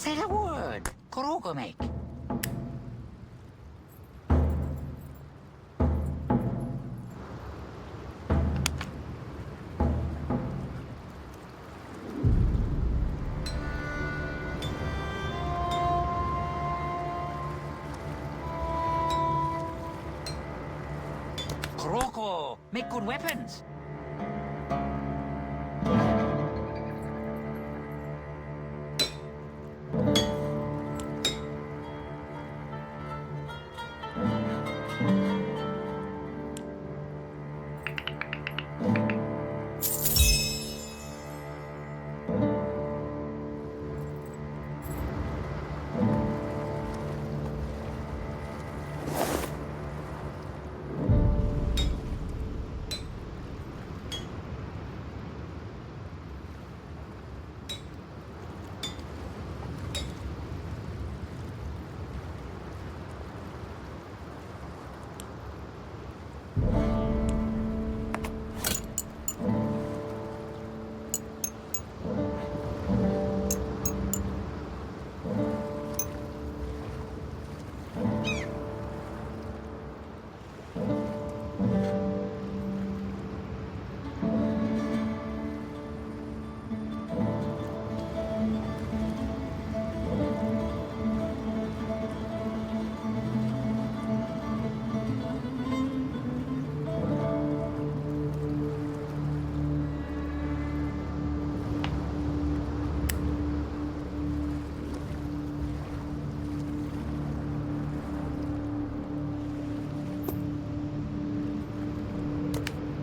Say the word. Kuroko make. Kuroko make good weapons.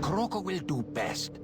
Kuroko will do best.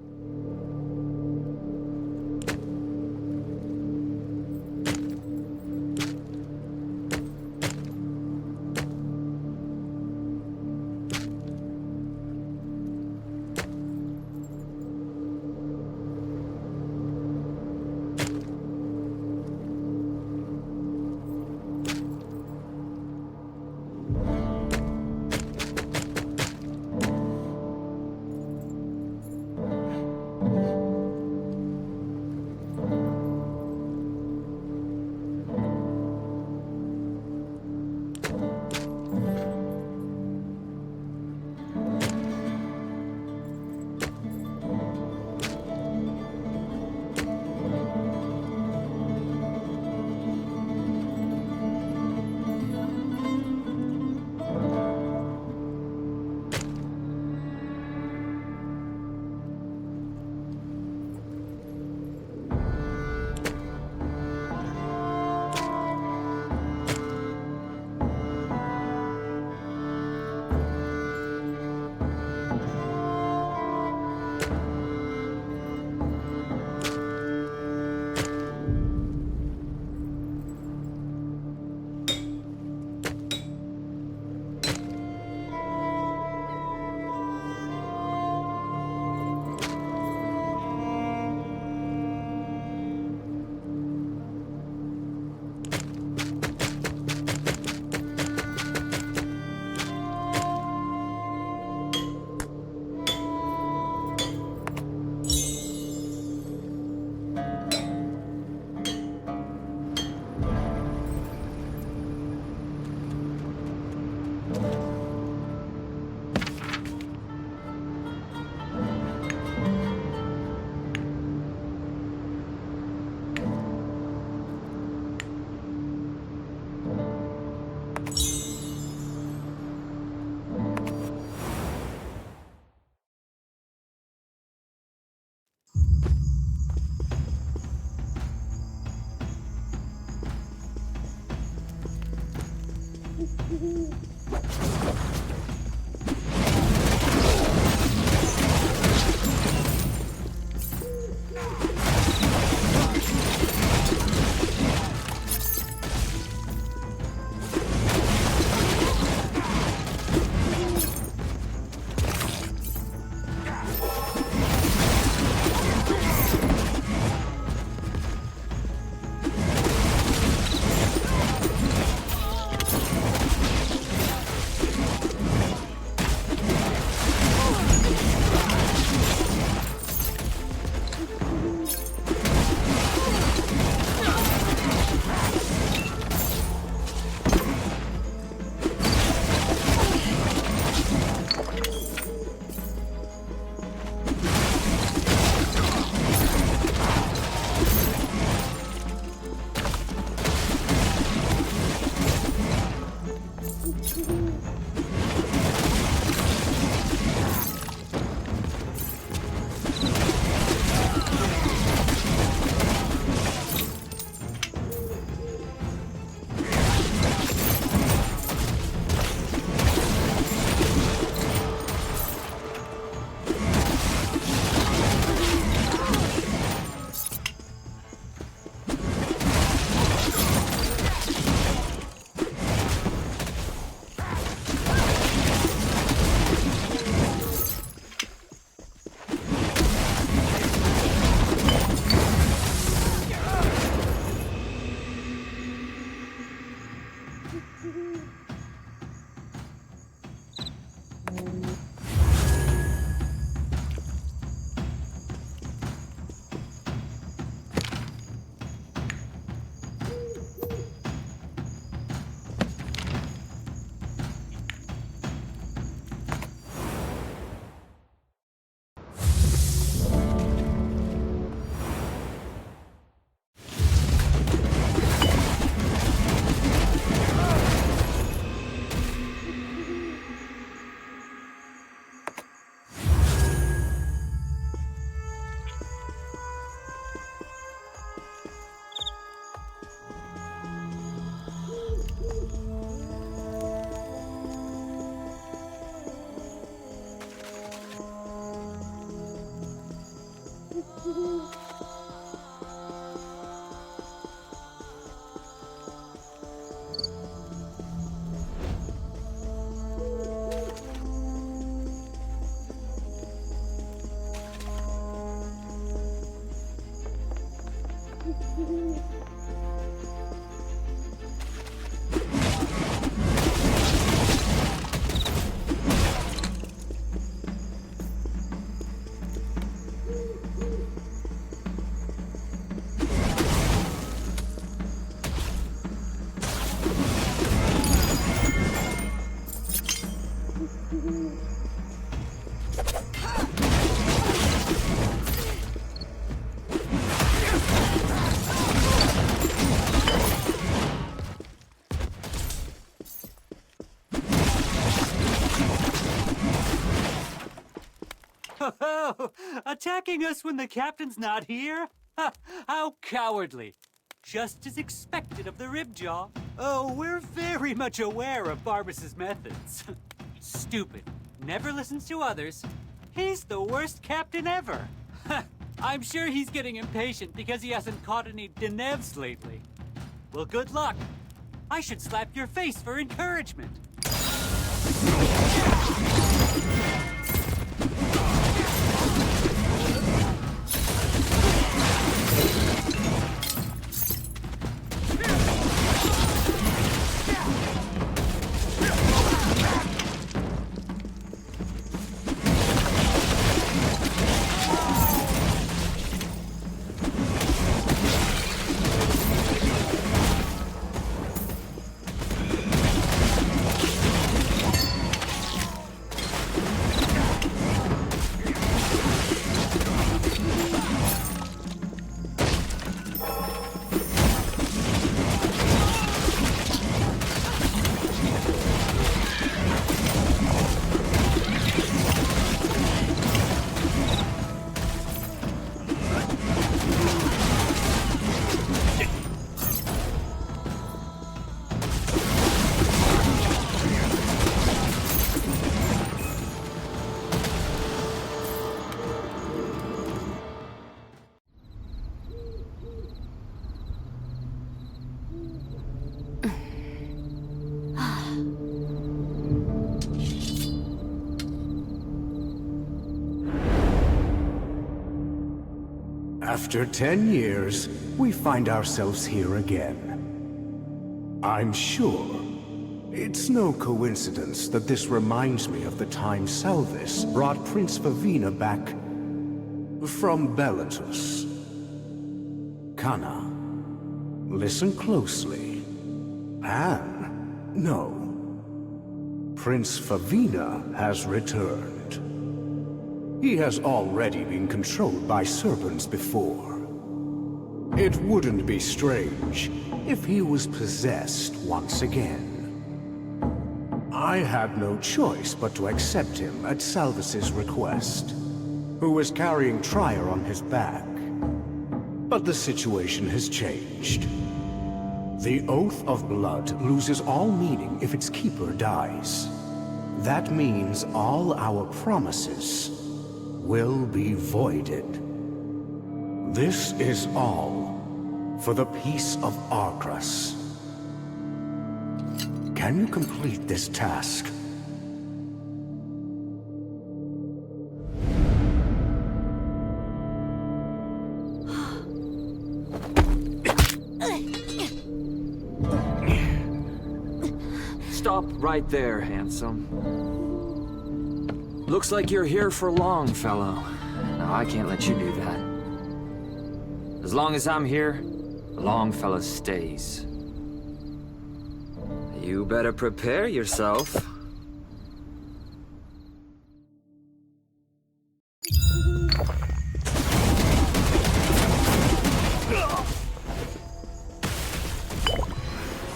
Oh, attacking us when the captain's not here? Ha, how cowardly. Just as expected of the Ribjaw. Oh, we're very much aware of Barbas's methods. Stupid. Never listens to others. He's the worst captain ever. I'm sure he's getting impatient because he hasn't caught any Denevs lately. Well, good luck. I should slap your face for encouragement. After 10 years, we find ourselves here again. I'm sure it's no coincidence that this reminds me of the time Salvis brought Prince Favina back from Bellatus. Kana, listen closely. Anne, no. Prince Favina has returned. He has already been controlled by serpents before. It wouldn't be strange if he was possessed once again. I had no choice but to accept him at Salvis's request, who was carrying Trier on his back. But the situation has changed. The Oath of Blood loses all meaning if its keeper dies. That means all our promises will be voided. This is all for the peace of Arcras. Can you complete this task? Stop right there, handsome. Looks like you're here for long, fellow. No, I can't let you do that. As long as I'm here, the Longfellow stays. You better prepare yourself.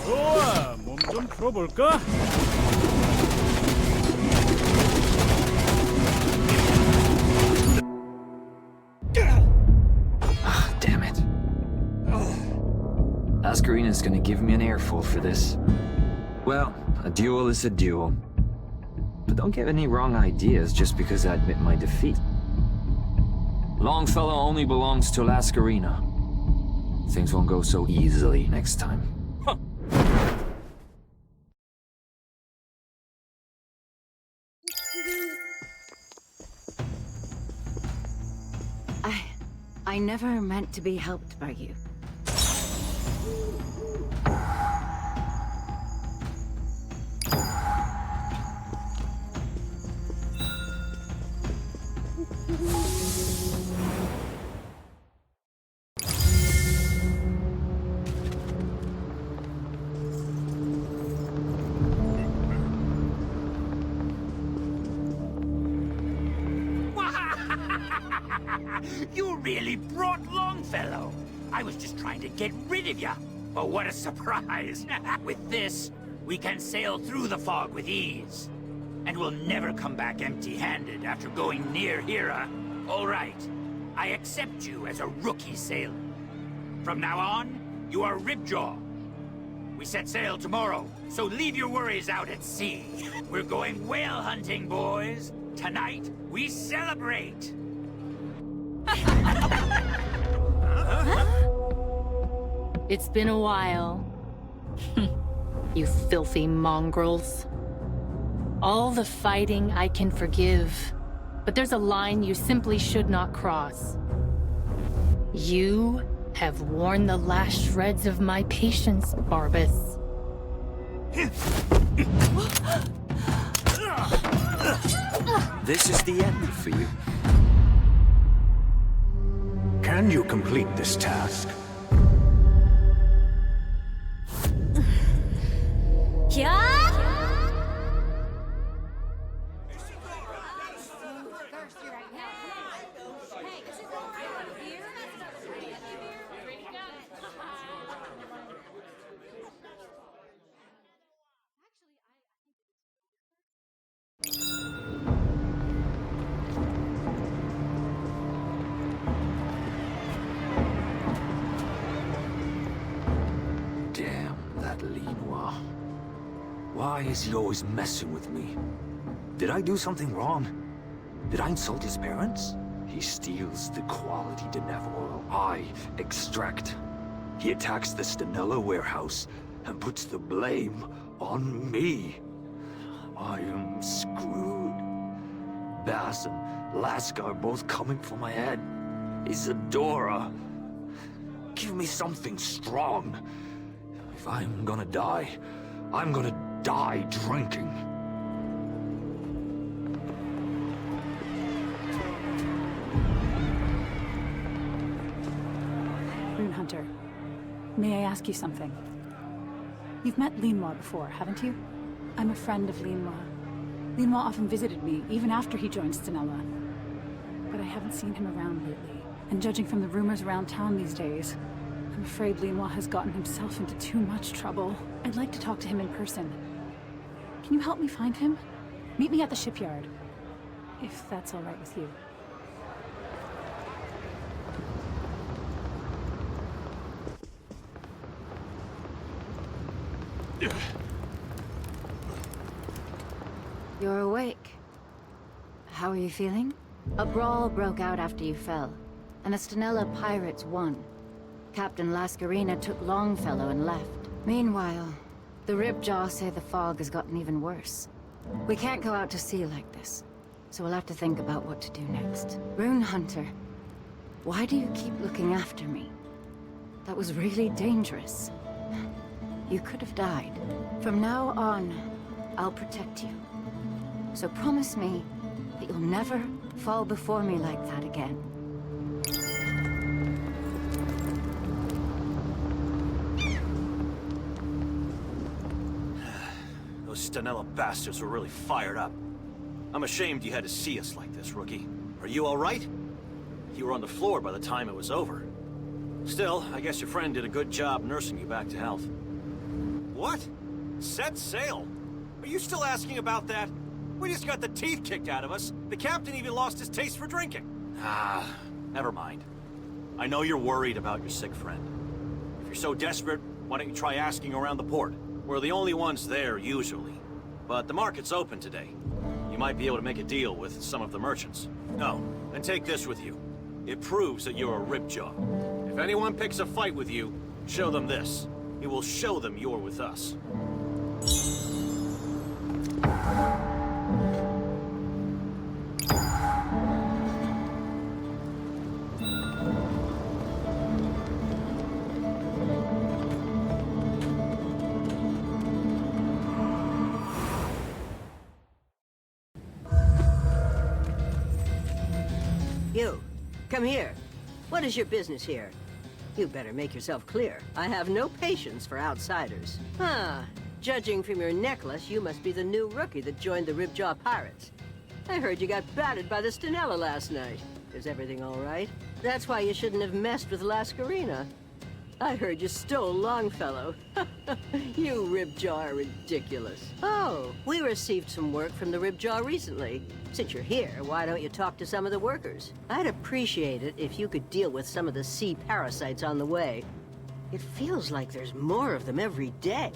좋아, 몸 좀 풀어볼까? Damn it. Ascarina's gonna give me an earful for this. Well, a duel is a duel. But don't get any wrong ideas just because I admit my defeat. Longfellow only belongs to Lascarina. Things won't go so easily next time. I never meant to be helped by you. You really brought Longfellow. I was just trying to get rid of ya. But what a surprise. With this, we can sail through the fog with ease. And we'll never come back empty-handed after going near Hera. All right, I accept you as a rookie sailor. From now on, you are Ribjaw. We set sail tomorrow, so leave your worries out at sea. We're going whale hunting, boys. Tonight, we celebrate. It's been a while. You filthy mongrels. All the fighting I can forgive, but there's a line you simply should not cross. You have worn the last shreds of my patience, Barbas. This is the end for you. Can you complete this task? Damn that Linois. Why is he always messing with me? Did I do something wrong? Did I insult his parents? He steals the quality Denev oil I extract. He attacks the Stanella warehouse and puts the blame on me. I am screwed. Bass and Laska are both coming for my head. Isadora, give me something strong. If I'm gonna die, I'm gonna die drinking. Rune Hunter, may I ask you something? You've met Linois before, haven't you? I'm a friend of Linois. Linois often visited me, even after he joined Stanella. But I haven't seen him around lately. And judging from the rumors around town these days, I'm afraid Linois has gotten himself into too much trouble. I'd like to talk to him in person. Can you help me find him? Meet me at the shipyard, if that's all right with you. You're awake. How are you feeling? A brawl broke out after you fell, and the Stanella pirates won. Captain Lascarina took Longfellow and left. Meanwhile, the Ribjaw say the fog has gotten even worse. We can't go out to sea like this, so we'll have to think about what to do next. Rune Hunter, why do you keep looking after me? That was really dangerous. You could have died. From now on, I'll protect you. So promise me that you'll never fall before me like that again. Those Stanella bastards were really fired up. I'm ashamed you had to see us like this, rookie. Are you all right? You were on the floor by the time it was over. Still, I guess your friend did a good job nursing you back to health. What? Set sail? Are you still asking about that? We just got the teeth kicked out of us. The captain even lost his taste for drinking. Ah, never mind. I know you're worried about your sick friend. If you're so desperate, why don't you try asking around the port? We're the only ones there, usually. But the market's open today. You might be able to make a deal with some of the merchants. No, then take this with you. It proves that you're a Ribjaw. If anyone picks a fight with you, show them this. It will show them you're with us. come here. What is your business here? You better make yourself clear. I have no patience for outsiders. Judging from your necklace, you must be the new rookie that joined the Ribjaw Pirates. I heard you got battered by the Stenella last night. Is everything all right? That's why you shouldn't have messed with Lascarina. I heard you stole Longfellow. You Ribjaw are ridiculous. Oh, we received some work from the Ribjaw recently. Since you're here, why don't you talk to some of the workers? I'd appreciate it if you could deal with some of the sea parasites on the way. It feels like there's more of them every day.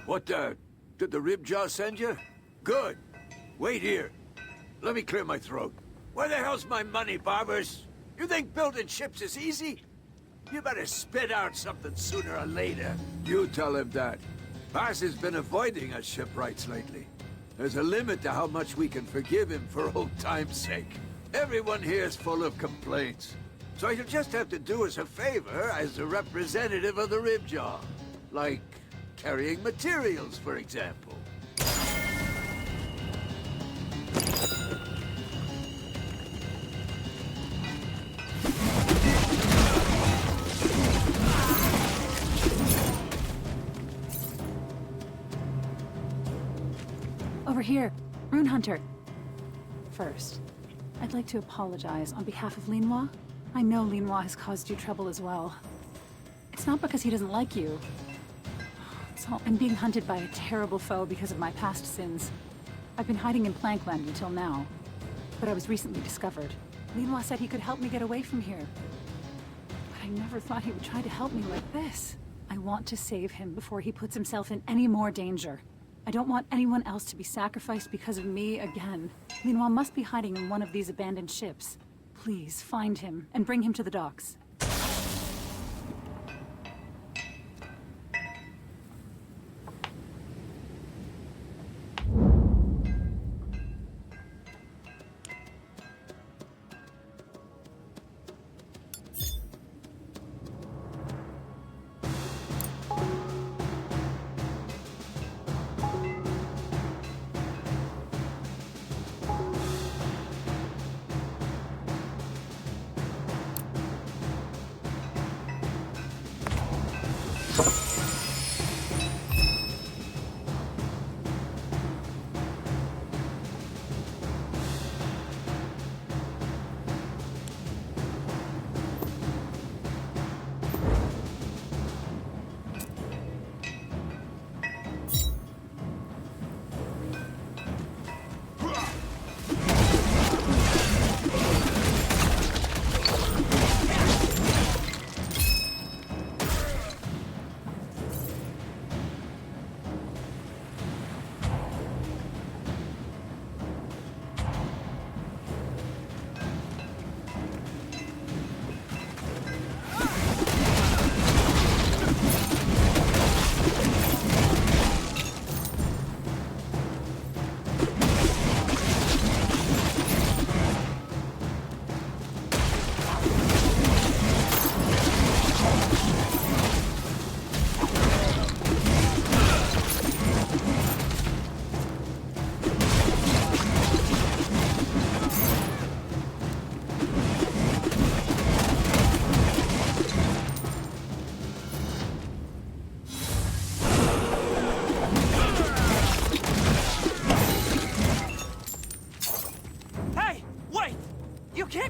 What did the Ribjaw send you? Good. Wait here. Let me clear my throat. Where the hell's my money, Barbers? You think building ships is easy? You better spit out something sooner or later. You tell him that. Bass has been avoiding us shipwrights lately. There's a limit to how much we can forgive him for old time's sake. Everyone here is full of complaints. So you'll just have to do us a favor as a representative of the Ribjaw. Like carrying materials, for example. Over here, Rune Hunter. First, I'd like to apologize on behalf of Linois. I know Linois has caused you trouble as well. It's not because he doesn't like you. So I'm being hunted by a terrible foe because of my past sins. I've been hiding in Plankland until now, but I was recently discovered. Linois said he could help me get away from here. But I never thought he would try to help me like this. I want to save him before he puts himself in any more danger. I don't want anyone else to be sacrificed because of me again. Linois must be hiding in one of these abandoned ships. Please, find him and bring him to the docks.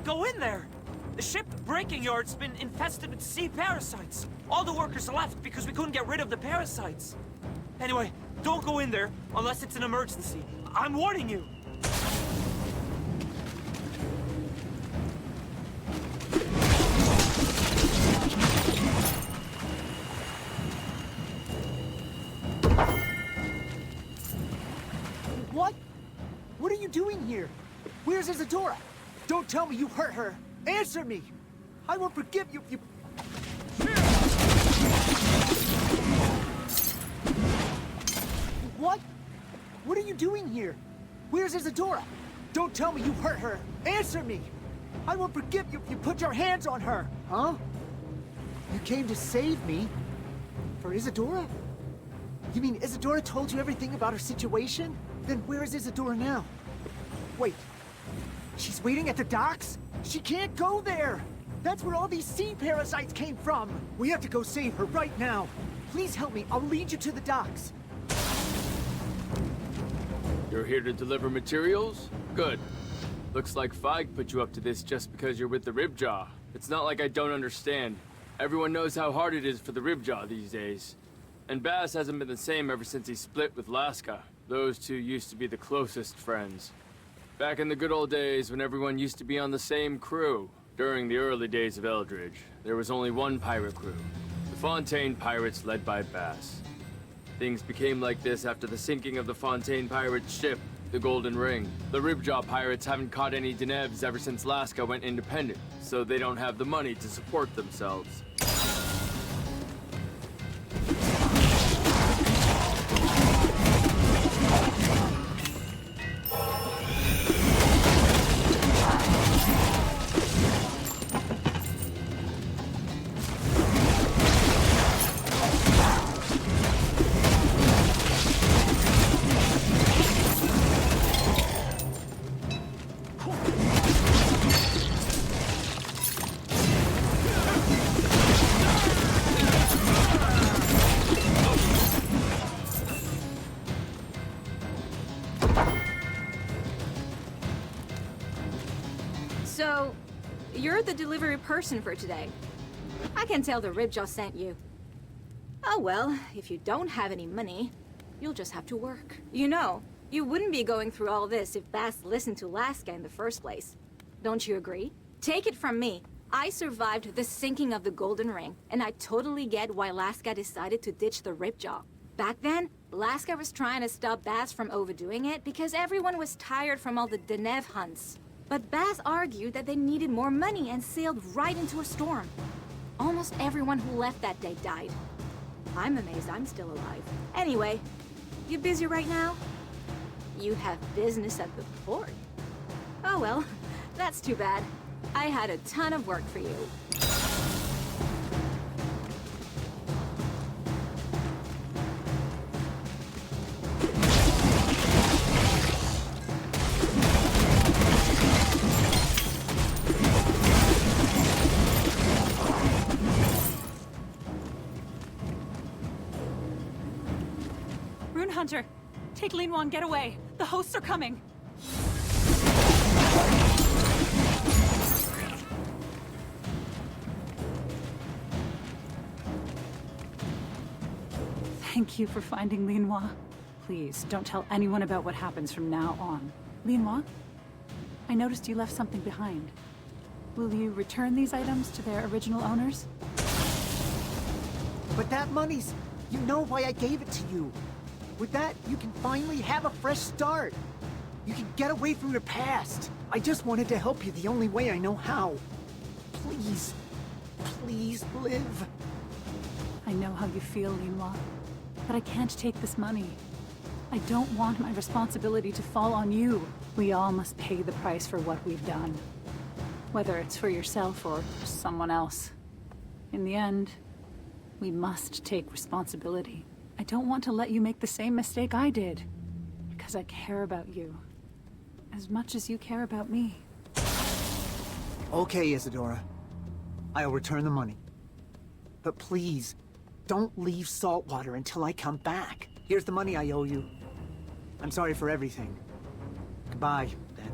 Go in there! The ship breaking yard's been infested with sea parasites. All the workers left because we couldn't get rid of the parasites. Anyway, don't go in there unless it's an emergency. I'm warning you! What? What are you doing here? Where's Isadora? Don't tell me you hurt her. Answer me! I won't forgive you if you... What? What are you doing here? Where's Isadora? Don't tell me you hurt her. Answer me! I won't forgive you if you put your hands on her. Huh? You came to save me? For Isadora? You mean Isadora told you everything about her situation? Then where is Isadora now? Wait. She's waiting at the docks? She can't go there! That's where all these sea parasites came from! We have to go save her right now. Please help me. I'll lead you to the docks. You're here to deliver materials? Good. Looks like Feig put you up to this just because you're with the Ribjaw. It's not like I don't understand. Everyone knows how hard it is for the Ribjaw these days. And Bass hasn't been the same ever since he split with Laska. Those two used to be the closest friends. Back in the good old days when everyone used to be on the same crew. During the early days of Eldridge, there was only one pirate crew. The Fontaine Pirates led by Bass. Things became like this after the sinking of the Fontaine Pirates' ship, the Golden Ring. The Ribjaw Pirates haven't caught any Denevs ever since Laska went independent, so they don't have the money to support themselves. So, you're the delivery person for today. I can tell the Ribjaw sent you. Oh well, if you don't have any money, you'll just have to work. You know, you wouldn't be going through all this if Bass listened to Laska in the first place. Don't you agree? Take it from me. I survived the sinking of the Golden Ring, and I totally get why Laska decided to ditch the Ribjaw. Back then, Laska was trying to stop Bass from overdoing it because everyone was tired from all the Denev hunts. But Bass argued that they needed more money and sailed right into a storm. Almost everyone who left that day died. I'm amazed I'm still alive. Anyway, you busy right now? You have business at the port. Oh well, that's too bad. I had a ton of work for you. Hunter, take Linhua and get away. The hosts are coming. Thank you for finding Linhua. Please, don't tell anyone about what happens from now on. Linhua, I noticed you left something behind. Will you return these items to their original owners? But that money's... You know why I gave it to you. With that, you can finally have a fresh start. You can get away from your past. I just wanted to help you the only way I know how. Please, please live. I know how you feel, Linhua, but I can't take this money. I don't want my responsibility to fall on you. We all must pay the price for what we've done. Whether it's for yourself or someone else. In the end, we must take responsibility. I don't want to let you make the same mistake I did. Because I care about you. As much as you care about me. Okay, Isadora. I'll return the money. But please, don't leave Saltwater until I come back. Here's the money I owe you. I'm sorry for everything. Goodbye, then.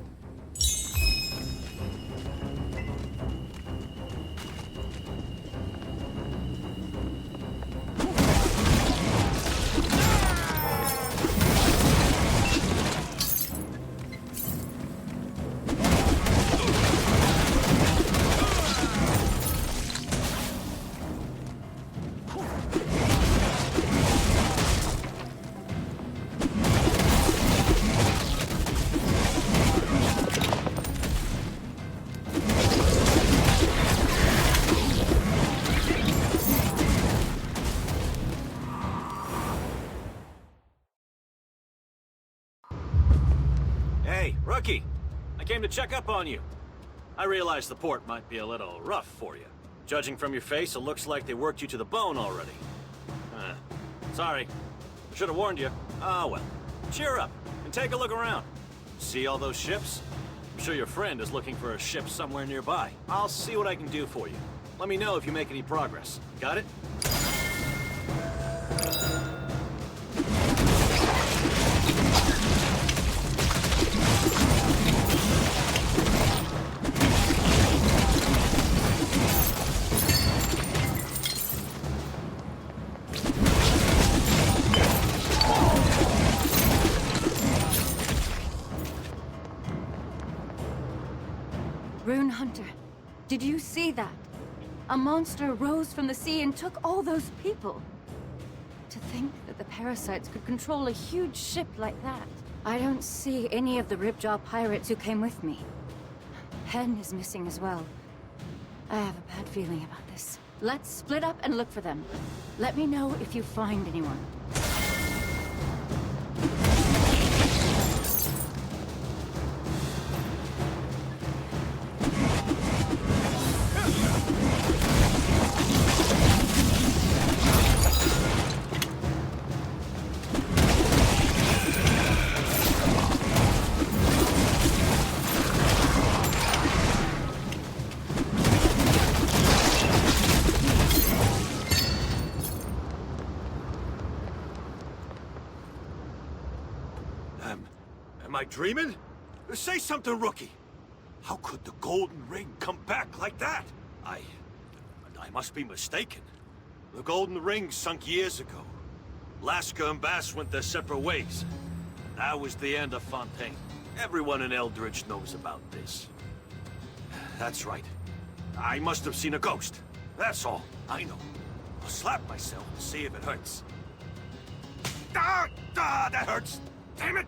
Rookie, I came to check up on you. I realize the port might be a little rough for you. Judging from your face, it looks like they worked you to the bone already. Sorry. Should have warned you. Ah, well. Cheer up and take a look around. See all those ships? I'm sure your friend is looking for a ship somewhere nearby. I'll see what I can do for you. Let me know if you make any progress. Got it? Rune Hunter, did you see that? A monster rose from the sea and took all those people. To think that the parasites could control a huge ship like that. I don't see any of the Ribjaw pirates who came with me. Hen is missing as well. I have a bad feeling about this. Let's split up and look for them. Let me know if you find anyone. Am I dreaming? Say something, Rookie. How could the Golden Ring come back like that? I must be mistaken. The Golden Ring sunk years ago. Laska and Bass went their separate ways. That was the end of Fontaine. Everyone in Eldridge knows about this. That's right. I must have seen a ghost. That's all. I know. I'll slap myself to see if it hurts. That hurts! Damn it!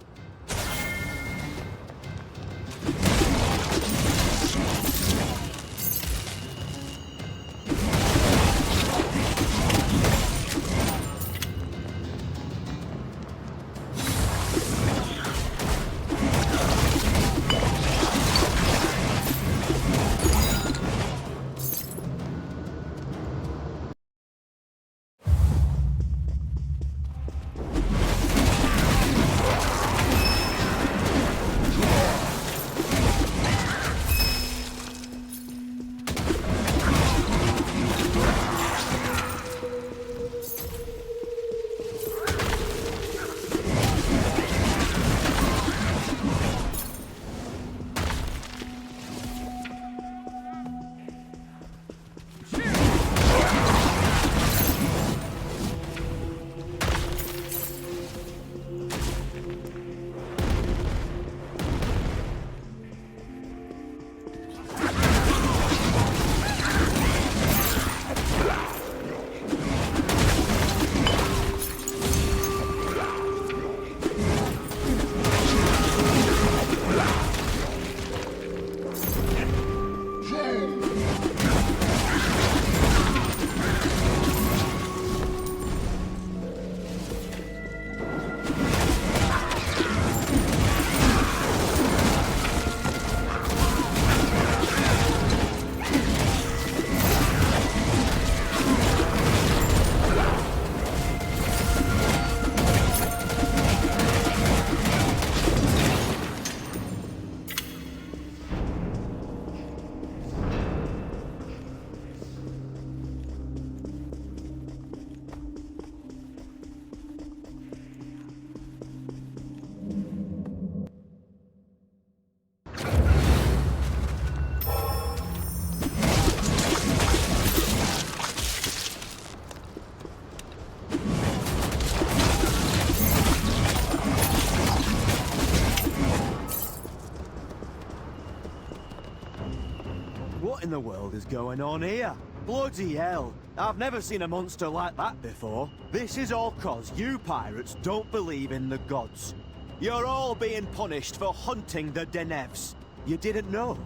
What in the world is going on here? Bloody hell! I've never seen a monster like that before. This is all 'cause you pirates don't believe in the gods. You're all being punished for hunting the Denevs. You didn't know?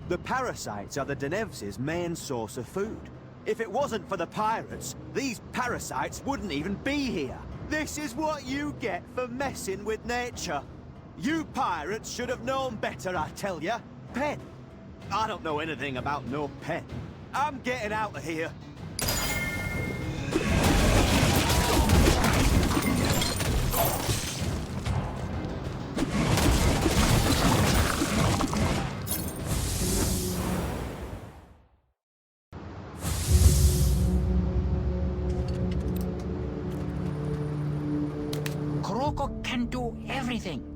The parasites are the Denevs' main source of food. If it wasn't for the pirates, these parasites wouldn't even be here. This is what you get for messing with nature. You pirates should have known better, I tell ya. Pen. I don't know anything about no pen. I'm getting out of here. Kuroko can do everything.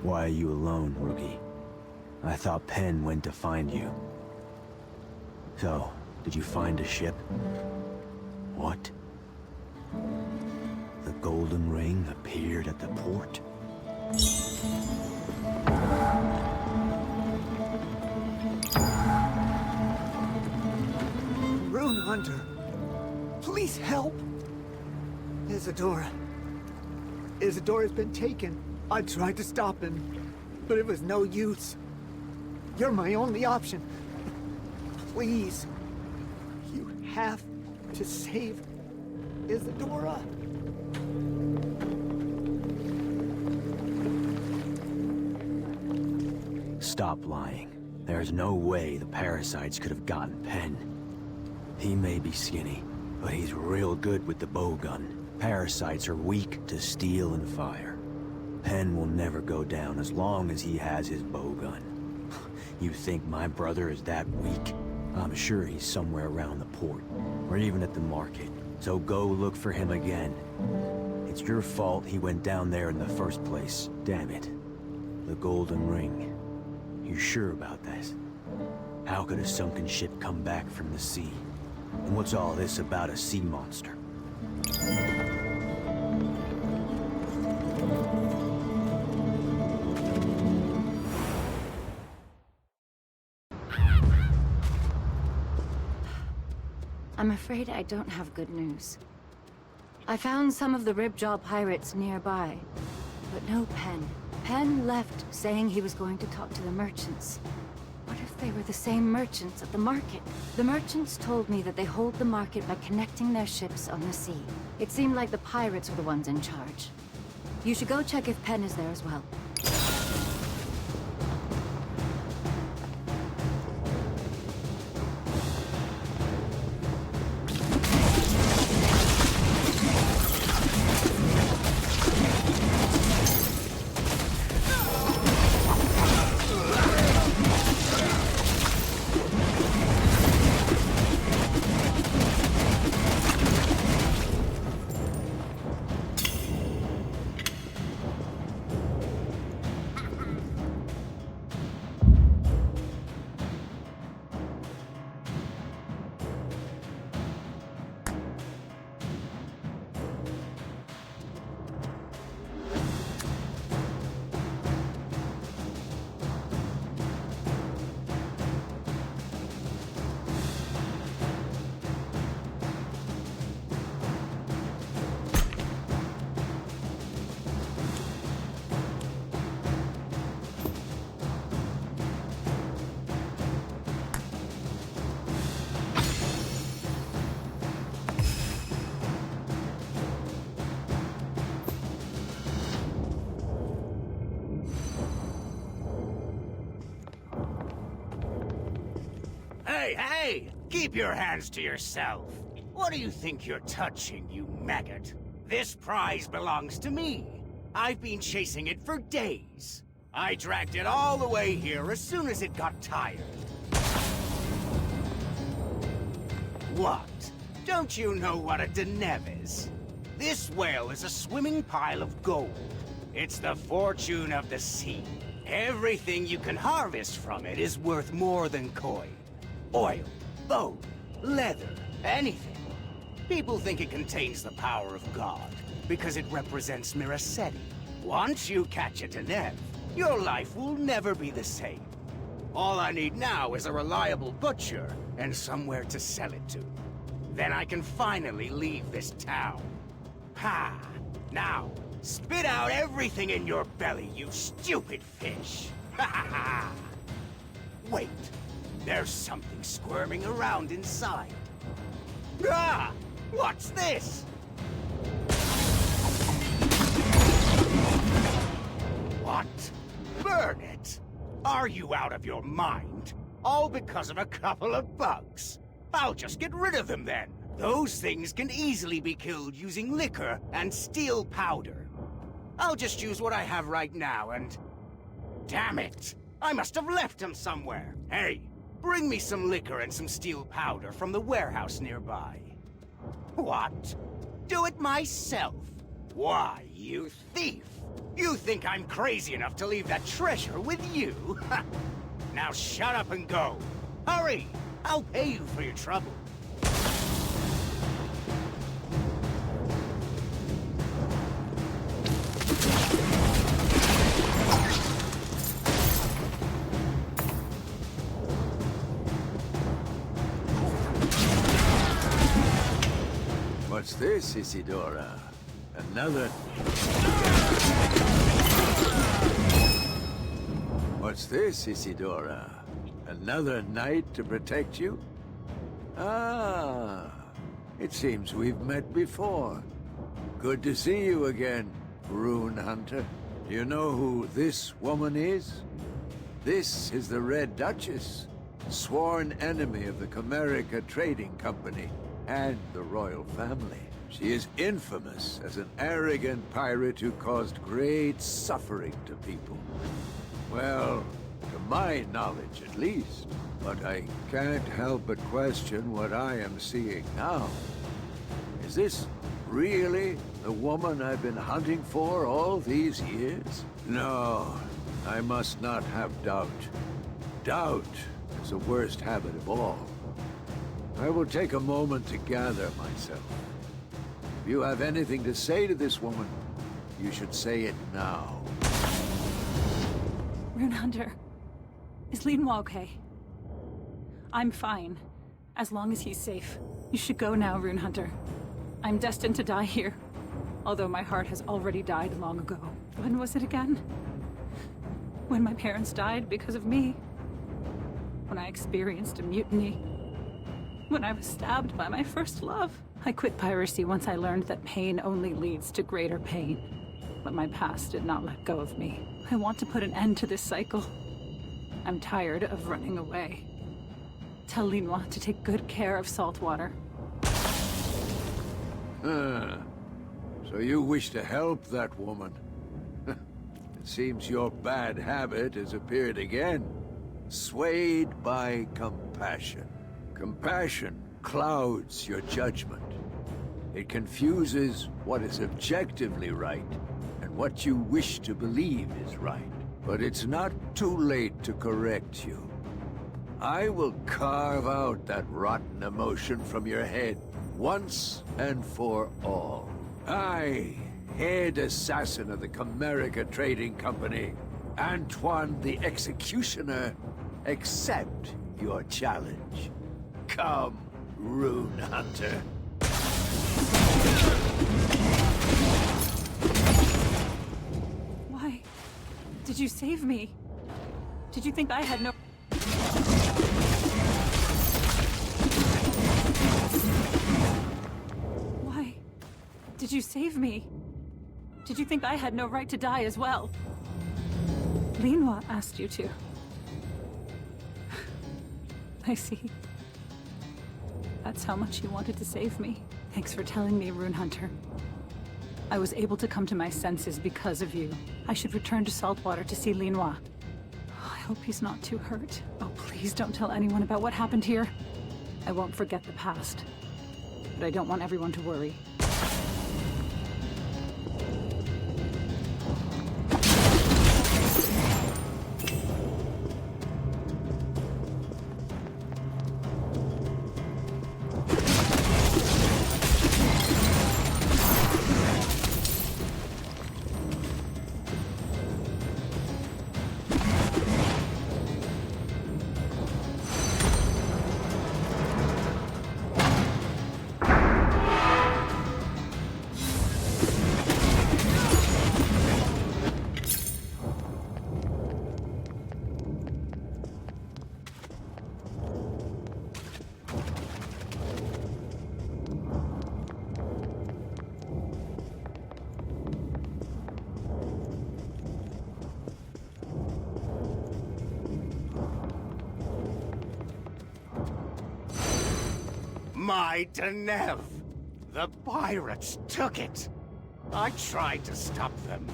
Why are you alone, rookie? I thought Penn went to find you. So, did you find a ship? What? The golden ring appeared at the port? Rune Hunter, please help! Isadora. Isadora's been taken. I tried to stop him, but it was no use. You're my only option. Please. You have to save Isadora. Stop lying. There's no way the parasites could have gotten Penn. He may be skinny, but he's real good with the bowgun. Parasites are weak to steel and fire. Penn will never go down as long as he has his bowgun. You think my brother is that weak? I'm sure he's somewhere around the port, or even at the market. So go look for him again. It's your fault he went down there in the first place. Damn it. The golden ring. You sure about that? How could a sunken ship come back from the sea? And what's all this about a sea monster? I'm afraid I don't have good news. I found some of the Ribjaw pirates nearby, but no Penn. Penn left saying he was going to talk to the merchants. What if they were the same merchants at the market? The merchants told me that they hold the market by connecting their ships on the sea. It seemed like the pirates were the ones in charge. You should go check if Penn is there as well. Hey, hey! Keep your hands to yourself. What do you think you're touching, you maggot? This prize belongs to me. I've been chasing it for days. I dragged it all the way here as soon as it got tired. What? Don't you know what a Undecember is? This whale is a swimming pile of gold. It's the fortune of the sea. Everything you can harvest from it is worth more than coin. Oil, bone, leather, anything. People think it contains the power of God, because it represents Miracetti. Once you catch a Undecember, your life will never be the same. All I need now is a reliable butcher and somewhere to sell it to. Then I can finally leave this town. Ha! Now, spit out everything in your belly, you stupid fish! Ha ha ha! Wait, there's something squirming around inside. Ah! What's this? What? Burn it! Are you out of your mind? All because of a couple of bugs. I'll just get rid of them then. Those things can easily be killed using liquor and steel powder. I'll just use what I have right now and... Damn it! I must have left them somewhere. Hey, bring me some liquor and some steel powder from the warehouse nearby. What? Do it myself? Why, you thief! You think I'm crazy enough to leave that treasure with you? Now shut up and go. Hurry! I'll pay you for your trouble. What's this, Isidora? Another... What's this, Isidora? Another knight to protect you? Ah, it seems we've met before. Good to see you again, Rune Hunter. Do you know who this woman is? This is the Red Duchess, sworn enemy of the Comerica Trading Company and the royal family. She is infamous as an arrogant pirate who caused great suffering to people. Well, to my knowledge at least. But I can't help but question what I am seeing now. Is this really the woman I've been hunting for all these years? No, I must not have doubt. Doubt is the worst habit of all. I will take a moment to gather myself. If you have anything to say to this woman, you should say it now. Rune Hunter, is Linois okay? I'm fine, as long as he's safe. You should go now, Rune Hunter. I'm destined to die here, although my heart has already died long ago. When was it again? When my parents died because of me. When I experienced a mutiny. When I was stabbed by my first love. I quit piracy once I learned that pain only leads to greater pain. But my past did not let go of me. I want to put an end to this cycle. I'm tired of running away. Tell Linois to take good care of Saltwater. So you wish to help that woman? It seems your bad habit has appeared again. Swayed by compassion. Compassion clouds your judgment. It confuses what is objectively right and what you wish to believe is right. But it's not too late to correct you. I will carve out that rotten emotion from your head once and for all. I, head assassin of the Comerica Trading Company, Antoine the Executioner, accept your challenge. Come, Rune Hunter. Why? Did you save me? Did you think I had no... Why? Did you save me? Did you think I had no right to die as well? Linois asked you to. I see. That's how much you wanted to save me. Thanks for telling me, Rune Hunter. I was able to come to my senses because of you. I should return to Saltwater to see Linois. I hope he's not too hurt. Oh, please don't tell anyone about what happened here. I won't forget the past. But I don't want everyone to worry. My Denev! The pirates took it! I tried to stop them,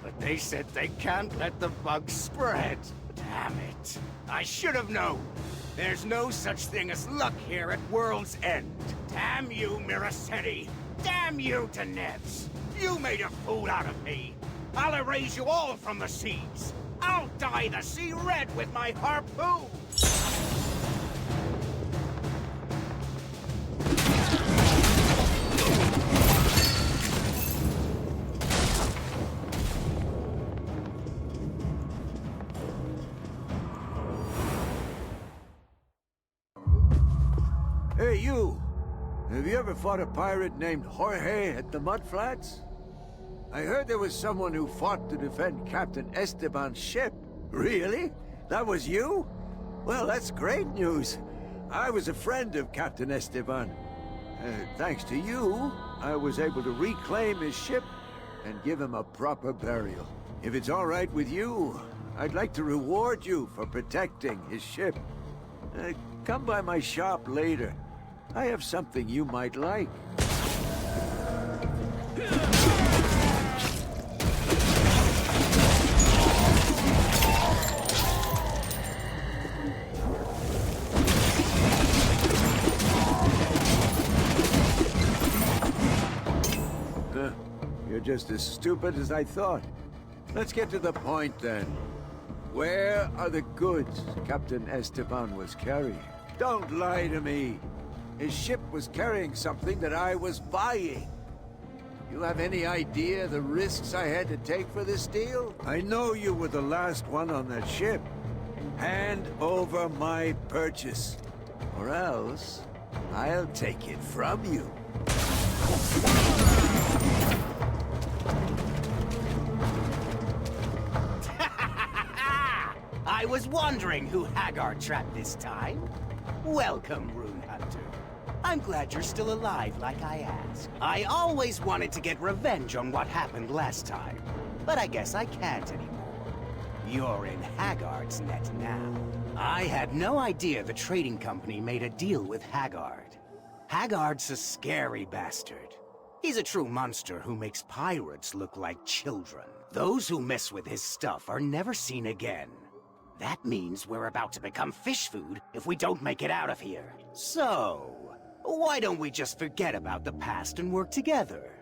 but they said they can't let the bug spread. Damn it! I should have known! There's no such thing as luck here at World's End. Damn you, Miracetti! Damn you, Denevs! You made a fool out of me! I'll erase you all from the seas! I'll dye the sea red with my harpoon! Hey, you! Have you ever fought a pirate named Jorge at the Mudflats? I heard there was someone who fought to defend Captain Esteban's ship. Really? That was you? Well, that's great news. I was a friend of Captain Esteban. Thanks to you, I was able to reclaim his ship and give him a proper burial. If it's all right with you, I'd like to reward you for protecting his ship. Come by my shop later. I have something you might like. You're just as stupid as I thought. Let's get to the point then. Where are the goods Captain Esteban was carrying? Don't lie to me. His ship was carrying something that I was buying. You have any idea the risks I had to take for this deal? I know you were the last one on that ship. Hand over my purchase, or else I'll take it from you. I was wondering who Haggard trapped this time. Welcome, Rune Hunter. I'm glad you're still alive like I asked. I always wanted to get revenge on what happened last time, but I guess I can't anymore. You're in Haggard's net now. I had no idea the trading company made a deal with Haggard. Haggard's a scary bastard. He's a true monster who makes pirates look like children. Those who mess with his stuff are never seen again. That means we're about to become fish food if we don't make it out of here. So, why don't we just forget about the past and work together?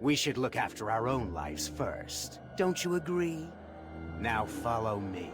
We should look after our own lives first. Don't you agree? Now follow me.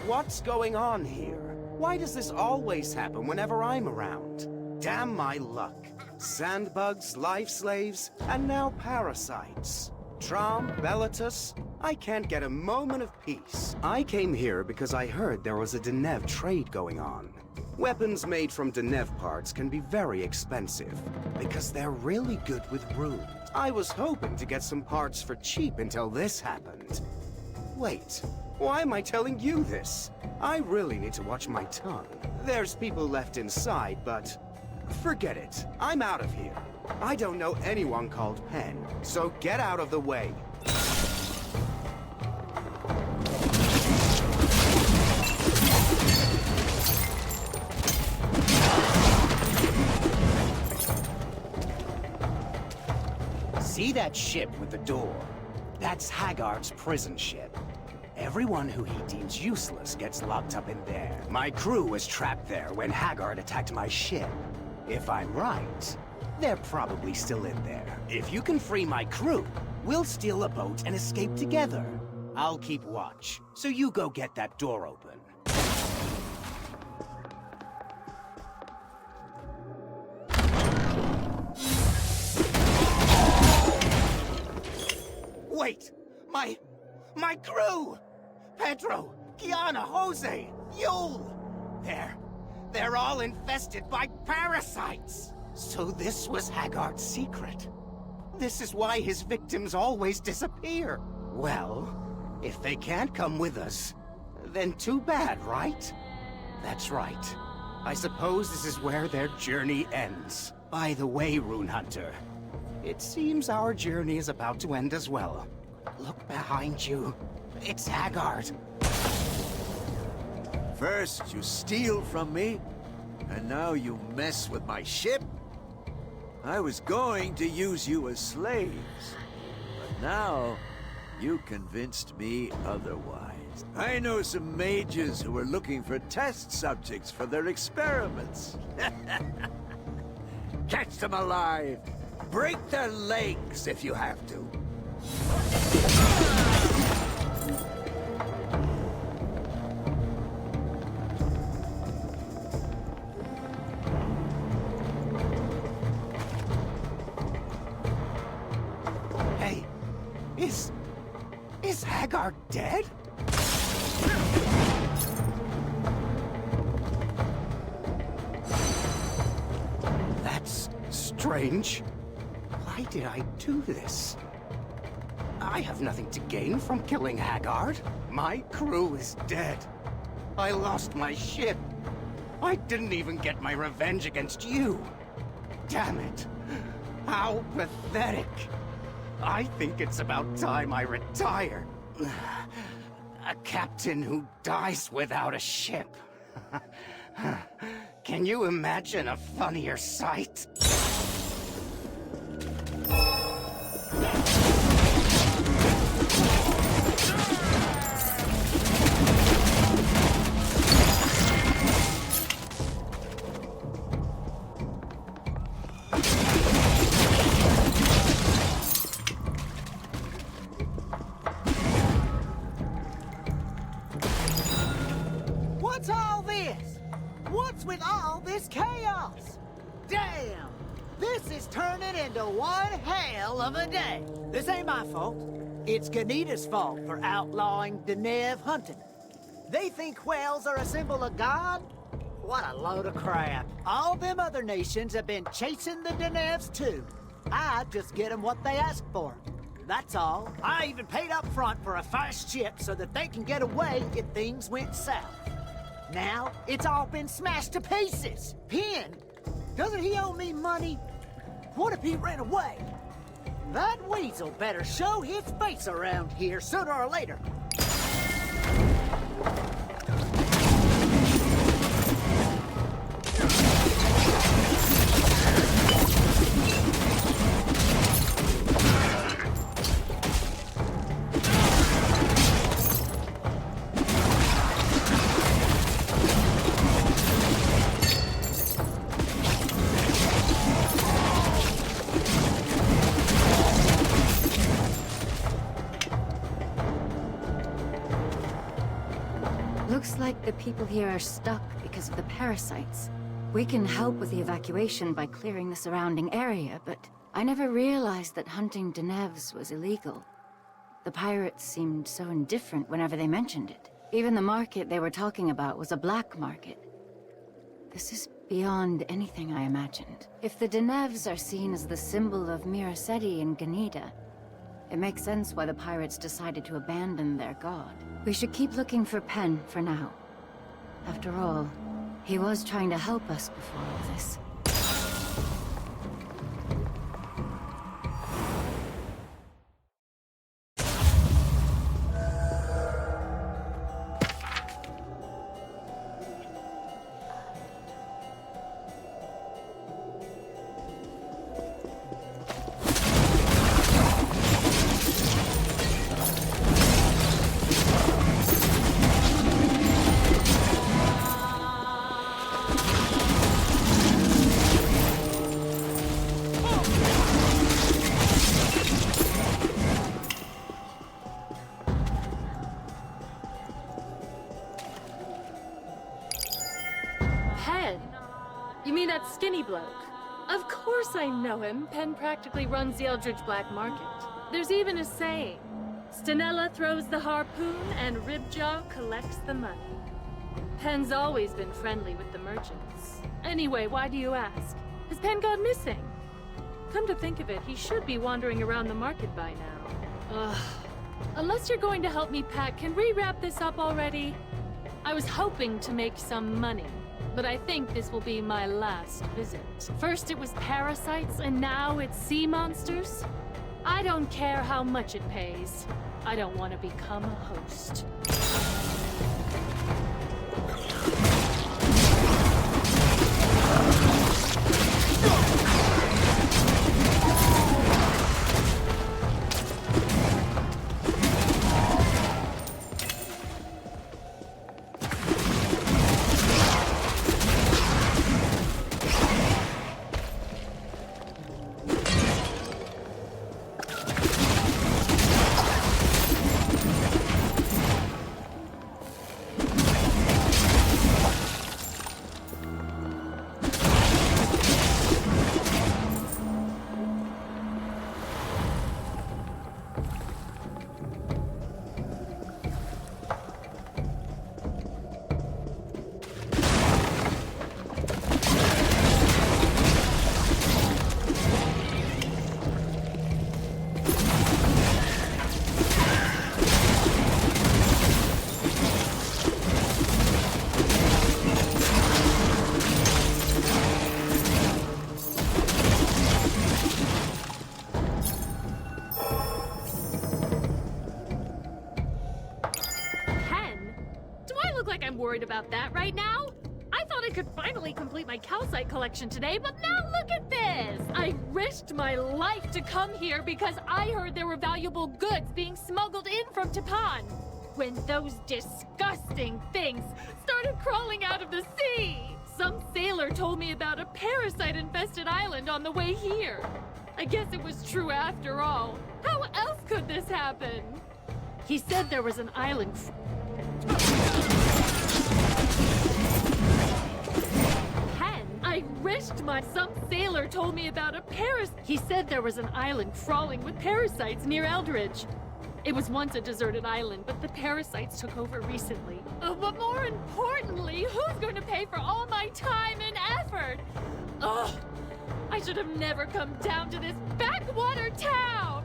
What's going on here? Why does this always happen whenever I'm around? Damn my luck. Sandbugs, life slaves, and now parasites. Trom, Bellatus, I can't get a moment of peace. I came here because I heard there was a Denev trade going on. Weapons made from Denev parts can be very expensive, because they're really good with runes. I was hoping to get some parts for cheap until this happened. Wait, why am I telling you this? I really need to watch my tongue. There's people left inside, but forget it. I'm out of here. I don't know anyone called Penn, so get out of the way. See that ship with the door? That's Haggard's prison ship. Everyone who he deems useless gets locked up in there. My crew was trapped there when Haggard attacked my ship. If I'm right, they're probably still in there. If you can free my crew, we'll steal a boat and escape together. I'll keep watch, so you go get that door open. Wait! My crew! Pedro, Kiana, Jose, Yul! They're all infested by parasites! So this was Haggard's secret. This is why his victims always disappear. Well, if they can't come with us, then too bad, right? That's right. I suppose this is where their journey ends. By the way, Rune Hunter, it seems our journey is about to end as well. Look behind you. It's Haggard. First you steal from me, and now you mess with my ship? I was going to use you as slaves, but now you convinced me otherwise. I know some mages who are looking for test subjects for their experiments. Catch them alive! Break their legs if you have to. Hey, is Haggard dead? That's strange. Why did I do this? I have nothing to gain from killing Haggard. My crew is dead. I lost my ship. I didn't even get my revenge against you. Damn it. How pathetic. I think it's about time I retire. A captain who dies without a ship. Can you imagine a funnier sight? What's all this? What's with all this chaos? Damn! This is turning into one hell of a day. This ain't my fault. It's Ganita's fault for outlawing Denev hunting. They think whales are a symbol of God? What a load of crap. All them other nations have been chasing the Denevs too. I just get them what they ask for. That's all. I even paid up front for a fast ship so that they can get away if things went south. Now, it's all been smashed to pieces. Penn, doesn't he owe me money? What if he ran away? That weasel better show his face around here sooner or later. Looks like the people here are stuck because of the parasites. We can help with the evacuation by clearing the surrounding area, but I never realized that hunting Denevs was illegal. The pirates seemed so indifferent whenever they mentioned it. Even the market they were talking about was a black market. This is beyond anything I imagined. If the Denevs are seen as the symbol of Miraceti and Ganida, it makes sense why the pirates decided to abandon their god. We should keep looking for Penn for now. After all, he was trying to help us before all this. You mean that skinny bloke? Of course I know him. Penn practically runs the Eldridge Black Market. There's even a saying. Stanella throws the harpoon and Ribjaw collects the money. Penn's always been friendly with the merchants. Anyway, why do you ask? Has Penn gone missing? Come to think of it, he should be wandering around the market by now. Ugh. Unless you're going to help me pack, can we wrap this up already? I was hoping to make some money, but I think this will be my last visit. First it was parasites, and now it's sea monsters? I don't care how much it pays. I don't want to become a host. Worried about that right now? I thought I could finally complete my calcite collection today, but now look at this! I risked my life to come here because I heard there were valuable goods being smuggled in from Tapan. When those disgusting things started crawling out of the sea! Some sailor told me about a parasite-infested island on the way here. I guess it was true after all. How else could this happen? He said there was an island... I risked some sailor told me about a He said there was an island crawling with parasites near Eldridge. It was once a deserted island, but the parasites took over recently. But more importantly, who's going to pay for all my time and effort? Ugh! I should have never come down to this backwater town!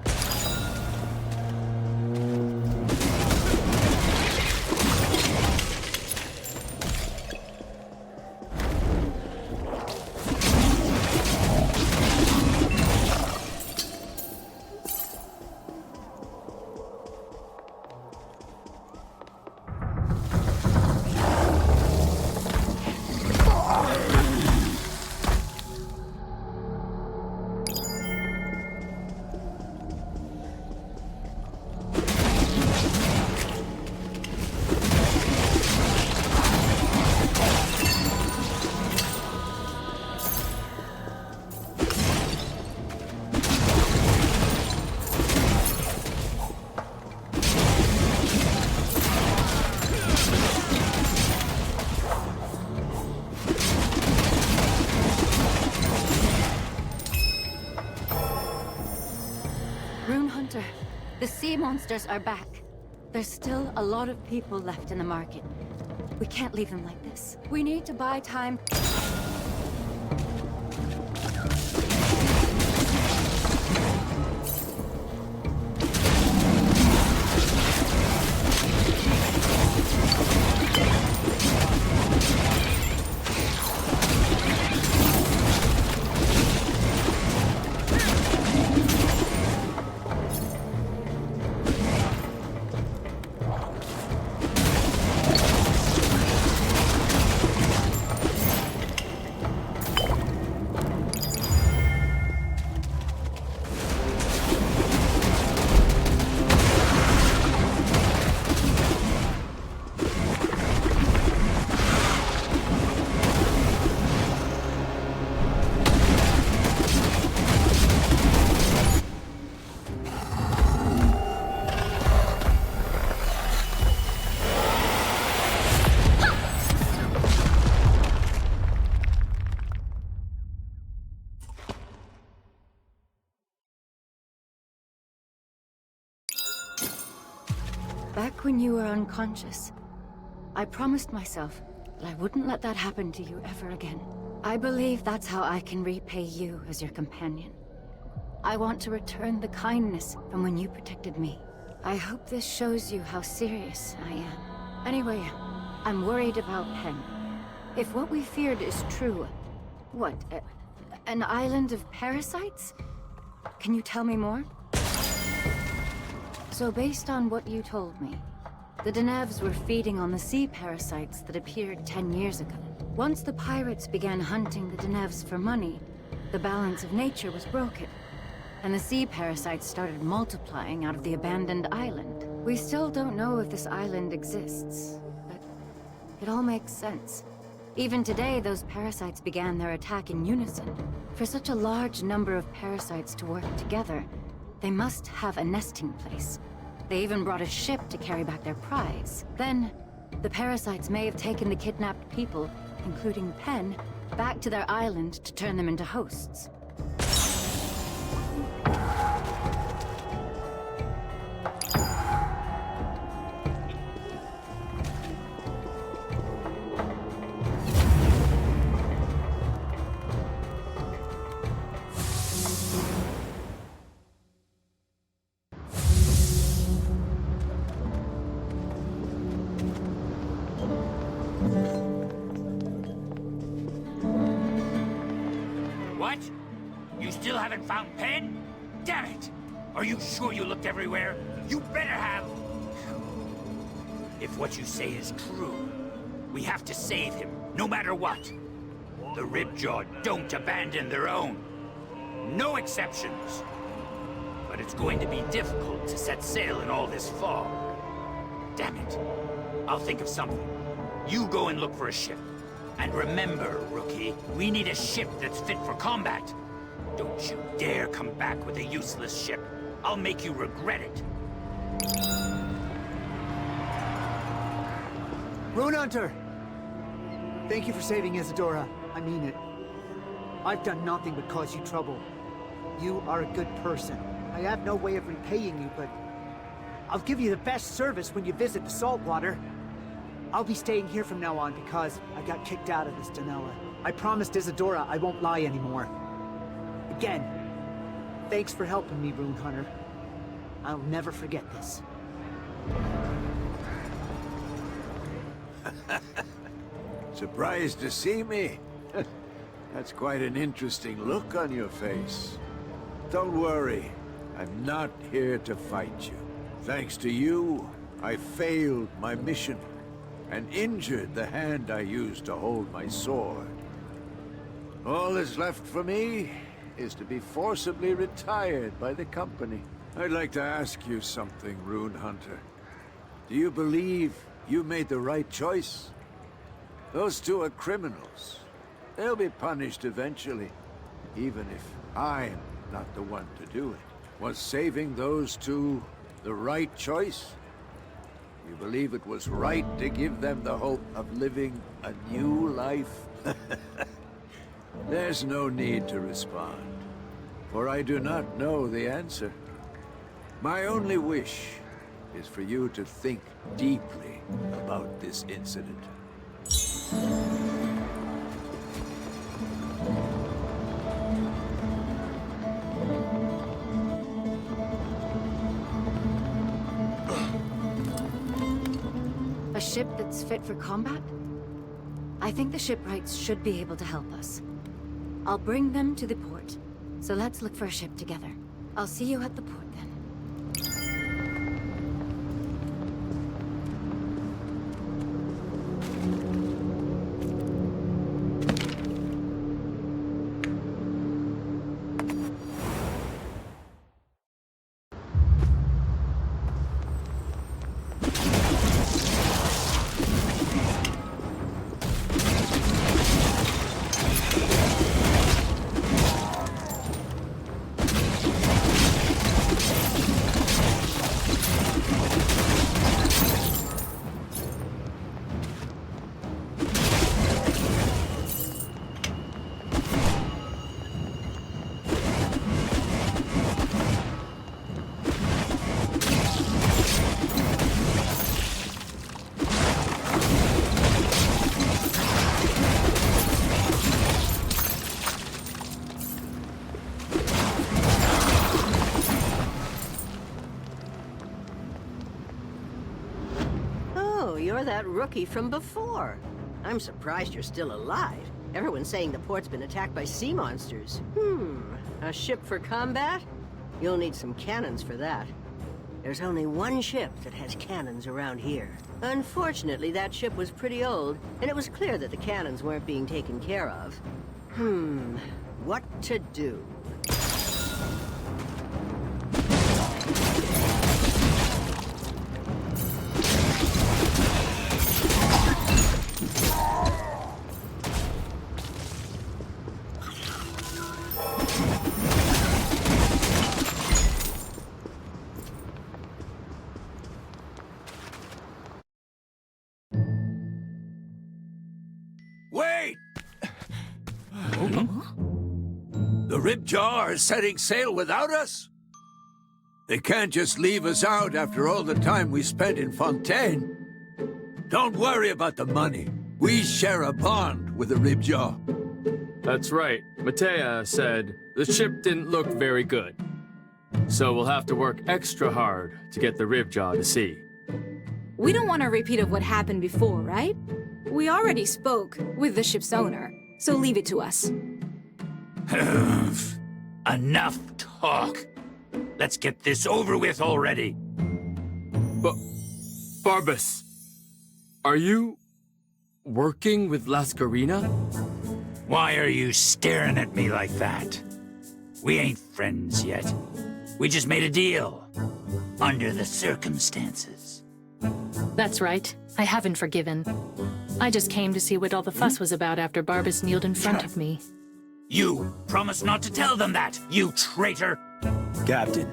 The sea monsters are back. There's still a lot of people left in the market. We can't leave them like this. We need to buy time. Back when you were unconscious, I promised myself that I wouldn't let that happen to you ever again. I believe that's how I can repay you as your companion. I want to return the kindness from when you protected me. I hope this shows you how serious I am. Anyway, I'm worried about Penn. If what we feared is true, what, an island of parasites? Can you tell me more? So based on what you told me, the Denevs were feeding on the sea parasites that appeared 10 years ago. Once the pirates began hunting the Denevs for money, the balance of nature was broken, and the sea parasites started multiplying out of the abandoned island. We still don't know if this island exists, but it all makes sense. Even today, those parasites began their attack in unison. For such a large number of parasites to work together, they must have a nesting place. They even brought a ship to carry back their prize. Then, the parasites may have taken the kidnapped people, including Penn, back to their island to turn them into hosts. What? You still haven't found Penn? Damn it! Are you sure you looked everywhere? You better have! If what you say is true, we have to save him, no matter what. The Ribjaw don't abandon their own. No exceptions. But it's going to be difficult to set sail in all this fog. Damn it. I'll think of something. You go and look for a ship. And remember, rookie, we need a ship that's fit for combat. Don't you dare come back with a useless ship. I'll make you regret it. Rune Hunter! Thank you for saving Isadora. I mean it. I've done nothing but cause you trouble. You are a good person. I have no way of repaying you, but I'll give you the best service when you visit the saltwater. I'll be staying here from now on because I got kicked out of this Danella. I promised Isadora I won't lie anymore. Again, thanks for helping me, Rune Hunter. I'll never forget this. Surprised to see me? That's quite an interesting look on your face. Don't worry, I'm not here to fight you. Thanks to you, I failed my mission and injured the hand I used to hold my sword. All that's left for me is to be forcibly retired by the company. I'd like to ask you something, Rune Hunter. Do you believe you made the right choice? Those two are criminals. They'll be punished eventually, even if I'm not the one to do it. Was saving those two the right choice? You believe it was right to give them the hope of living a new life? There's no need to respond, for I do not know the answer. My only wish is for you to think deeply about this incident. ship that's fit for combat? I think the shipwrights should be able to help us. I'll bring them to the port. So let's look for a ship together. I'll see you at the port then. You're that rookie from before. I'm surprised you're still alive. Everyone's saying the port's been attacked by sea monsters. A ship for combat? You'll need some cannons for that. There's only one ship that has cannons around here. Unfortunately, that ship was pretty old, and it was clear that the cannons weren't being taken care of. What to do? Wait! The Ribjaw are setting sail without us? They can't just leave us out after all the time we spent in Fontaine. Don't worry about the money. We share a bond with the Ribjaw. That's right. Matea said the ship didn't look very good. So we'll have to work extra hard to get the Ribjaw to sea. We don't want a repeat of what happened before, right? We already spoke with the ship's owner, so leave it to us. Enough talk. Let's get this over with already. Barbas, are you working with Lascarina? Why are you staring at me like that? We ain't friends yet. We just made a deal. Under the circumstances. That's right. I haven't forgiven. I just came to see what all the fuss was about after Barbas kneeled in front of me. You promised not to tell them that, you traitor! Captain,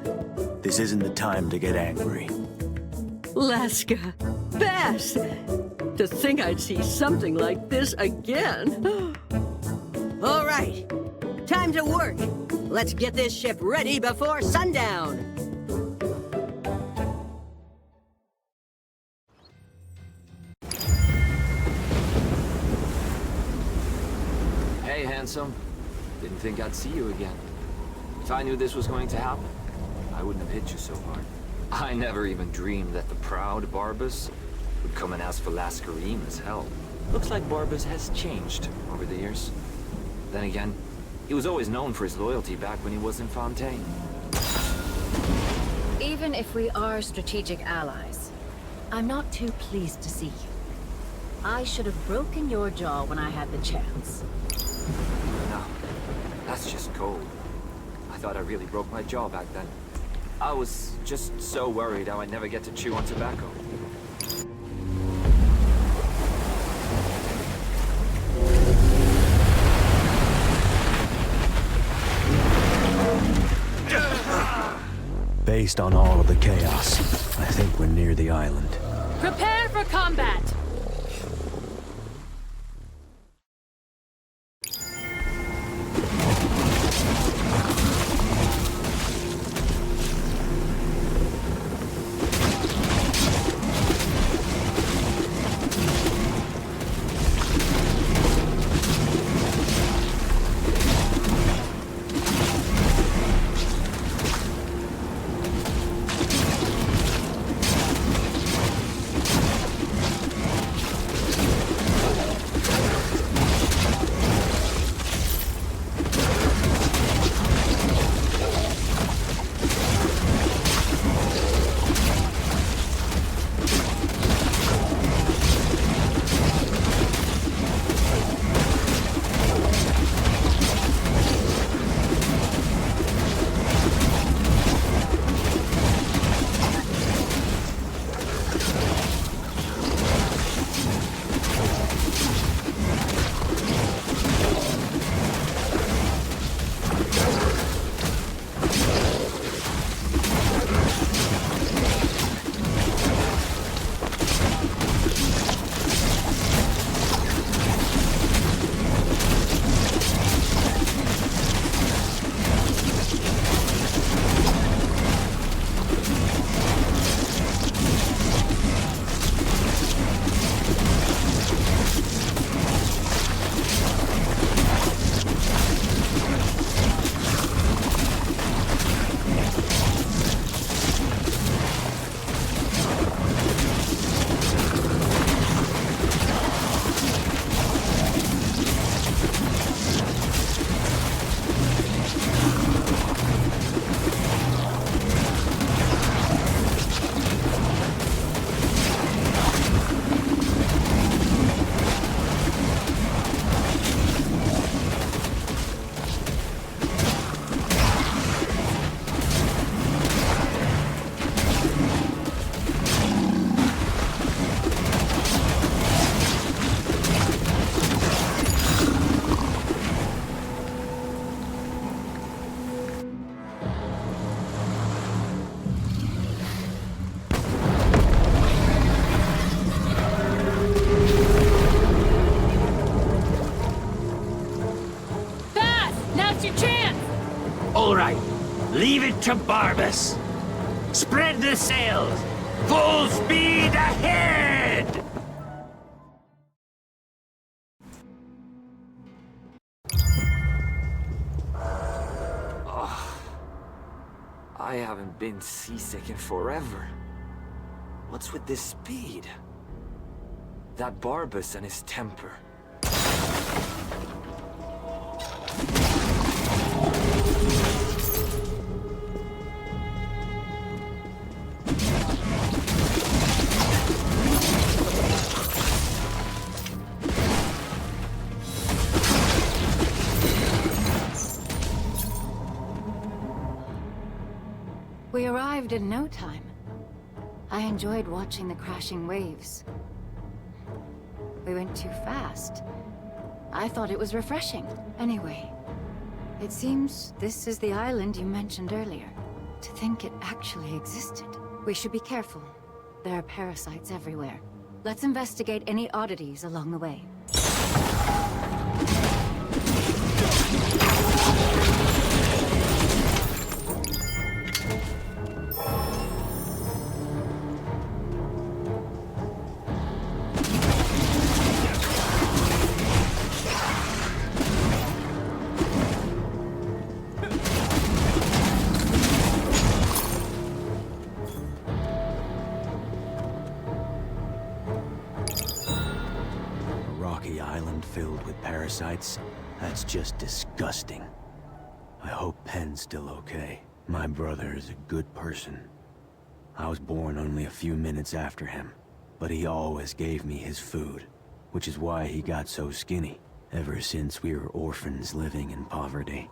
this isn't the time to get angry. Laska, Bass! To think I'd see something like this again. All right, time to work. Let's get this ship ready before sundown. Hey, handsome. Didn't think I'd see you again. If I knew this was going to happen, I wouldn't have hit you so hard. I never even dreamed that the proud Barbas would come and ask for Lascarina's help. Looks like Barbas has changed over the years. Then again, he was always known for his loyalty back when he was in Fontaine. Even if we are strategic allies, I'm not too pleased to see you. I should have broken your jaw when I had the chance. No, that's just cold. I thought I really broke my jaw back then. I was just so worried how I'd never get to chew on tobacco. Based on all of the chaos, I think we're near the island. Prepare for combat! right. Leave it to Barbas. Spread the sails. Full speed ahead! I haven't been seasick in forever. What's with this speed? That Barbas and his temper. We arrived in no time. I enjoyed watching the crashing waves. We went too fast. I thought it was refreshing. Anyway, it seems this is the island you mentioned earlier. To think it actually existed. We should be careful. There are parasites everywhere. Let's investigate any oddities along the way. Filled with parasites? That's just disgusting. I hope Penn's still okay. My brother is a good person. I was born only a few minutes after him, but he always gave me his food, which is why he got so skinny, ever since we were orphans living in poverty.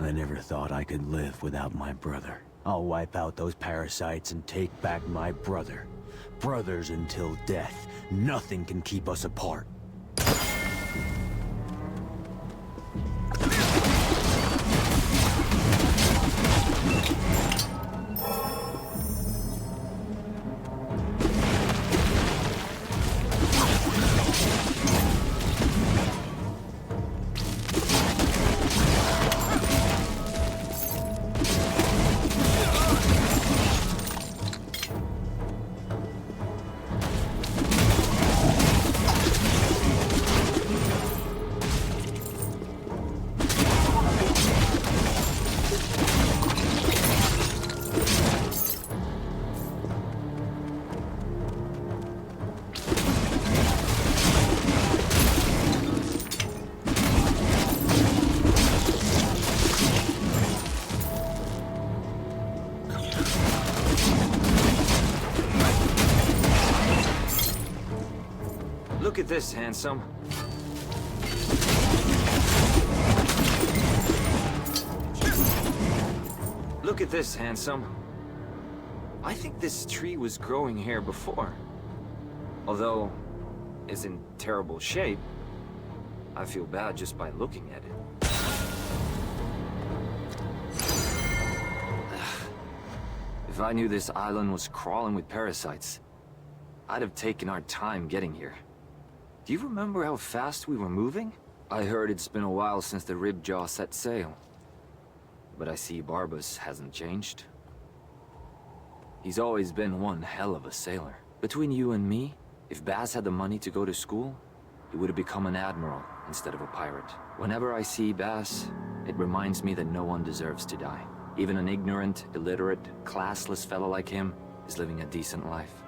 I never thought I could live without my brother. I'll wipe out those parasites and take back my brother. Brothers until death. Nothing can keep us apart. Look at this, handsome. Look at this, handsome. I think this tree was growing here before. Although it's in terrible shape, I feel bad just by looking at it. If I knew this island was crawling with parasites, I'd have taken our time getting here. Do you remember how fast we were moving? I heard it's been a while since the Ribjaw set sail. But I see Barbas hasn't changed. He's always been one hell of a sailor. Between you and me, if Baz had the money to go to school, he would have become an admiral instead of a pirate. Whenever I see Baz, it reminds me that no one deserves to die. Even an ignorant, illiterate, classless fellow like him is living a decent life.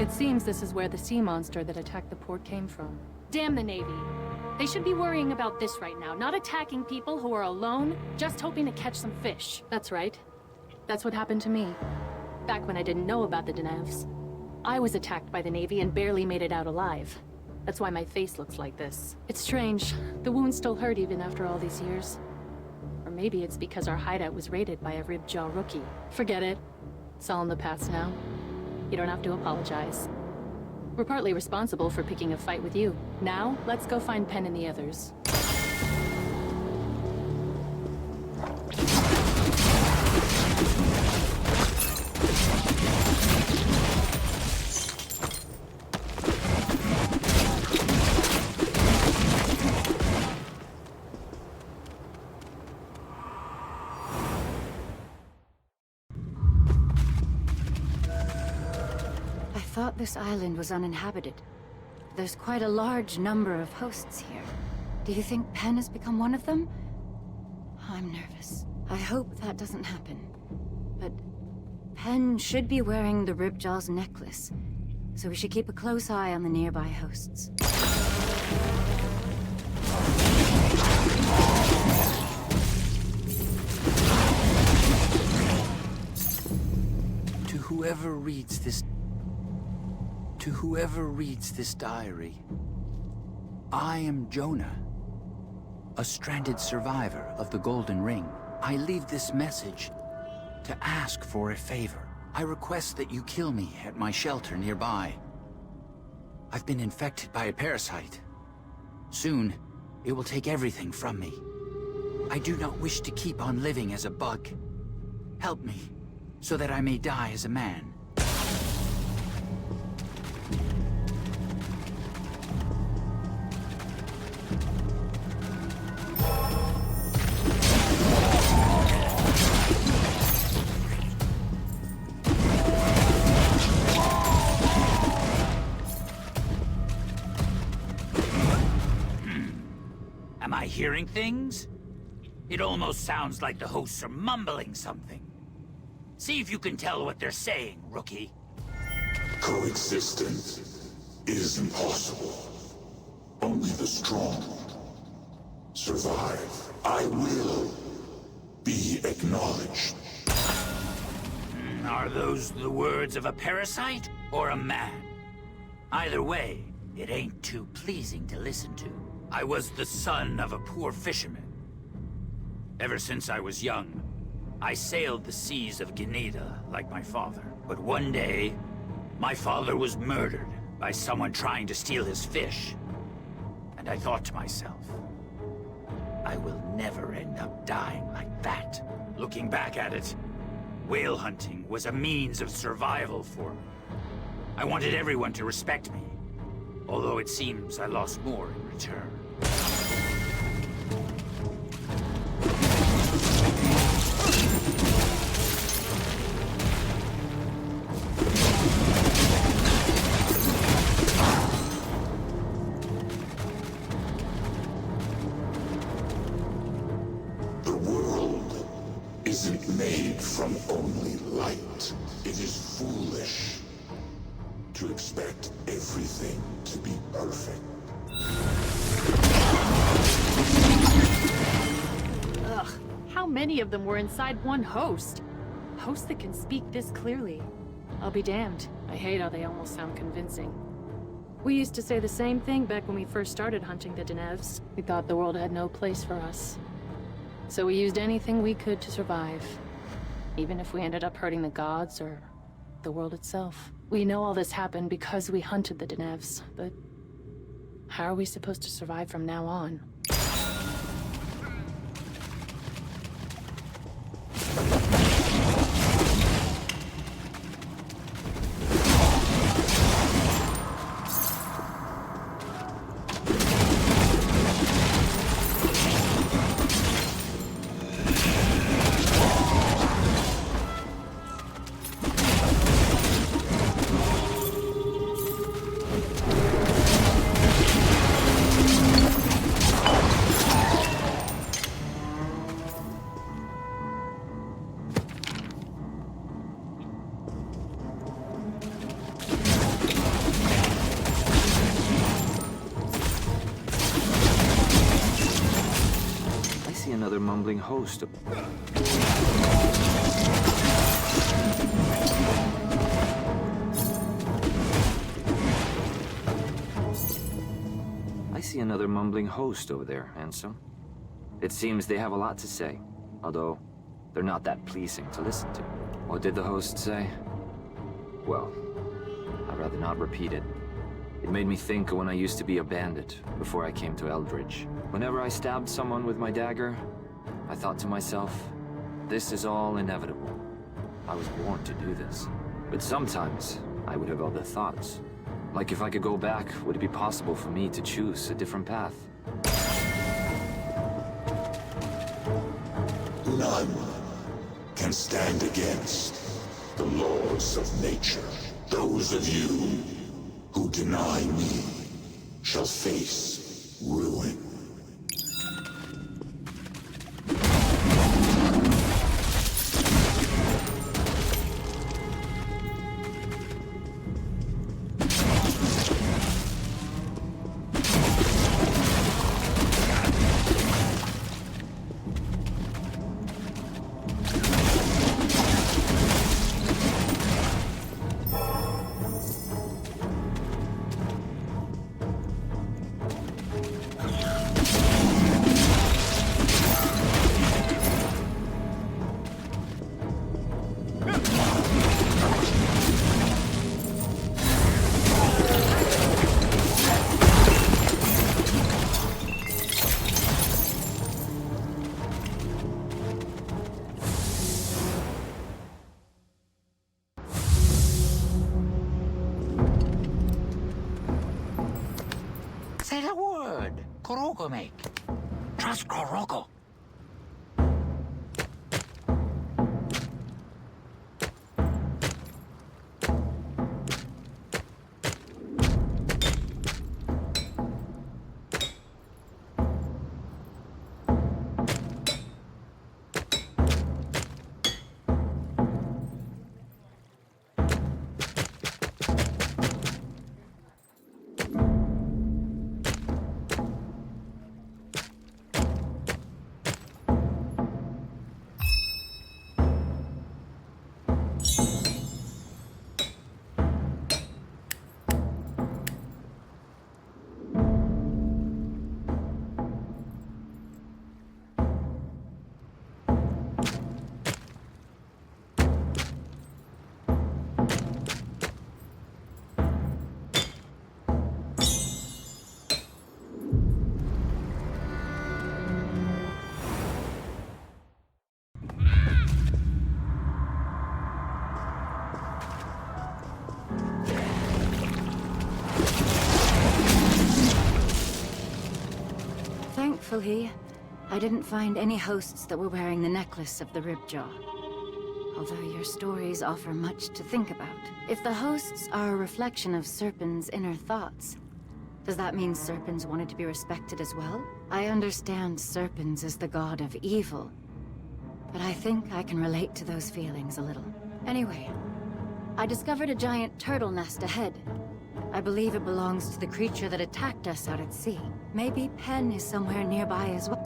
It seems this is where the sea monster that attacked the port came from. Damn the Navy. They should be worrying about this right now, not attacking people who are alone, just hoping to catch some fish. That's right. That's what happened to me. Back when I didn't know about the Denevs. I was attacked by the Navy and barely made it out alive. That's why my face looks like this. It's strange. The wounds still hurt even after all these years. Or maybe it's because our hideout was raided by a Ribjaw rookie. Forget it. It's all in the past now. You don't have to apologize. We're partly responsible for picking a fight with you. Now, let's go find Penn and the others. I thought this island was uninhabited. There's quite a large number of hosts here. Do you think Penn has become one of them? I'm nervous. I hope that doesn't happen. But Penn should be wearing the Ribjaw's necklace, so we should keep a close eye on the nearby hosts. To whoever reads this diary, I am Jonah, a stranded survivor of the Golden Ring. I leave this message to ask for a favor. I request that you kill me at my shelter nearby. I've been infected by a parasite. Soon, it will take everything from me. I do not wish to keep on living as a bug. Help me, so that I may die as a man. Am I hearing things? It almost sounds like the hosts are mumbling something. See if you can tell what they're saying, rookie. Coexistence is impossible. Only the strong survive. I will be acknowledged. Are those the words of a parasite or a man? Either way, it ain't too pleasing to listen to. I was the son of a poor fisherman. Ever since I was young, I sailed the seas of Grenada like my father. But one day, my father was murdered by someone trying to steal his fish. And I thought to myself, I will never end up dying like that. Looking back at it, whale hunting was a means of survival for me. I wanted everyone to respect me, although it seems I lost more in return. The world isn't made from only light. It is foolish to expect everything to be perfect. Ugh, how many of them were inside one host? Hosts that can speak this clearly. I'll be damned. I hate how they almost sound convincing. We used to say the same thing back when we first started hunting the Denevs. We thought the world had no place for us. So we used anything we could to survive. Even if we ended up hurting the gods or the world itself. We know all this happened because we hunted the Denevs, but how are we supposed to survive from now on? mumbling host. I see another mumbling host over there, Ansem. It seems they have a lot to say, although they're not that pleasing to listen to. What did the host say? Well, I'd rather not repeat it. It made me think of when I used to be a bandit, before I came to Eldridge. Whenever I stabbed someone with my dagger, I thought to myself, this is all inevitable. I was born to do this. But sometimes, I would have other thoughts. Like if I could go back, would it be possible for me to choose a different path? None can stand against the laws of nature. Those of you who deny me shall face ruin. Say the word. Kuroko make. Trust Kuroko. Thankfully, I didn't find any hosts that were wearing the necklace of the Ribjaw. Although your stories offer much to think about. If the hosts are a reflection of Serpent's inner thoughts, does that mean Serpens wanted to be respected as well? I understand Serpens is the god of evil, but I think I can relate to those feelings a little. Anyway, I discovered a giant turtle nest ahead. I believe it belongs to the creature that attacked us out at sea. Maybe Penn is somewhere nearby as well.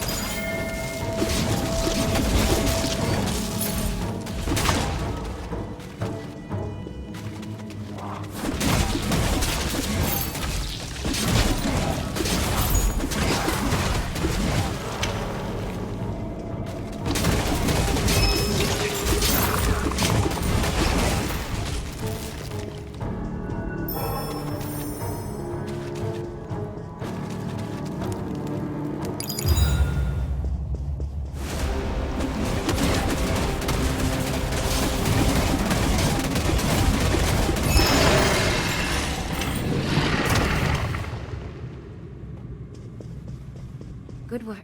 Good work.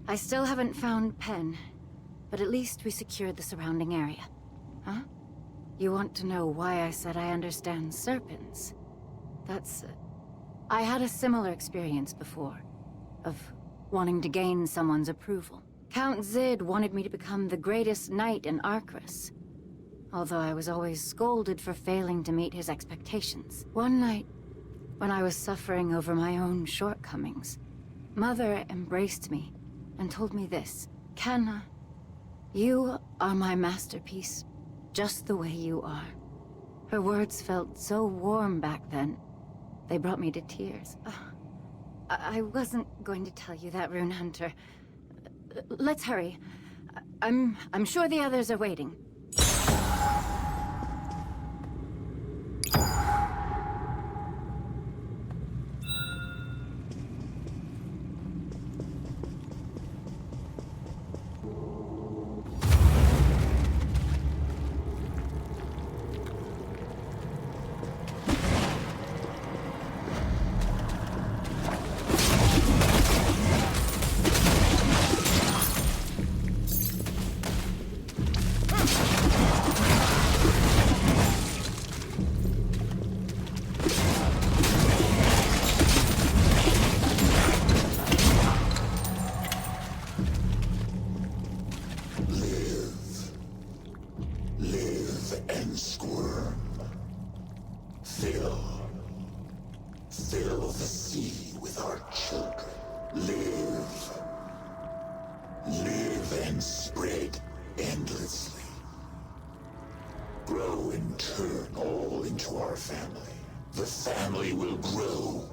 I still haven't found Penn, but at least we secured the surrounding area. Huh? You want to know why I said I understand Serpents? That's... I had a similar experience before, of wanting to gain someone's approval. Count Zid wanted me to become the greatest knight in Arcris, although I was always scolded for failing to meet his expectations. One night, when I was suffering over my own shortcomings, Mother embraced me and told me this. Kana, you are my masterpiece, just the way you are. Her words felt so warm back then. They brought me to tears. I wasn't going to tell you that, Rune Hunter. Let's hurry. I'm sure the others are waiting. Fill the sea with our children. Live. Live and spread endlessly. Grow and turn all into our family. The family will grow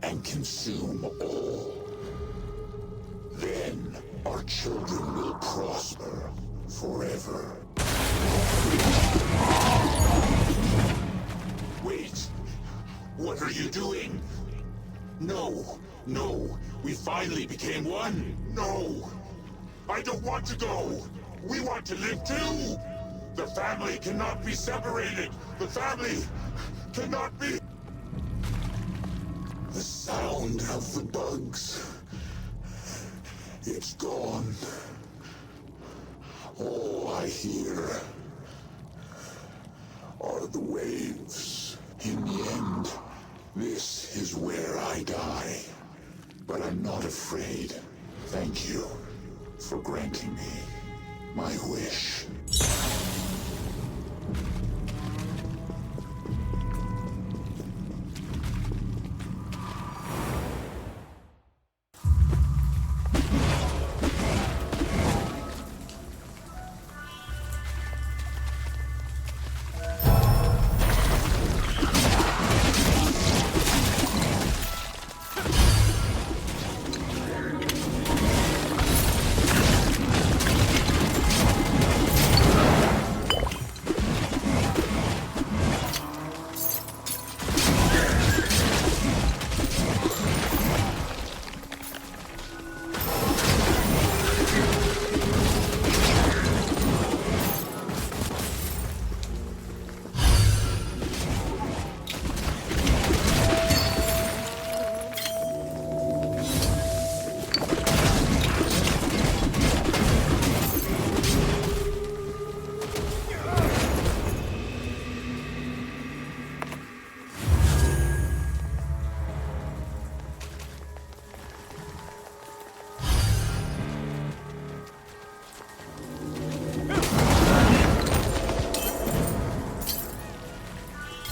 and consume all. Then our children will prosper forever. Wait. What are you doing? No. No. We finally became one. No. I don't want to go. We want to live too. The family cannot be separated. The family cannot be... The sound of the bugs. It's gone. All I hear are the waves. In the end, this is where I die. But I'm not afraid. Thank you for granting me my wish.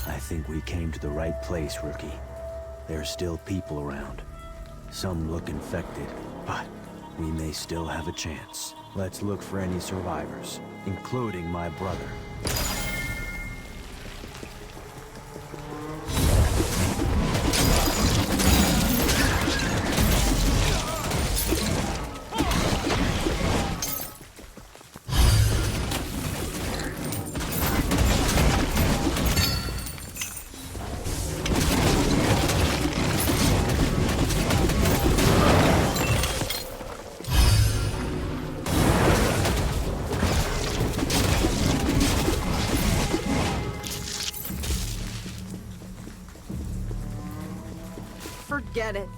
I think we came to the right place, Rookie. There are still people around. Some look infected, but we may still have a chance. Let's look for any survivors, including my brother. Forget it.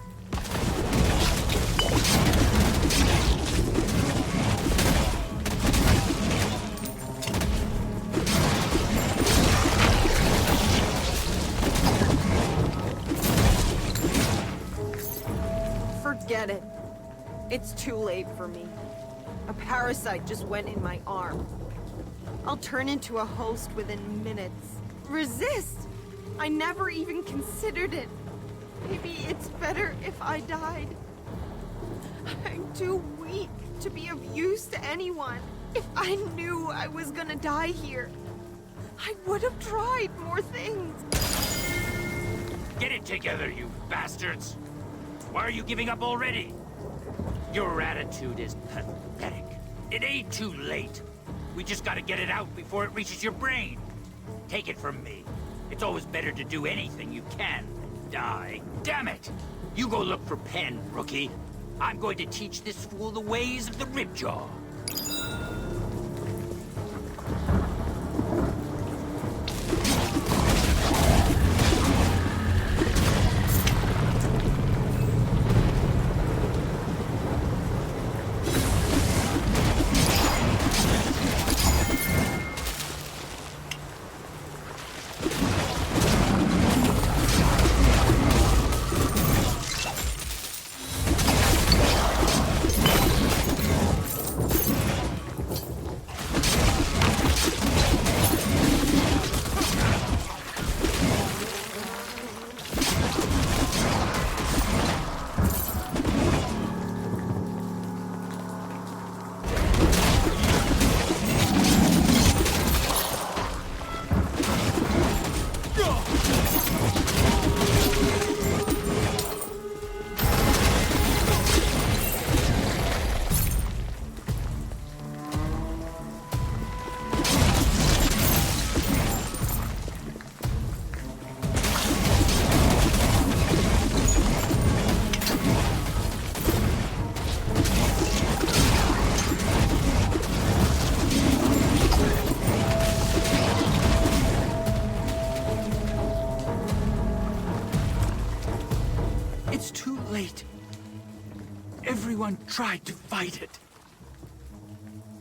Forget it. It's too late for me. A parasite just went in my arm. I'll turn into a host within minutes. Resist! I never even considered it. Maybe it's better if I died. I'm too weak to be of use to anyone. If I knew I was gonna die here, I would have tried more things. Get it together, you bastards! Why are you giving up already? Your attitude is pathetic. It ain't too late. We just gotta get it out before it reaches your brain. Take it from me. It's always better to do anything you can than die. Damn it! You go look for Penn, rookie. I'm going to teach this fool the ways of the Ribjaw. It's too late. Everyone tried to fight it.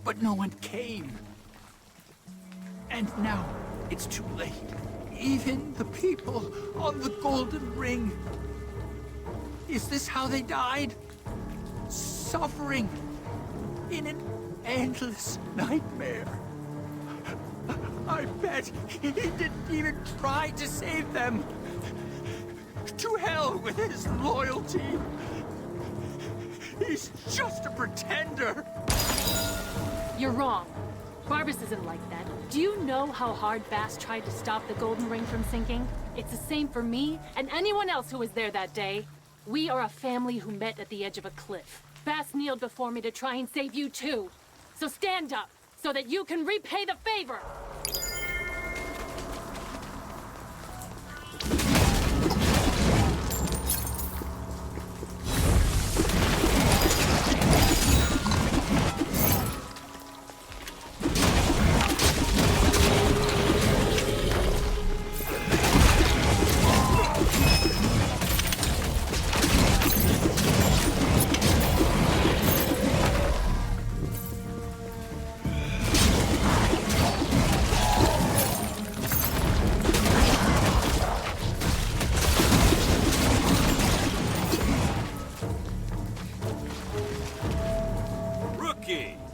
But no one came. And now it's too late. Even the people on the Golden Ring. Is this how they died? Suffering in an endless nightmare. I bet he didn't even try to save them. To hell with his loyalty. He's just a pretender. You're wrong. Barbas isn't like that. Do you know how hard Bass tried to stop the Golden Ring from sinking? It's the same for me and anyone else who was there that day. We are a family who met at the edge of a cliff. Bass kneeled before me to try and save you too. So stand up, so that you can repay the favor!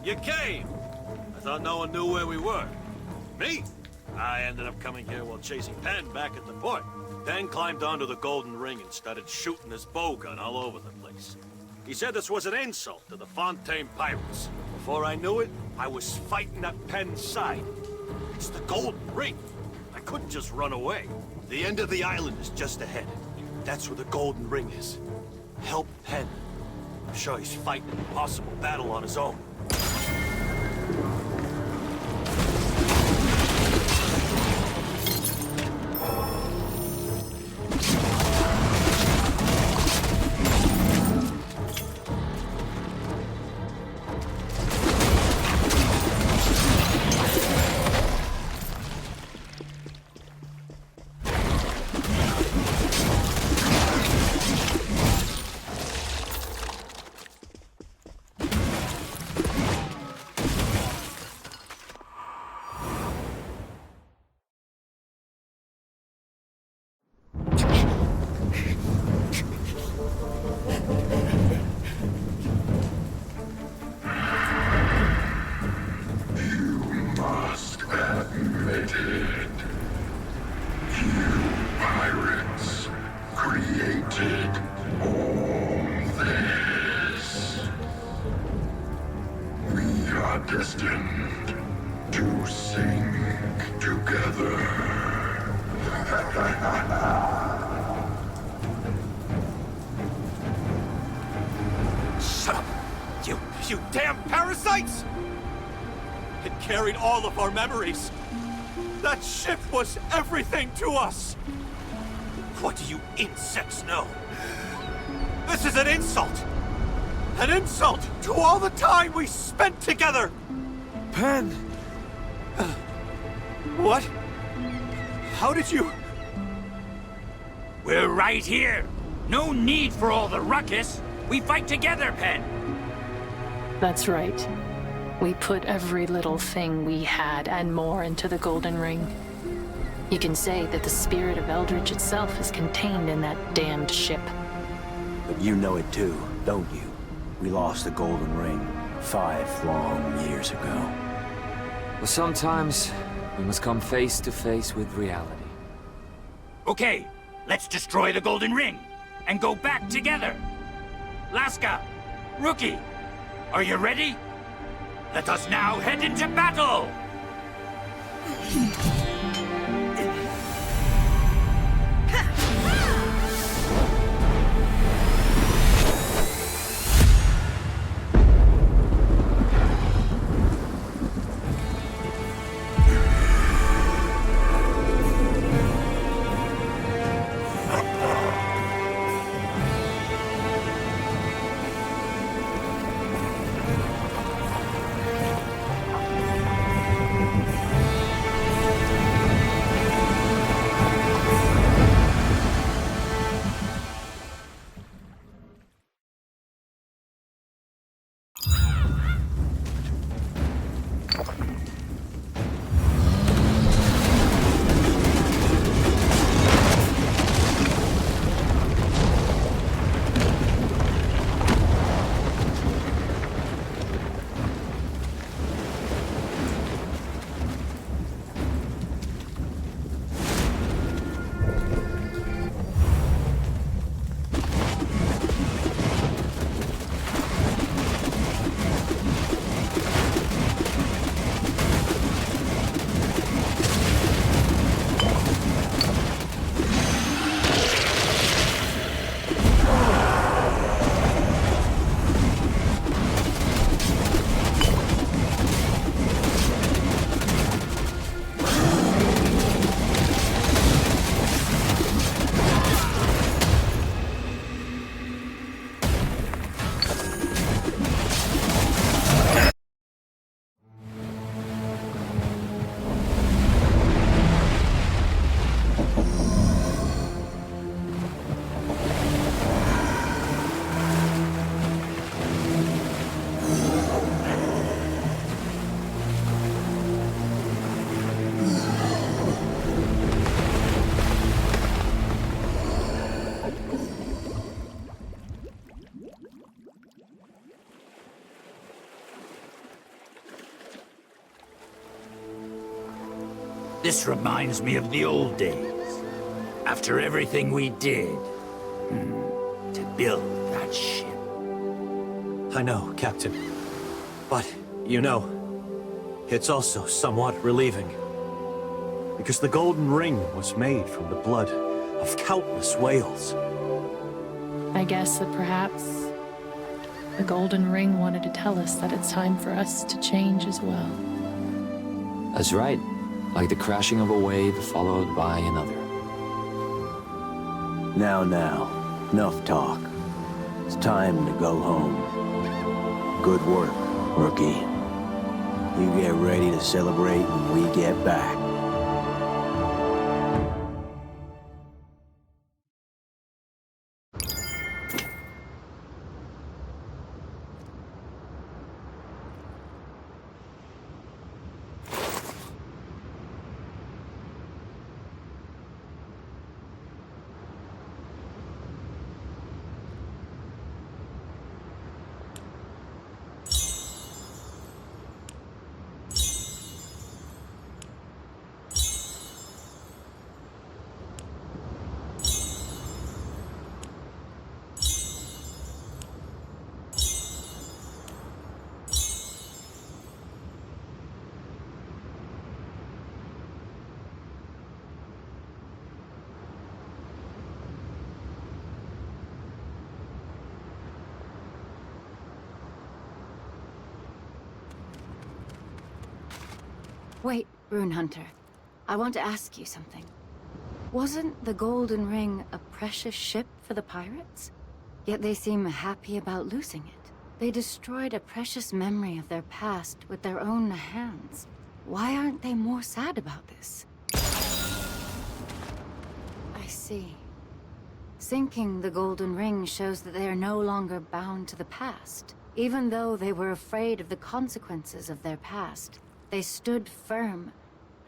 You came! I thought no one knew where we were. Me? I ended up coming here while chasing Penn back at the port. Penn climbed onto the Golden Ring and started shooting his bow gun all over the place. He said this was an insult to the Fontaine pirates. Before I knew it, I was fighting at Penn's side. It's the Golden Ring. I couldn't just run away. The end of the island is just ahead. That's where the Golden Ring is. Help Penn. I'm sure he's fighting an impossible battle on his own. Created all this. destined to sing together. Shut up! You damn parasites! It carried all of our memories. That ship was everything to us. What do you insects know? This is an insult! An insult to all the time we spent together! Pen! What? How did you... We're right here. No need for all the ruckus. We fight together, Pen. That's right. We put every little thing we had and more into the Golden Ring. You can say that the spirit of Eldritch itself is contained in that damned ship. But you know it too, don't you? We lost the Golden Ring 5 long years ago. Well, sometimes we must come face to face with reality. Okay, let's destroy the Golden Ring and go back together. Laska, Rookie, are you ready? Let us now head into battle! This reminds me of the old days. After everything we did, to build that ship. I know, Captain. But, you know, it's also somewhat relieving. Because the Golden Ring was made from the blood of countless whales. I guess that perhaps the Golden Ring wanted to tell us that it's time for us to change as well. That's right. Like the crashing of a wave followed by another. Now, enough talk. It's time to go home. Good work, Rookie. You get ready to celebrate when we get back. Wait, Rune Hunter. I want to ask you something. Wasn't the Golden Ring a precious ship for the pirates? Yet they seem happy about losing it. They destroyed a precious memory of their past with their own hands. Why aren't they more sad about this? I see. Sinking the Golden Ring shows that they are no longer bound to the past. Even though they were afraid of the consequences of their past, they stood firm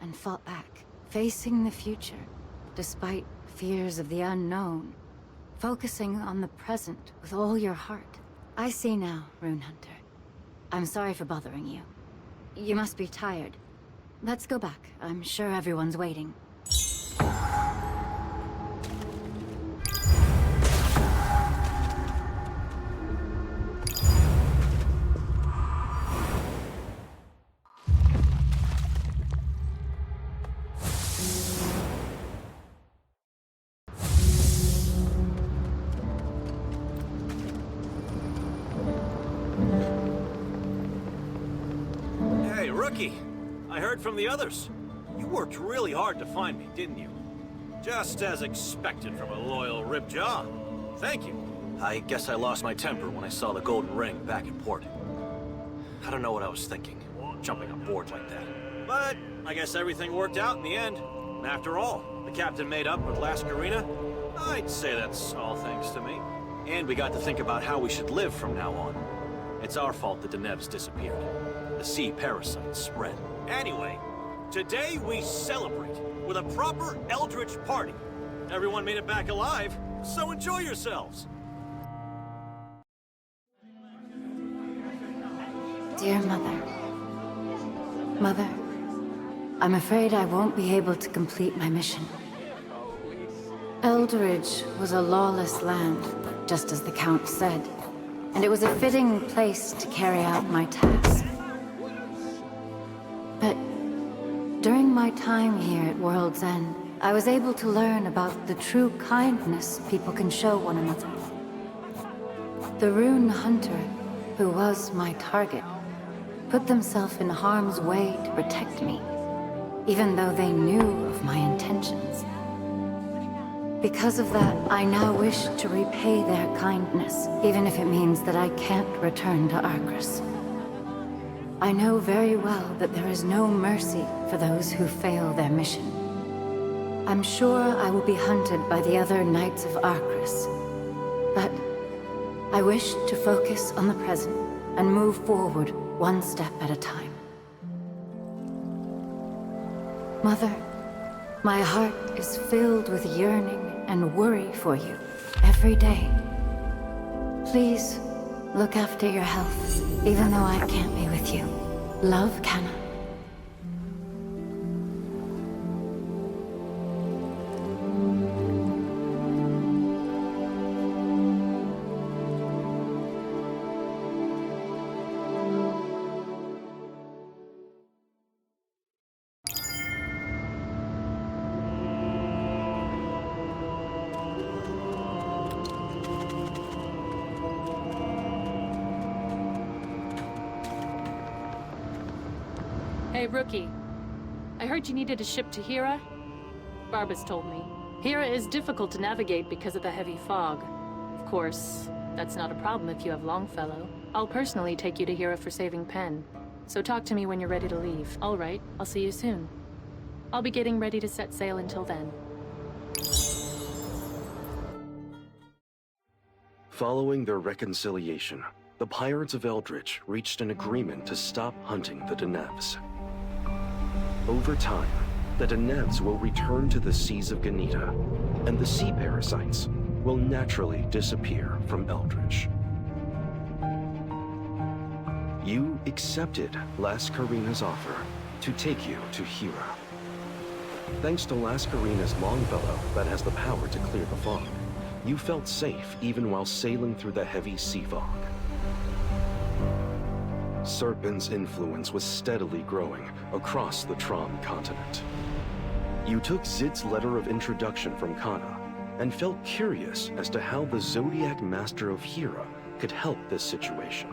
and fought back, facing the future, despite fears of the unknown, focusing on the present with all your heart. I see now, Rune Hunter. I'm sorry for bothering you. You must be tired. Let's go back. I'm sure everyone's waiting. Hey, Rookie! I heard from the others. You worked really hard to find me, didn't you? Just as expected from a loyal Ripjaw. Thank you. I guess I lost my temper when I saw the Golden Ring back in port. I don't know what I was thinking, jumping on board like that. But I guess everything worked out in the end. And after all, the captain made up with Lascarina. I'd say that's all thanks to me. And we got to think about how we should live from now on. It's our fault that the Nevs disappeared. The sea parasites spread. Anyway, today we celebrate with a proper Eldritch party. Everyone made it back alive, so enjoy yourselves. Dear Mother. Mother, I'm afraid I won't be able to complete my mission. Eldridge was a lawless land, just as the Count said, and it was a fitting place to carry out my task. But during my time here at World's End, I was able to learn about the true kindness people can show one another. The Rune Hunter, who was my target, put themselves in harm's way to protect me, even though they knew of my intentions. Because of that, I now wish to repay their kindness, even if it means that I can't return to Arcris. I know very well that there is no mercy for those who fail their mission. I'm sure I will be hunted by the other Knights of Arcris, but I wish to focus on the present and move forward one step at a time. Mother, my heart is filled with yearning and worry for you every day. Please, look after your health, even though I can't be with you. Love, Canna. Hey, Rookie. I heard you needed a ship to Hira? Barbas told me. Hira is difficult to navigate because of the heavy fog. Of course, that's not a problem if you have Longfellow. I'll personally take you to Hira for saving Pen. So talk to me when you're ready to leave. All right, I'll see you soon. I'll be getting ready to set sail until then. Following their reconciliation, the pirates of Eldritch reached an agreement to stop hunting the Denevs. Over time, the Denevs will return to the seas of Ganita, and the sea parasites will naturally disappear from Eldritch. You accepted Lascarina's offer to take you to Hira. Thanks to Lascarina's Longfellow that has the power to clear the fog, you felt safe even while sailing through the heavy sea fog. Serpent's influence was steadily growing across the Tron continent. You took Zid's letter of introduction from Kana and felt curious as to how the Zodiac Master of Hira could help this situation.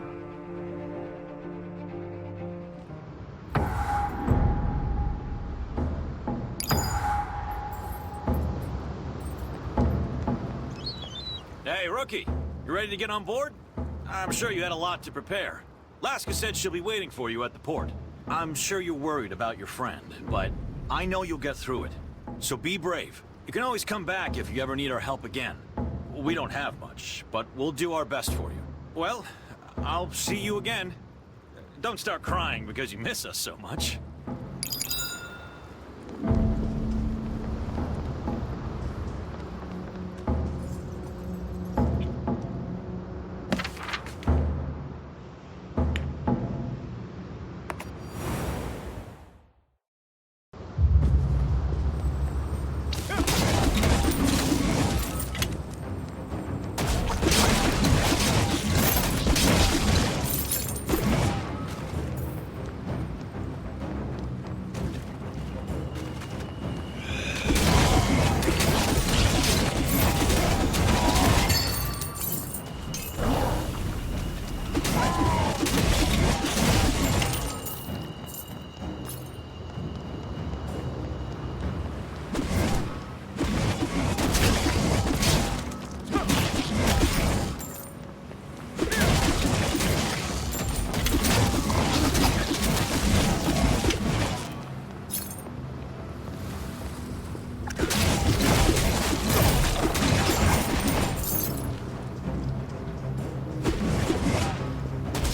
Hey, Rookie. You ready to get on board? I'm sure you had a lot to prepare. Laska said she'll be waiting for you at the port. I'm sure you're worried about your friend, but I know you'll get through it. So be brave. You can always come back if you ever need our help again. We don't have much, but we'll do our best for you. Well, I'll see you again. Don't start crying because you miss us so much.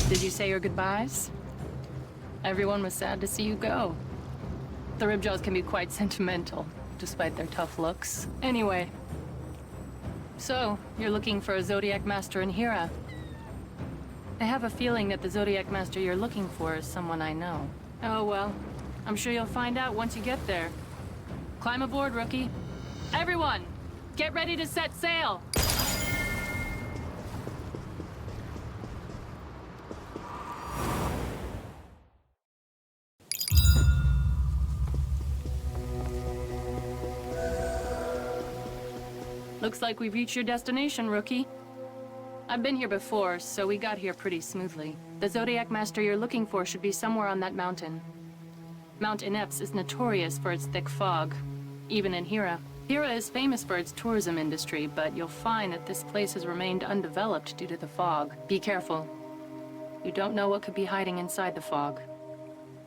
Did you say your goodbyes? Everyone was sad to see you go. The Ribjaws can be quite sentimental, despite their tough looks. Anyway. So, you're looking for a Zodiac Master in Hira. I have a feeling that the Zodiac Master you're looking for is someone I know. Oh well, I'm sure you'll find out once you get there. Climb aboard, Rookie. Everyone, get ready to set sail! Looks like we've reached your destination, Rookie. I've been here before, so we got here pretty smoothly. The Zodiac Master you're looking for should be somewhere on that mountain. Mount Ineps is notorious for its thick fog, even in Hira. Hira is famous for its tourism industry, but you'll find that this place has remained undeveloped due to the fog. Be careful. You don't know what could be hiding inside the fog.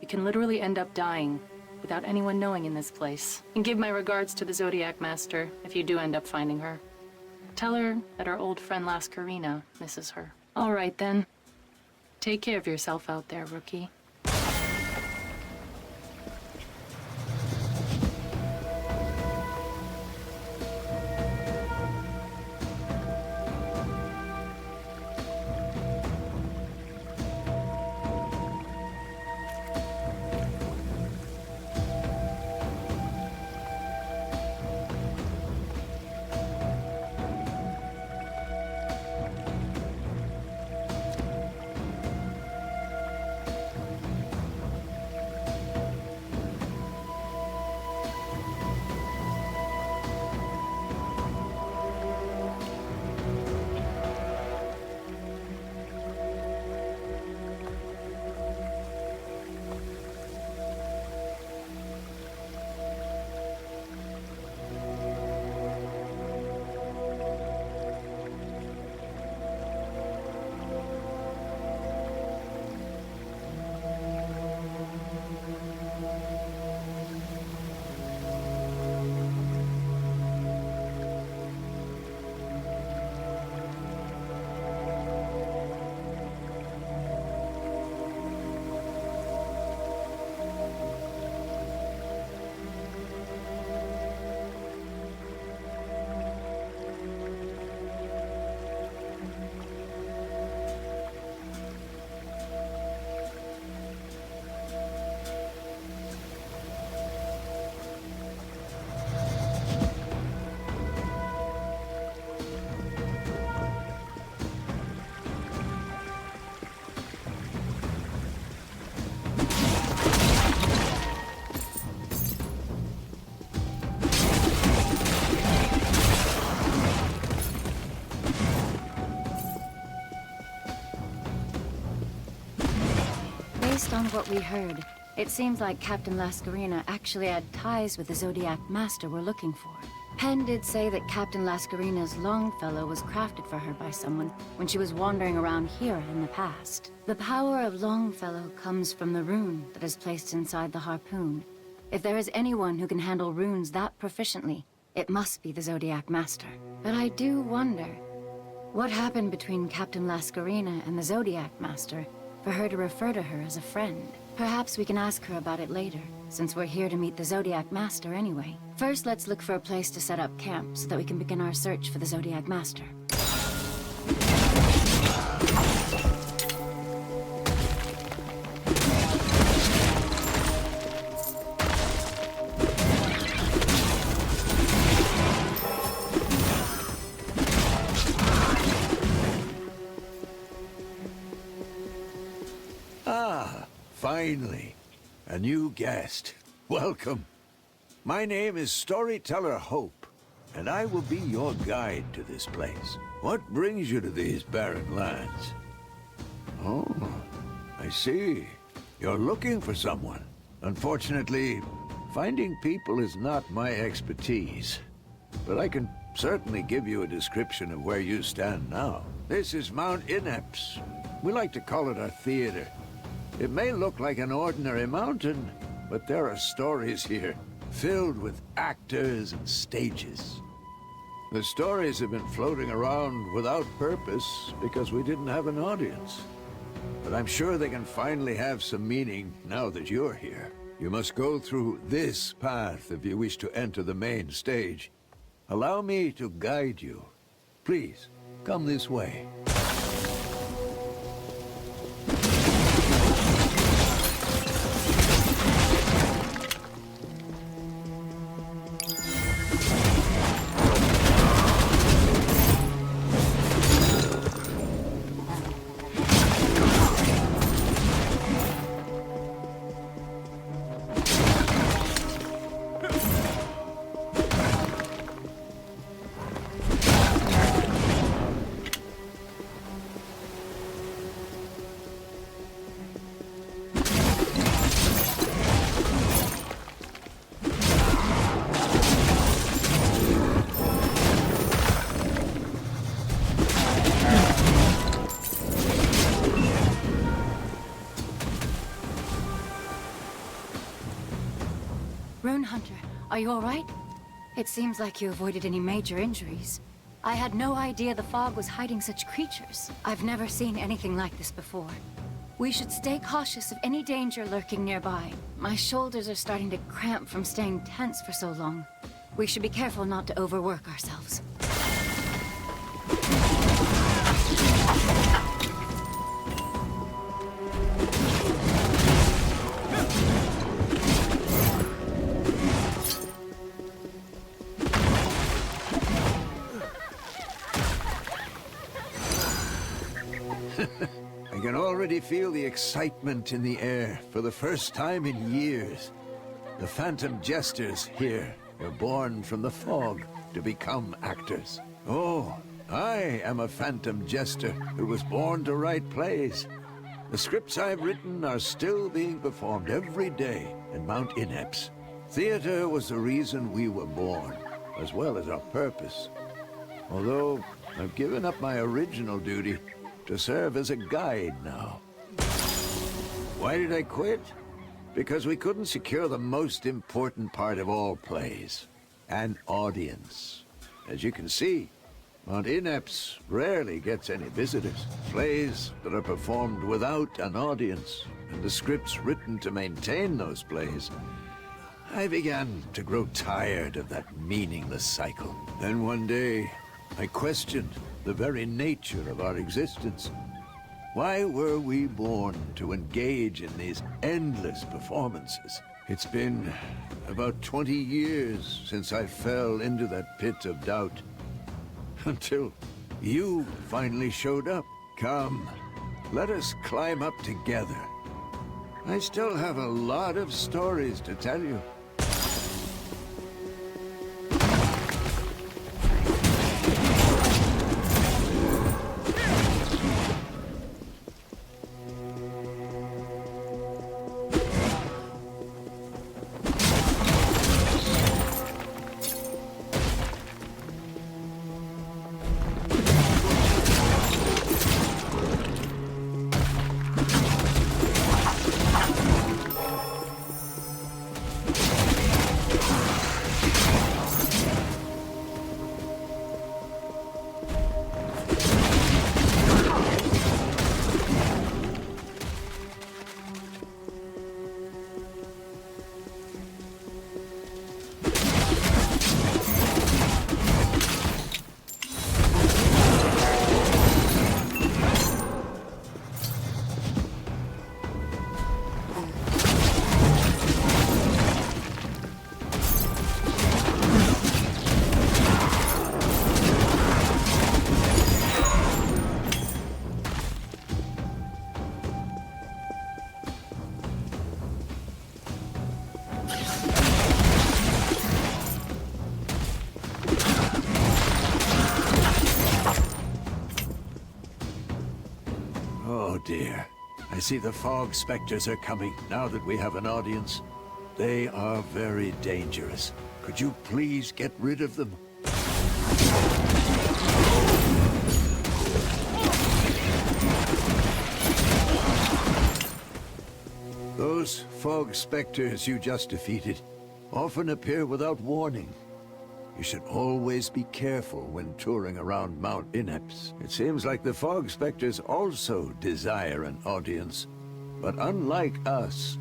You can literally end up dying without anyone knowing in this place. And give my regards to the Zodiac Master if you do end up finding her. Tell her that our old friend Laskarina misses her. All right then. Take care of yourself out there, Rookie. Based on what we heard, it seems like Captain Laskarina actually had ties with the Zodiac Master we're looking for. Penn did say that Captain Lascarina's Longfellow was crafted for her by someone when she was wandering around here in the past. The power of Longfellow comes from the rune that is placed inside the harpoon. If there is anyone who can handle runes that proficiently, it must be the Zodiac Master. But I do wonder, what happened between Captain Lascarina and the Zodiac Master for her to refer to her as a friend? Perhaps we can ask her about it later, since we're here to meet the Zodiac Master anyway. First, let's look for a place to set up camp so that we can begin our search for the Zodiac Master. Finally, a new guest. Welcome. My name is Storyteller Hope, and I will be your guide to this place. What brings you to these barren lands? Oh, I see. You're looking for someone. Unfortunately, finding people is not my expertise. But I can certainly give you a description of where you stand now. This is Mount Ineps. We like to call it our theater. It may look like an ordinary mountain, but there are stories here, filled with actors and stages. The stories have been floating around without purpose because we didn't have an audience. But I'm sure they can finally have some meaning now that you're here. You must go through this path if you wish to enter the main stage. Allow me to guide you. Please, come this way. Hunter, are you all right? It seems like you avoided any major injuries. I had no idea the fog was hiding such creatures. I've never seen anything like this before. We should stay cautious of any danger lurking nearby. My shoulders are starting to cramp from staying tense for so long. We should be careful not to overwork ourselves. I can already feel the excitement in the air for the first time in years. The Phantom Jesters here are born from the fog to become actors. Oh, I am a Phantom Jester who was born to write plays. The scripts I've written are still being performed every day in Mount Ineps. Theater was the reason we were born, as well as our purpose. Although I've given up my original duty to serve as a guide now. Why did I quit? Because we couldn't secure the most important part of all plays, an audience. As you can see, Mount Ineps rarely gets any visitors. Plays that are performed without an audience, and the scripts written to maintain those plays. I began to grow tired of that meaningless cycle. Then one day, I questioned the very nature of our existence. Why were we born to engage in these endless performances? It's been about 20 years since I fell into that pit of doubt. Until you finally showed up. Come, let us climb up together. I still have a lot of stories to tell you. dear. I see the fog specters are coming now that we have an audience. They are very dangerous. Could you please get rid of them? Those fog specters you just defeated often appear without warning. You should always be careful when touring around Mount Ineps. It seems like the fog specters also desire an audience. But unlike us,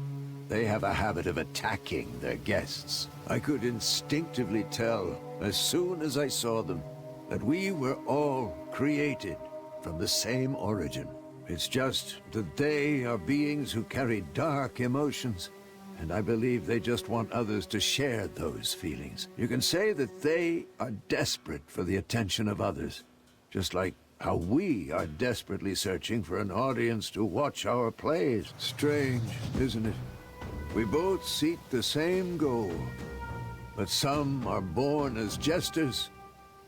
they have a habit of attacking their guests. I could instinctively tell, as soon as I saw them, that we were all created from the same origin. It's just that they are beings who carry dark emotions, and I believe they just want others to share those feelings. You can say that they are desperate for the attention of others, just like how we are desperately searching for an audience to watch our plays. Strange, isn't it? We both seek the same goal, but some are born as jesters,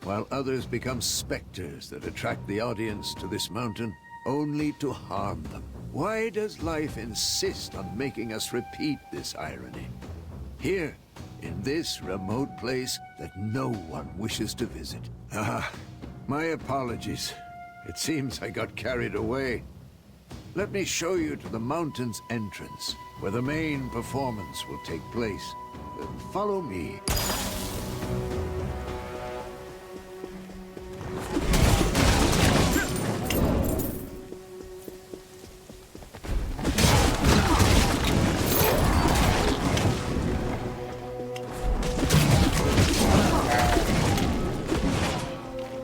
while others become specters that attract the audience to this mountain only to harm them. Why does life insist on making us repeat this irony? Here, in this remote place that no one wishes to visit. My apologies. It seems I got carried away. Let me show you to the mountain's entrance, where the main performance will take place. Follow me.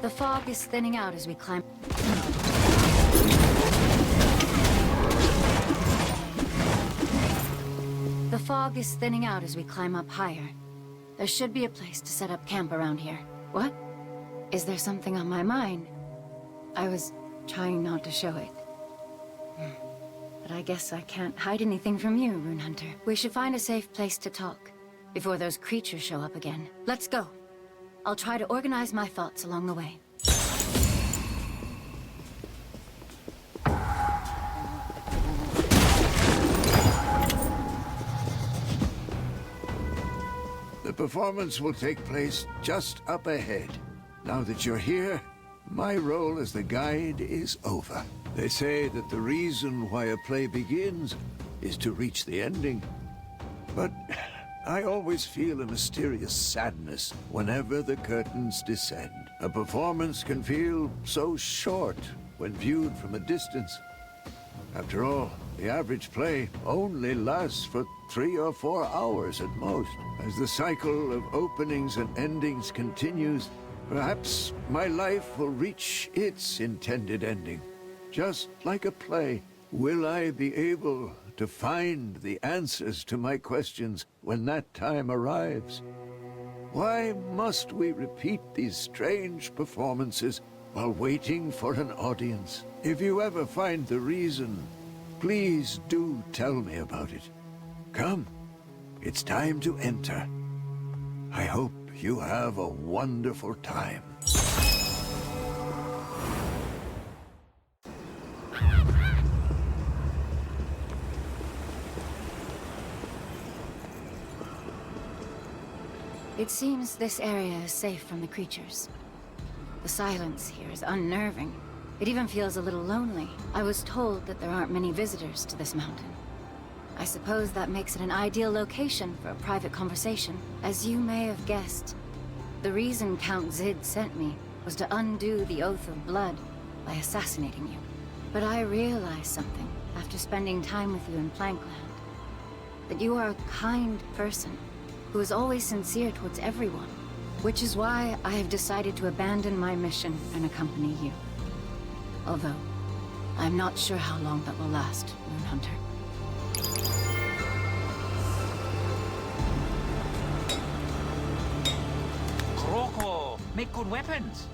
The fog is thinning out as we climb. The fog is thinning out as we climb up higher. There should be a place to set up camp around here. What? Is there something on my mind? I was trying not to show it. But I guess I can't hide anything from you, Rune Hunter. We should find a safe place to talk before those creatures show up again. Let's go. I'll try to organize my thoughts along the way. The performance will take place just up ahead. Now that you're here, my role as the guide is over. They say that the reason why a play begins is to reach the ending. But I always feel a mysterious sadness whenever the curtains descend. A performance can feel so short when viewed from a distance. After all, the average play only lasts for 3 or 4 hours at most. As the cycle of openings and endings continues, perhaps my life will reach its intended ending. Just like a play, will I be able to find the answers to my questions when that time arrives? Why must we repeat these strange performances while waiting for an audience? If you ever find the reason, please do tell me about it. Come, it's time to enter. I hope you have a wonderful time. It seems this area is safe from the creatures. The silence here is unnerving. It even feels a little lonely. I was told that there aren't many visitors to this mountain. I suppose that makes it an ideal location for a private conversation. As you may have guessed, the reason Count Zid sent me was to undo the Oath of Blood by assassinating you. But I realized something after spending time with you in Plankland. That you are a kind person who is always sincere towards everyone. Which is why I have decided to abandon my mission and accompany you. Although, I'm not sure how long that will last, Rune Hunter. Kroko, make good weapons.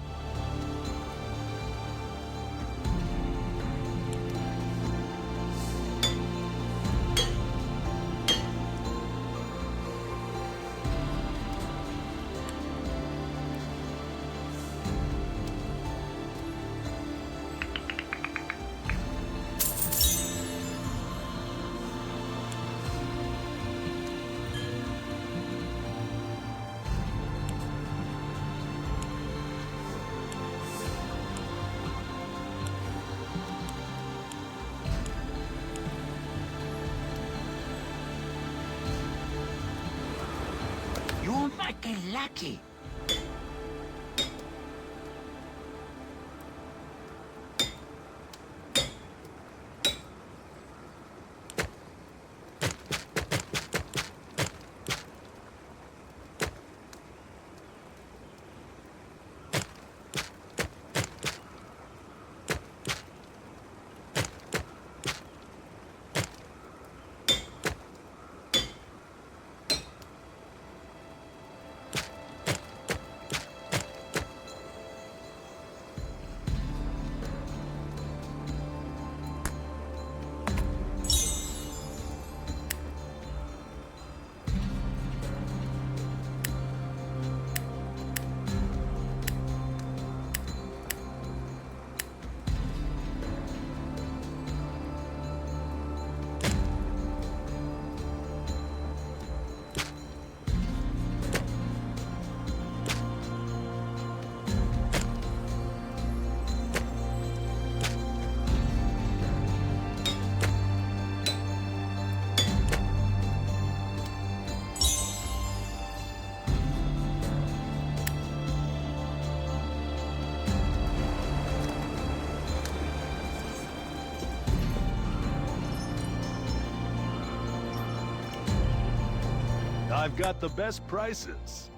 Lucky. I've got the best prices.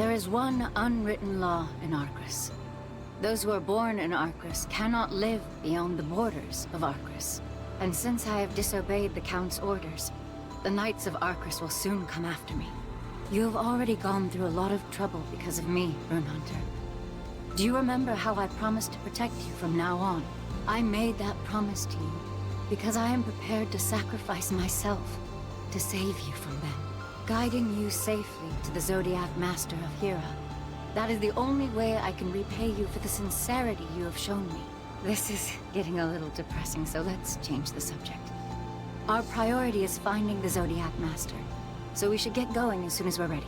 There is one unwritten law in Arcris. Those who are born in Arcris cannot live beyond the borders of Arcris. And since I have disobeyed the Count's orders, the Knights of Arcris will soon come after me. You have already gone through a lot of trouble because of me, Runehunter. Do you remember how I promised to protect you from now on? I made that promise to you because I am prepared to sacrifice myself to save you from them. Guiding you safely to the Zodiac Master of Hera. That is the only way I can repay you for the sincerity you have shown me. This is getting a little depressing, so let's change the subject. Our priority is finding the Zodiac Master, so we should get going as soon as we're ready.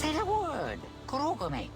Say the word. Kurogomake.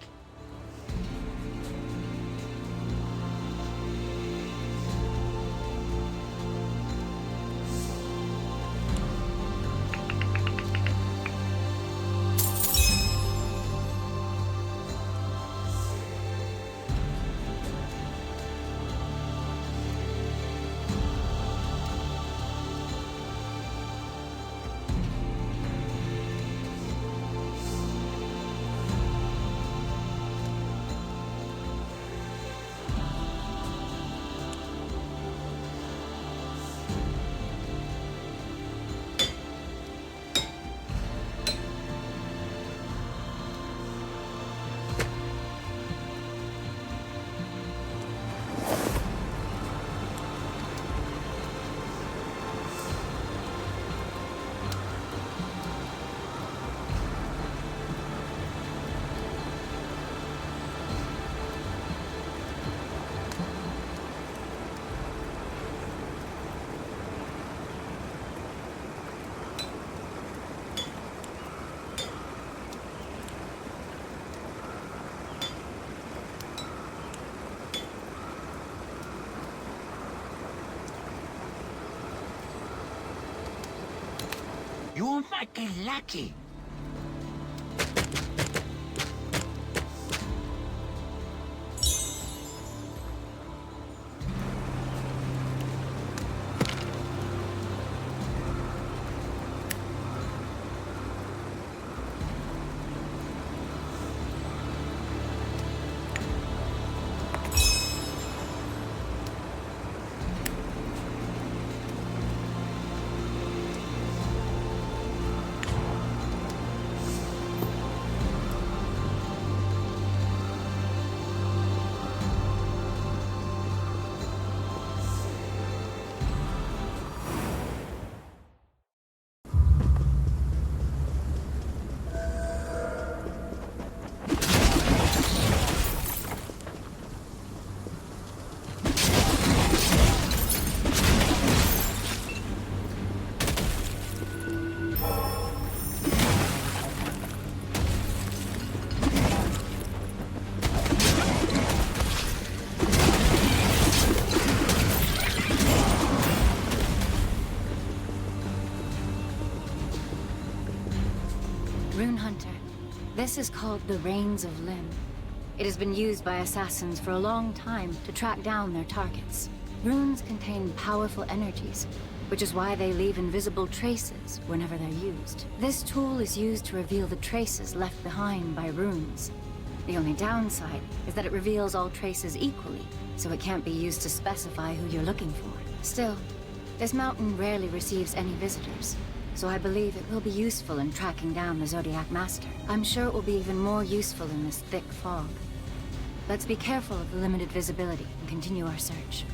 You might get lucky. Rune Hunter. This is called the Reins of Limb. It has been used by assassins for a long time to track down their targets. Runes contain powerful energies, which is why they leave invisible traces whenever they're used. This tool is used to reveal the traces left behind by runes. The only downside is that it reveals all traces equally, so it can't be used to specify who you're looking for. Still, this mountain rarely receives any visitors, so I believe it will be useful in tracking down the Zodiac Master. I'm sure it will be even more useful in this thick fog. Let's be careful of the limited visibility and continue our search.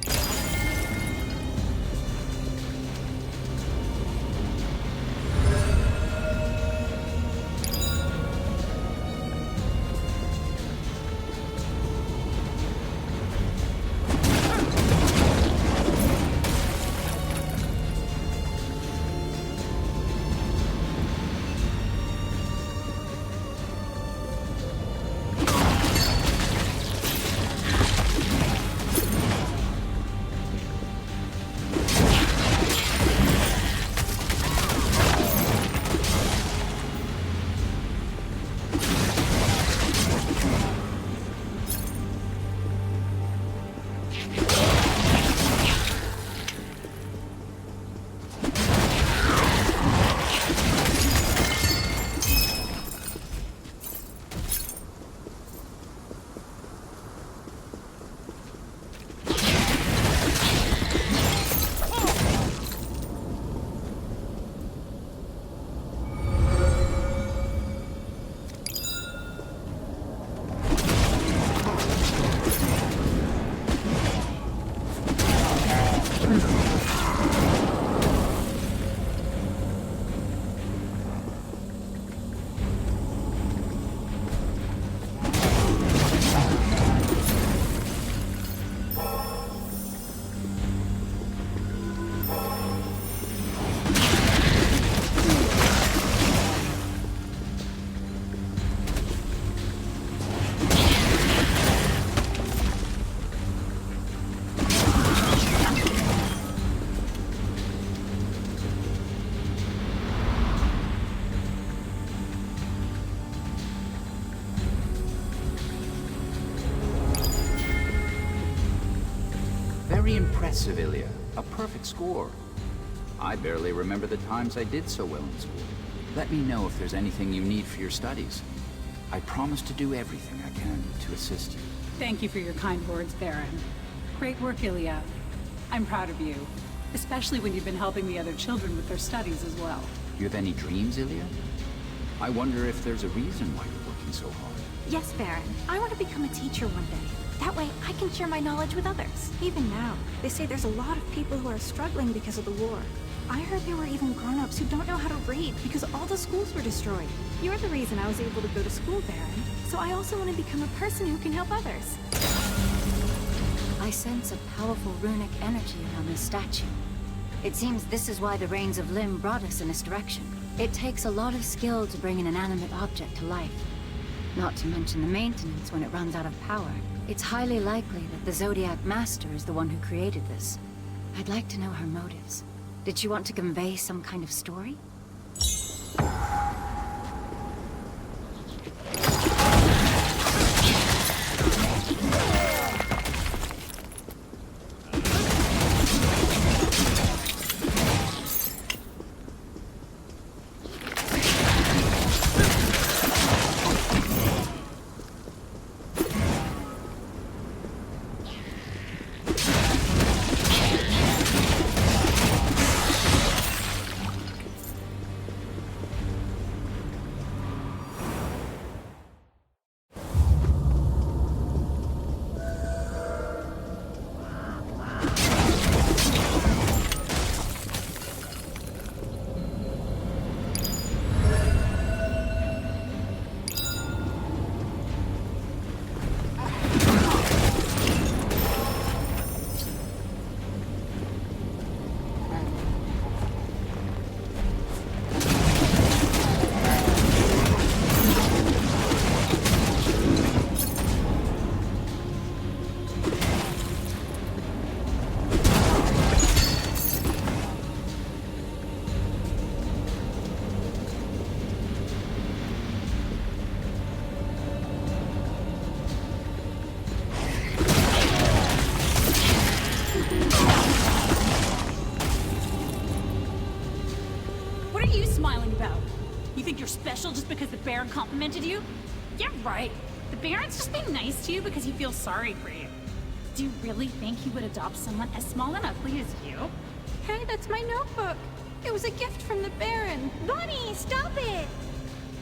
Very impressive, Ilya. A perfect score. I barely remember the times I did so well in school. Let me know if there's anything you need for your studies. I promise to do everything I can to assist you. Thank you for your kind words, Baron. Great work, Ilya. I'm proud of you. Especially when you've been helping the other children with their studies as well. You have any dreams, Ilya? I wonder if there's a reason why you're working so hard. Yes, Baron. I want to become a teacher one day. That way, I can share my knowledge with others. Even now, they say there's a lot of people who are struggling because of the war. I heard there were even grown-ups who don't know how to read because all the schools were destroyed. You're the reason I was able to go to school, Baron. So I also want to become a person who can help others. I sense a powerful runic energy around this statue. It seems this is why the Reins of Limb brought us in this direction. It takes a lot of skill to bring an inanimate object to life. Not to mention the maintenance when it runs out of power. It's highly likely that the Zodiac Master is the one who created this. I'd like to know her motives. Did she want to convey some kind of story? you're special just because the Baron complimented you? Yeah, right. The Baron's just being nice to you because he feels sorry for you. Do you really think he would adopt someone as small and ugly as you? Hey, that's my notebook. It was a gift from the Baron. Bonnie, stop it!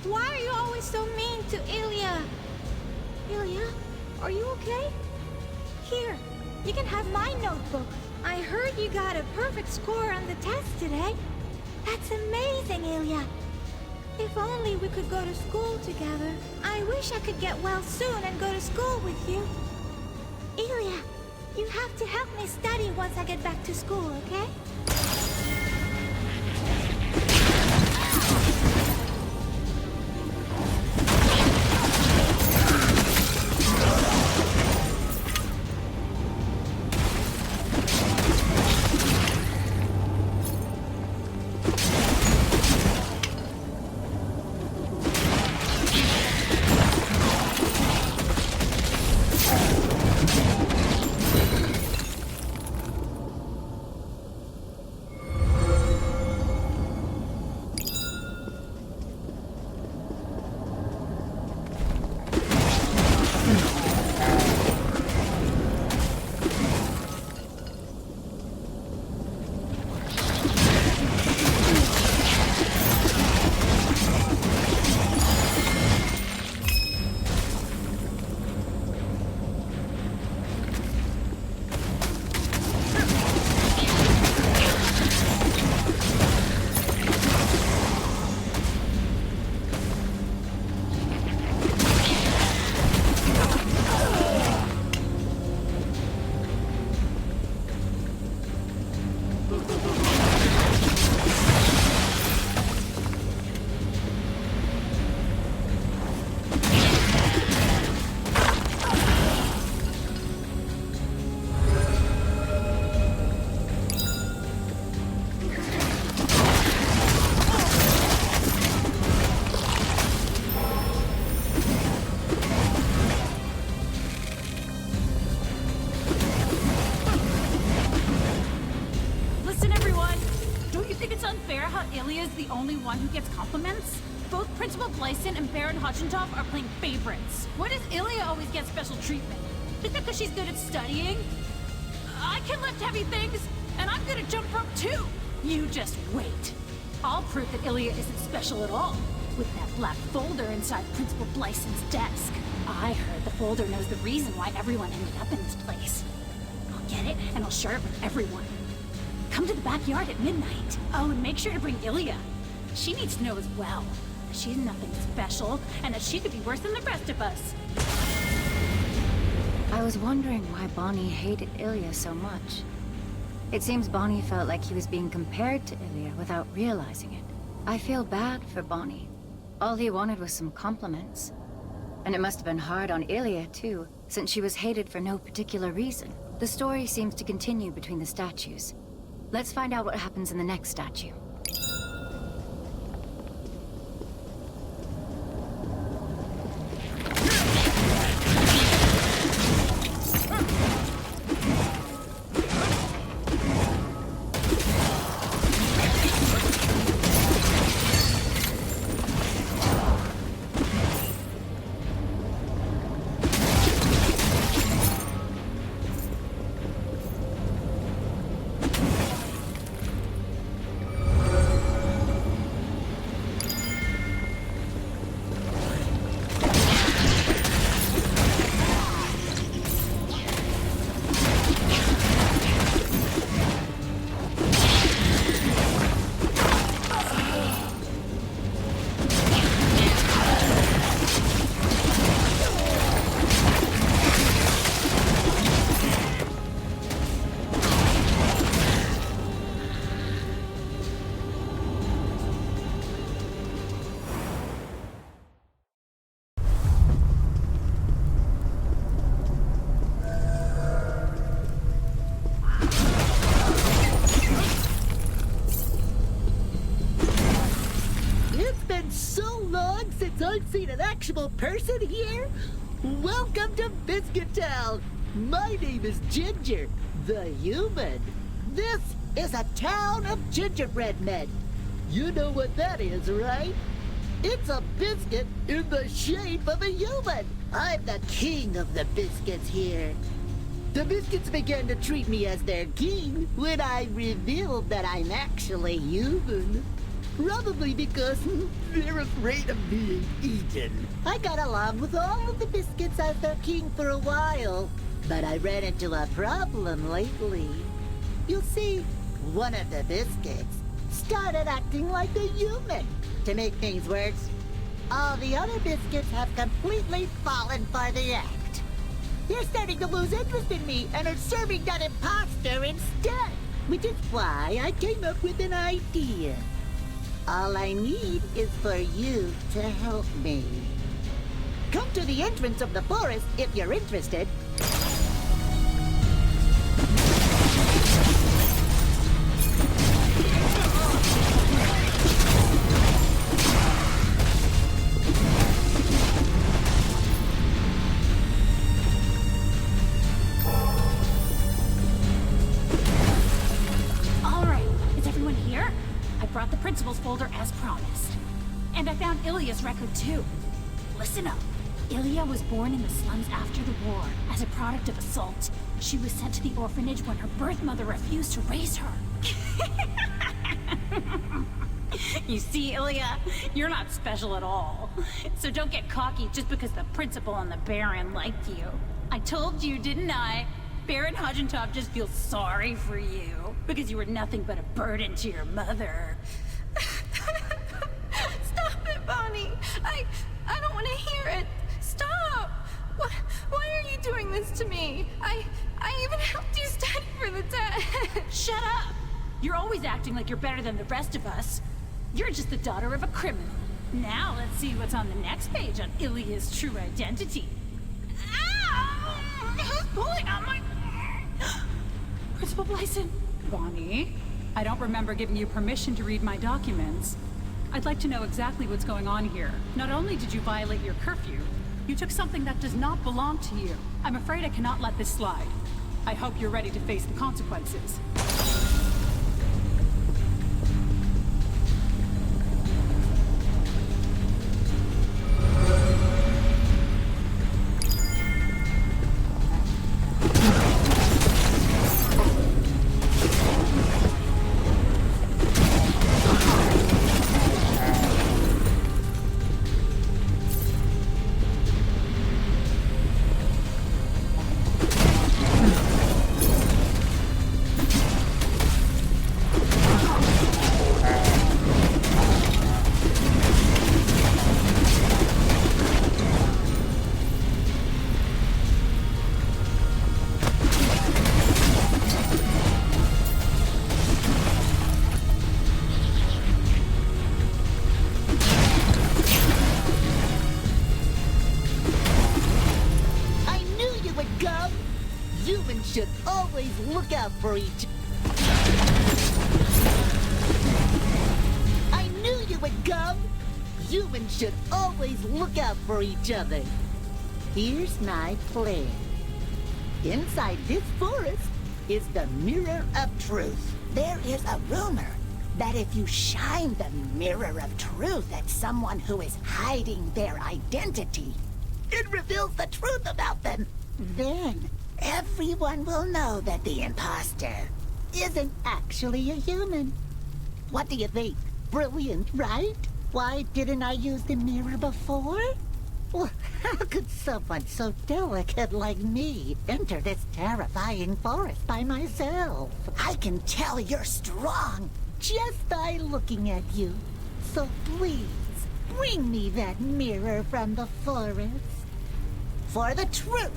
Why are you always so mean to Ilya? Ilya, are you okay? Here, you can have my notebook. I heard you got a perfect score on the test today. That's amazing, Ilya. If only we could go to school together. I wish I could get well soon and go to school with you. Ilya, you have to help me study once I get back to school, okay? Who gets compliments? Both Principal Blyson and Baron Hodgentov are playing favorites. Why does Ilya always get special treatment? Is that because she's good at studying? I can lift heavy things, and I'm good at jump rope too! You just wait. I'll prove that Ilya isn't special at all, with that black folder inside Principal Blyson's desk. I heard the folder knows the reason why everyone ended up in this place. I'll get it, and I'll share it with everyone. Come to the backyard at midnight. Oh, and make sure to bring Ilya. She needs to know as well that she's nothing special and that she could be worse than the rest of us. I was wondering why Bonnie hated Ilya so much. It seems Bonnie felt like he was being compared to Ilya without realizing it. I feel bad for Bonnie. All he wanted was some compliments. And it must have been hard on Ilya too, since she was hated for no particular reason. The story seems to continue between the statues. Let's find out what happens in the next statue. I've seen an actual person here? Welcome to Biscuit Town! My name is Ginger, the human. This is a town of gingerbread men. You know what that is, right? It's a biscuit in the shape of a human. I'm the king of the biscuits here. The biscuits began to treat me as their king when I revealed that I'm actually human. Probably because they're afraid of being eaten. I got along with all of the biscuits as their king for a while, but I ran into a problem lately. You'll see, one of the biscuits started acting like a human. To make things worse, all the other biscuits have completely fallen for the act. They're starting to lose interest in me and are serving that imposter instead, which is why I came up with an idea. All I need is for you to help me. Come to the entrance of the forest if you're interested. Principal's folder as promised. And I found Ilya's record too. Listen up. Ilya was born in the slums after the war. As a product of assault, she was sent to the orphanage when her birth mother refused to raise her. You see, Ilya, you're not special at all. So don't get cocky just because the principal and the Baron liked you. I told you, didn't I? Baron Hodgentop just feels sorry for you because you were nothing but a burden to your mother. Stop it, Bonnie! I don't want to hear it! Stop! Why are you doing this to me? I even helped you study for the test! Shut up! You're always acting like you're better than the rest of us. You're just the daughter of a criminal. Now let's see what's on the next page on Ilya's true identity. Ow! Who's pulling on my... Principal Blyson. Bonnie, I don't remember giving you permission to read my documents. I'd like to know exactly what's going on here. Not only did you violate your curfew, you took something that does not belong to you. I'm afraid I cannot let this slide. I hope you're ready to face the consequences. Should always look out for each... I knew you would come! Humans should always look out for each other. Here's my plan. Inside this forest is the Mirror of Truth. There is a rumor that if you shine the Mirror of Truth at someone who is hiding their identity, it reveals the truth about them. Then... everyone will know that the imposter isn't actually a human. What do you think? Brilliant, right? Why didn't I use the mirror before? Well, how could someone so delicate like me enter this terrifying forest by myself? I can tell you're strong just by looking at you. So please, bring me that mirror from the forest. For the truth!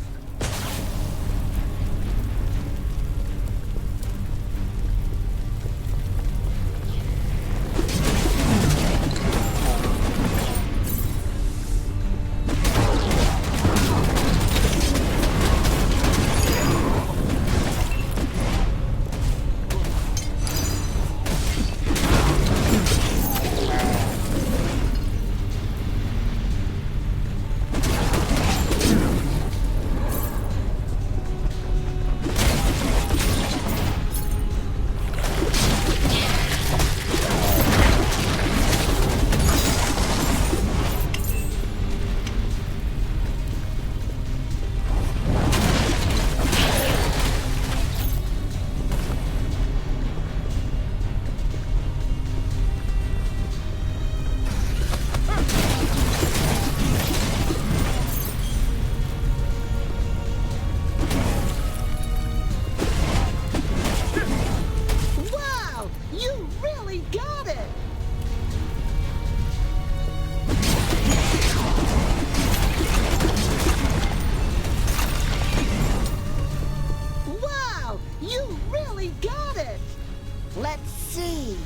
Let's see.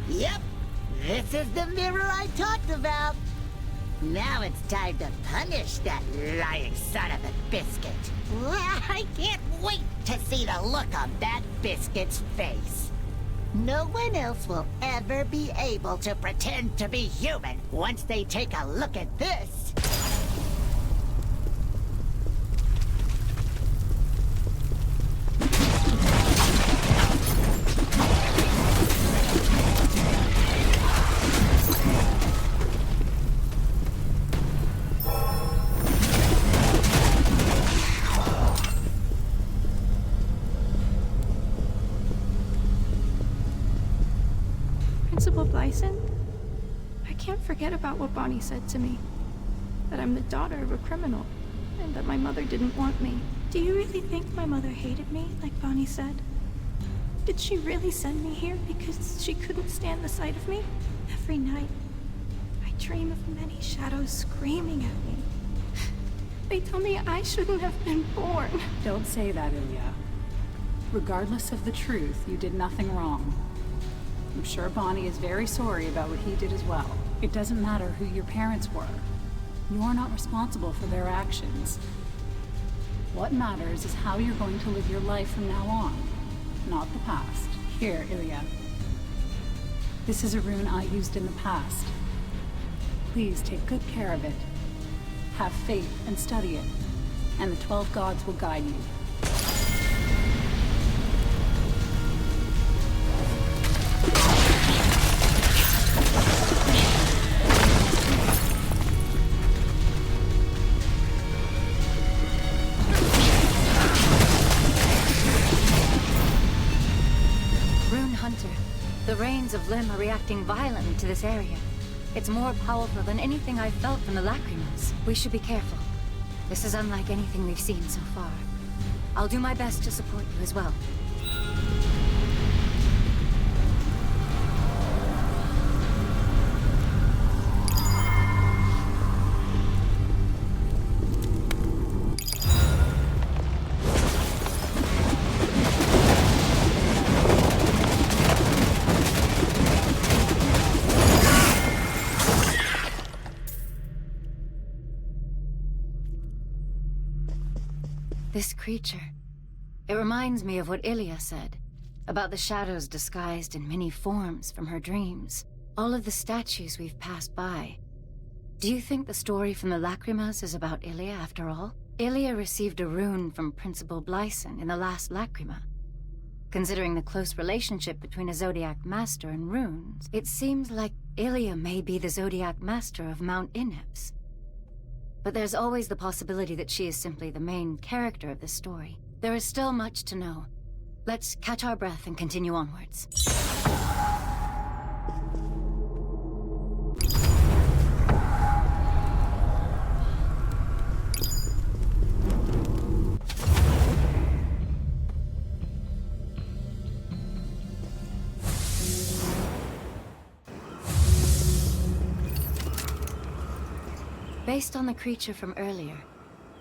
Yep, this is the mirror I talked about. Now it's time to punish that lying son of a biscuit. I can't wait to see the look on that biscuit's face. No one else will ever be able to pretend to be human once they take a look at this. Principal Blyson? I can't forget about what Bonnie said to me. That I'm the daughter of a criminal, and that my mother didn't want me. Do you really think my mother hated me, like Bonnie said? Did she really send me here because she couldn't stand the sight of me? Every night, I dream of many shadows screaming at me. They tell me I shouldn't have been born. Don't say that, Ilya. Regardless of the truth, you did nothing wrong. I'm sure Bonnie is very sorry about what he did as well. It doesn't matter who your parents were. You are not responsible for their actions. What matters is how you're going to live your life from now on, not the past. Here, Ilya. This is a rune I used in the past. Please take good care of it. Have faith and study it, and the 12 gods will guide you. The rains of Lim are reacting violently to this area. It's more powerful than anything I've felt from the lacrimals. We should be careful. This is unlike anything we've seen so far. I'll do my best to support you as well. This creature, it reminds me of what Ilya said, about the shadows disguised in many forms from her dreams. All of the statues we've passed by. Do you think the story from the Lacrimas is about Ilya after all? Ilya received a rune from Principal Blyson in the last Lacrima. Considering the close relationship between a Zodiac Master and runes, it seems like Ilya may be the Zodiac Master of Mount Inebs. But there's always the possibility that she is simply the main character of this story. There is still much to know. Let's catch our breath and continue onwards. Based on the creature from earlier,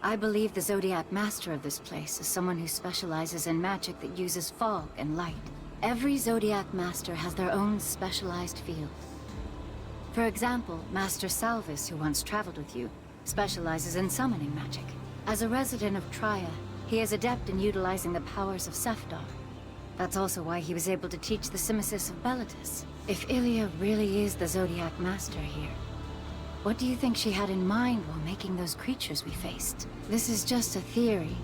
I believe the Zodiac Master of this place is someone who specializes in magic that uses fog and light. Every Zodiac Master has their own specialized field. For example, Master Salvis, who once traveled with you, specializes in summoning magic. As a resident of Trier, he is adept in utilizing the powers of Sefdar. That's also why he was able to teach the Simesis of Bellatus. If Ilya really is the Zodiac Master here, what do you think she had in mind while making those creatures we faced? This is just a theory,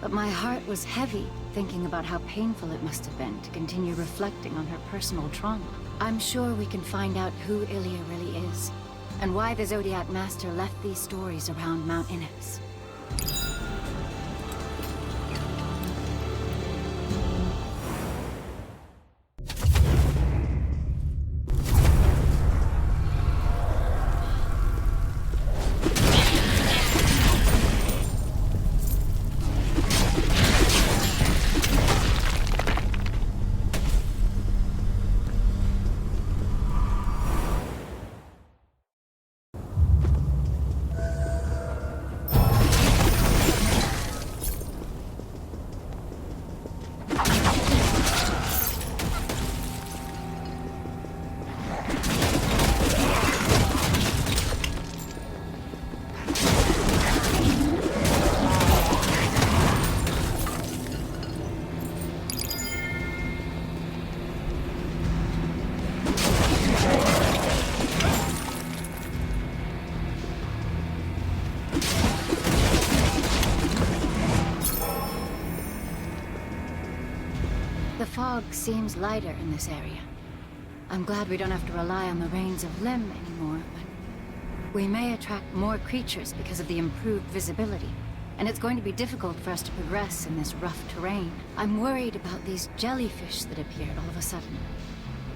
but my heart was heavy thinking about how painful it must have been to continue reflecting on her personal trauma. I'm sure we can find out who Ilya really is, and why the Zodiac Master left these stories around Mount Inebs. fog seems lighter in this area. I'm glad we don't have to rely on the rains of Lim anymore, but we may attract more creatures because of the improved visibility. And it's going to be difficult for us to progress in this rough terrain. I'm worried about these jellyfish that appeared all of a sudden.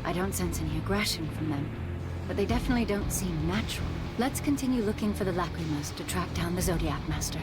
I don't sense any aggression from them, but they definitely don't seem natural. Let's continue looking for the Lacrimas to track down the Zodiac Master.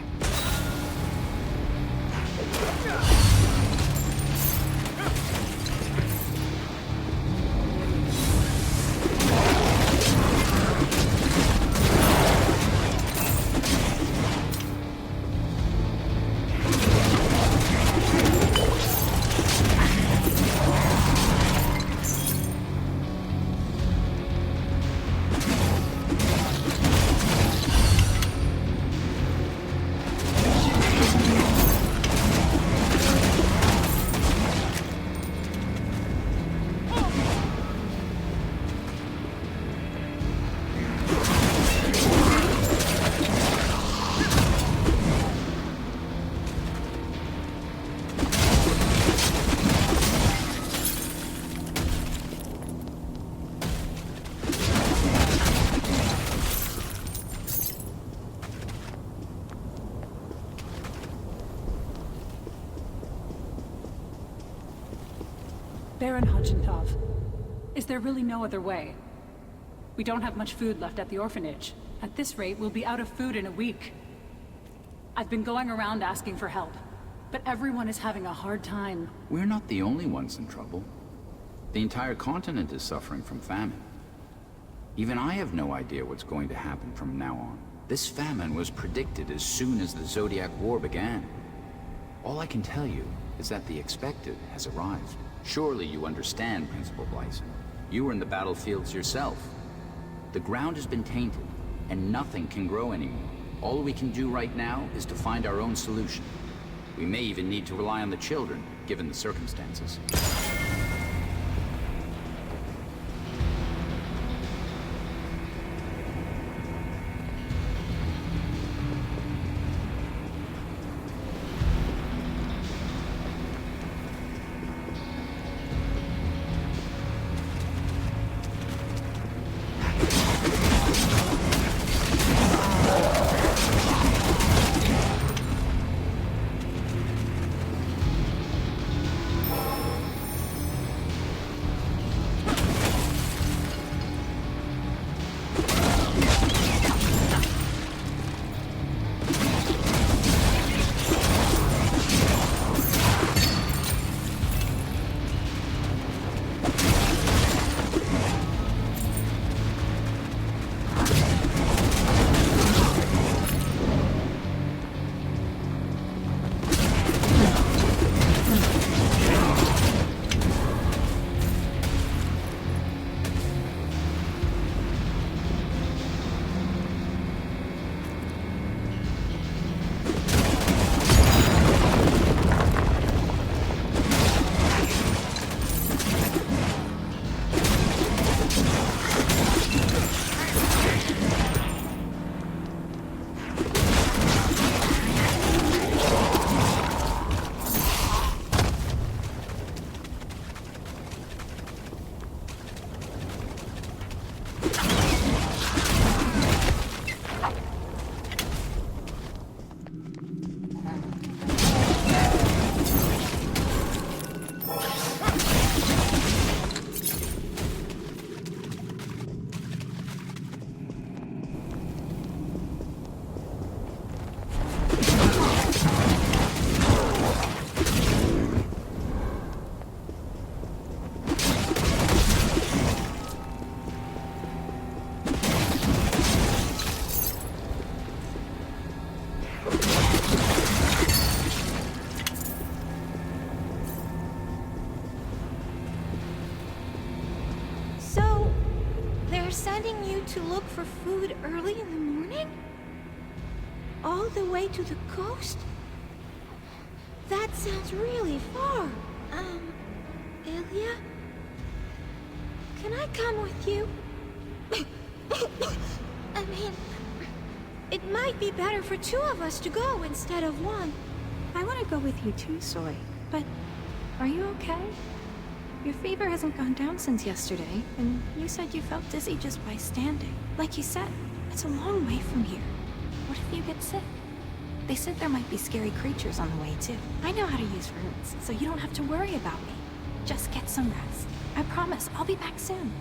Baron Hodgentov, is there really no other way? We don't have much food left at the orphanage. At this rate, we'll be out of food in a week. I've been going around asking for help, but everyone is having a hard time. We're not the only ones in trouble. The entire continent is suffering from famine. Even I have no idea what's going to happen from now on. This famine was predicted as soon as the Zodiac War began. All I can tell you is that the expected has arrived. Surely you understand, Principal Blyson. You were in the battlefields yourself. The ground has been tainted, and nothing can grow anymore. All we can do right now is to find our own solution. We may even need to rely on the children, given the circumstances. Sending you to look for food early in the morning? All the way to the coast? That sounds really far. Ilya? Can I come with you? I mean, it might be better for two of us to go instead of one. I want to go with you too, Soy. But are you okay? Your fever hasn't gone down since yesterday, and you said you felt dizzy just by standing. Like you said, it's a long way from here. What if you get sick? They said there might be scary creatures on the way, too. I know how to use runes, so you don't have to worry about me. Just get some rest. I promise, I'll be back soon.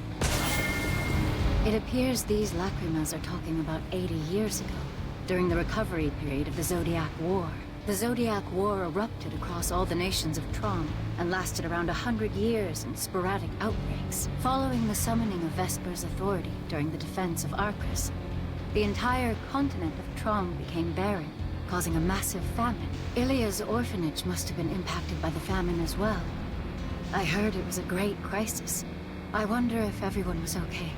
It appears these lacrimas are talking about 80 years ago, during the recovery period of the Zodiac War. The Zodiac War erupted across all the nations of Trom and lasted around 100 years in sporadic outbreaks. Following the summoning of Vesper's authority during the defense of Arcus, the entire continent of Trom became barren, causing a massive famine. Ilia's orphanage must have been impacted by the famine as well. I heard it was a great crisis. I wonder if everyone was okay.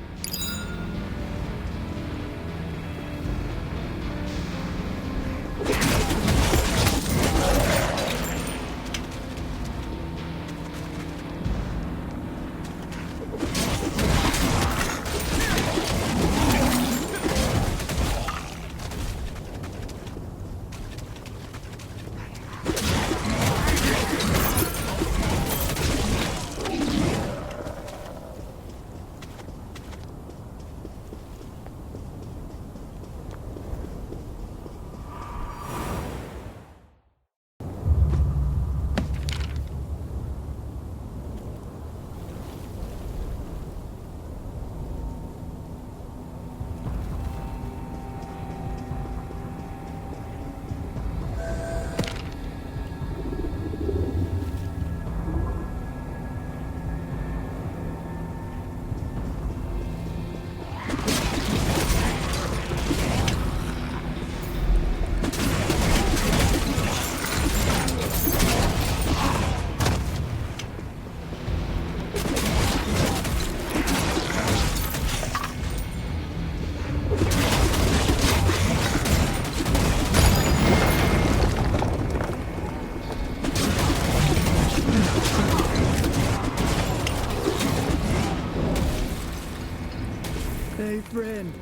Hey, friend.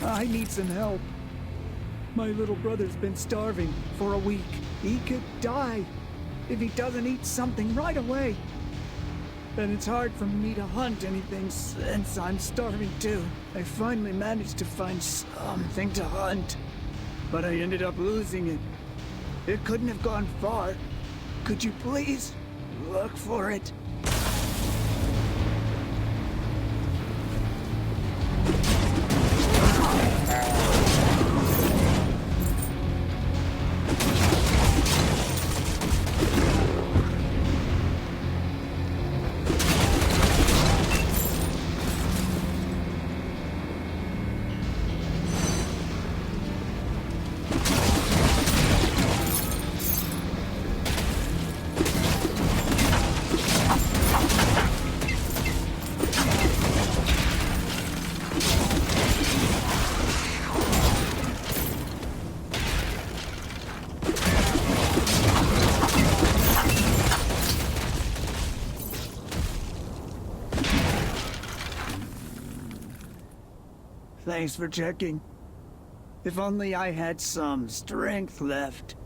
I need some help. My little brother's been starving for a week. He could die if he doesn't eat something right away. And it's hard for me to hunt anything since I'm starving too. I finally managed to find something to hunt, but I ended up losing it. It couldn't have gone far. Could you please look for it? Thanks for checking. If only I had some strength left.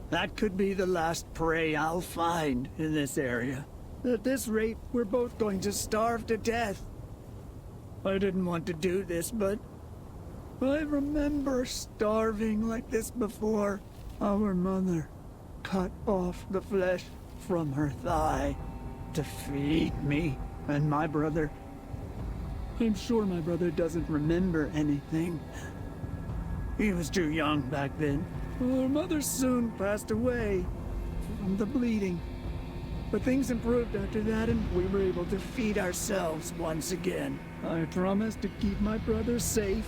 That could be the last prey I'll find in this area. At this rate, we're both going to starve to death. I didn't want to do this, but I remember starving like this before. Our mother cut off the flesh from her thigh to feed me and my brother. I'm sure my brother doesn't remember anything. He was too young back then. Our mother soon passed away from the bleeding. But things improved after that, and we were able to feed ourselves once again. I promised to keep my brother safe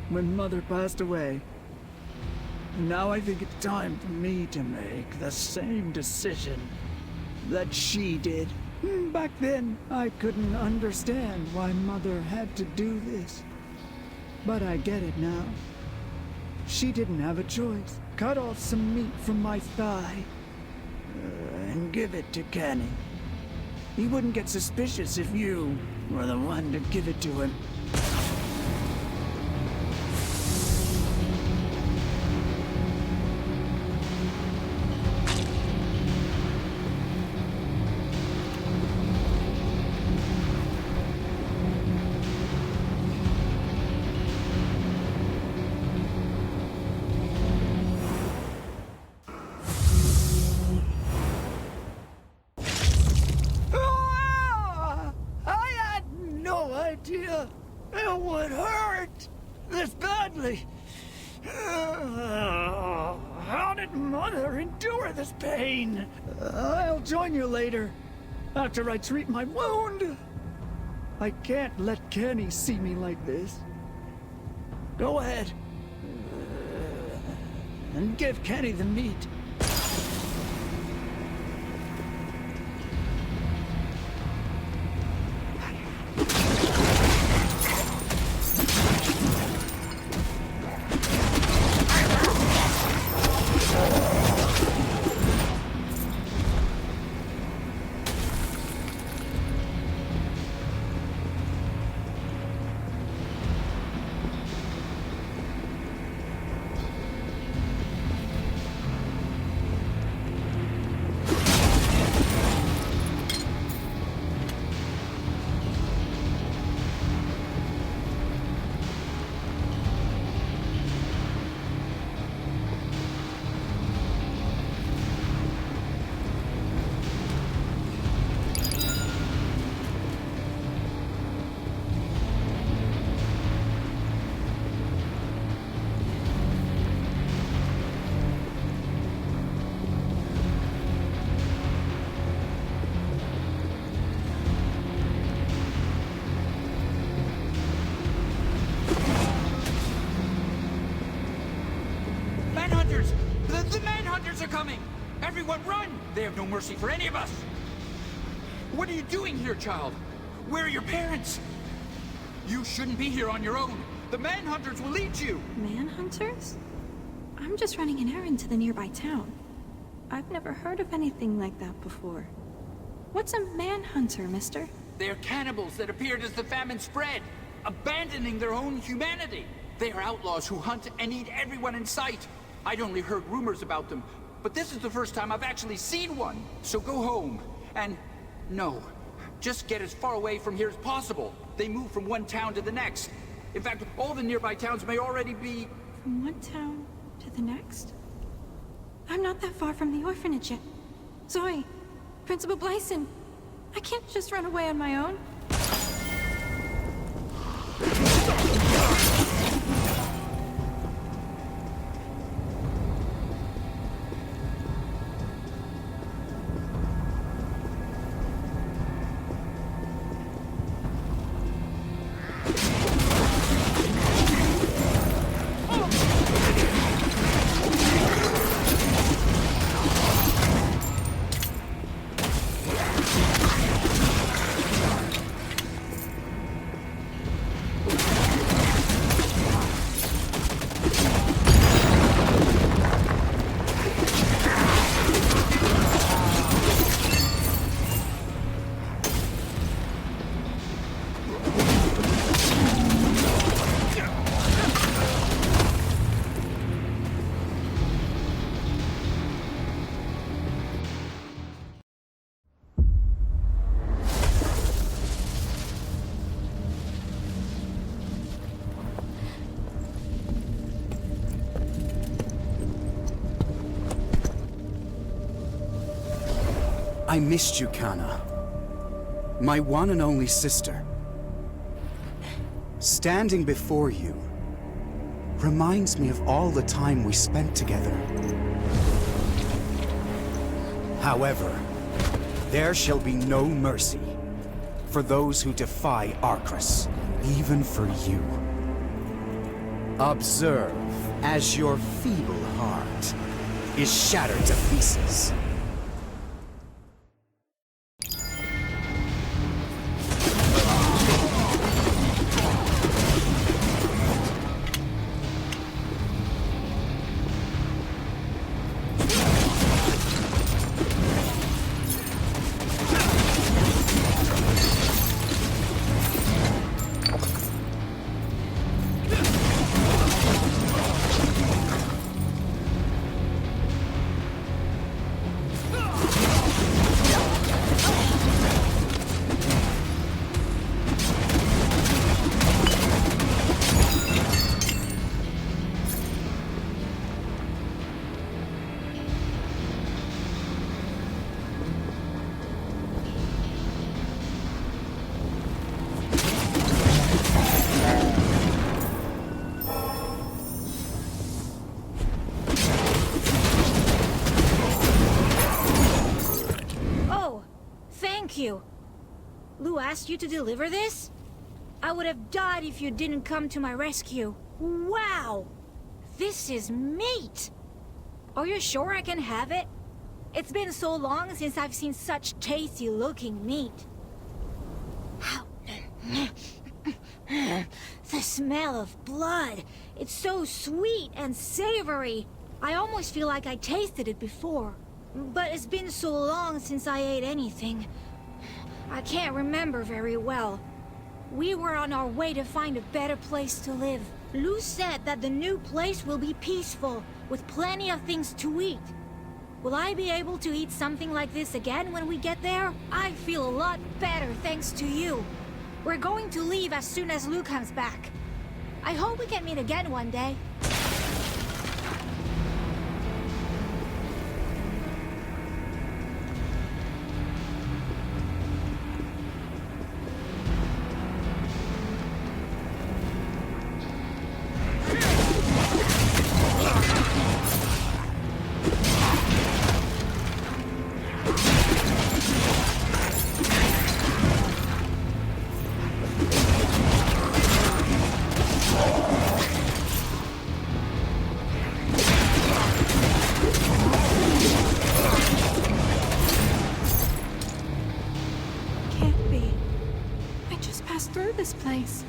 when Mother passed away. And now I think it's time for me to make the same decision that she did. Back then, I couldn't understand why Mother had to do this. But I get it now. She didn't have a choice. Cut off some meat from my thigh and give it to Kenny. He wouldn't get suspicious if you were the one to give it to him. It would hurt this badly. How did Mother endure this pain? I'll join you later, after I treat my wound. I can't let Kenny see me like this. Go ahead. And give Kenny the meat. Are coming! Everyone run! They have no mercy for any of us! What are you doing here, child? Where are your parents? You shouldn't be here on your own. The manhunters will eat you! Manhunters? I'm just running an errand to the nearby town. I've never heard of anything like that before. What's a manhunter, mister? They're cannibals that appeared as the famine spread, abandoning their own humanity. They are outlaws who hunt and eat everyone in sight. I'd only heard rumors about them, but this is the first time I've actually seen one. So go home, and no, just get as far away from here as possible. They move from one town to the next. In fact, all the nearby towns may already be... From one town to the next? I'm not that far from the orphanage yet. Zoe, Principal Blyson, I can't just run away on my own. I missed you, Kana. My one and only sister. Standing before you reminds me of all the time we spent together. However, there shall be no mercy for those who defy Arcris, even for you. Observe as your feeble heart is shattered to pieces. rescue. Lou asked you to deliver this? I would have died if you didn't come to my rescue. Wow! This is meat! Are you sure I can have it? It's been so long since I've seen such tasty-looking meat. The smell of blood. It's so sweet and savory. I almost feel like I tasted it before. But it's been so long since I ate anything. I can't remember very well. We were on our way to find a better place to live. Lou said that the new place will be peaceful, with plenty of things to eat. Will I be able to eat something like this again when we get there? I feel a lot better thanks to you. We're going to leave as soon as Lou comes back. I hope we can meet again one day. Place.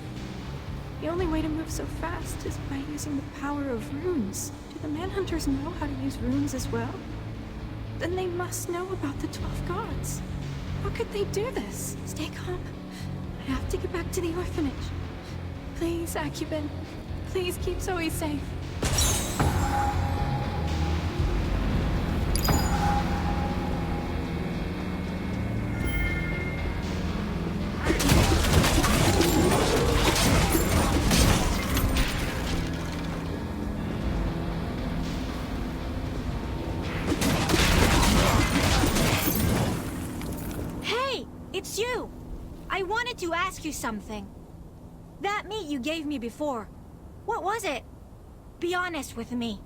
The only way to move so fast is by using the power of runes. Do the Manhunters know how to use runes as well? Then they must know about the 12 gods. How could they do this? Stay calm. I have to get back to the orphanage. Please, Acubin. Please keep Zoe safe. It's you! I wanted to ask you something. That meat you gave me before, what was it? Be honest with me.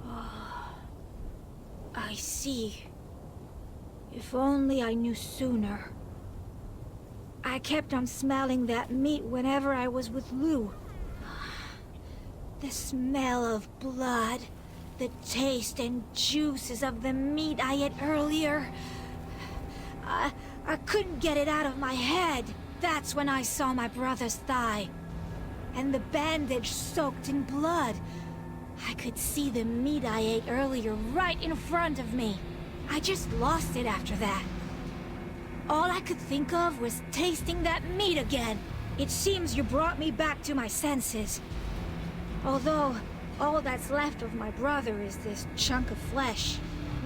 Oh, I see. If only I knew sooner. I kept on smelling that meat whenever I was with Lou. The smell of blood, the taste and juices of the meat I ate earlier. I couldn't get it out of my head. That's when I saw my brother's thigh. And the bandage soaked in blood. I could see the meat I ate earlier right in front of me. I just lost it after that. All I could think of was tasting that meat again. It seems you brought me back to my senses. Although, all that's left of my brother is this chunk of flesh.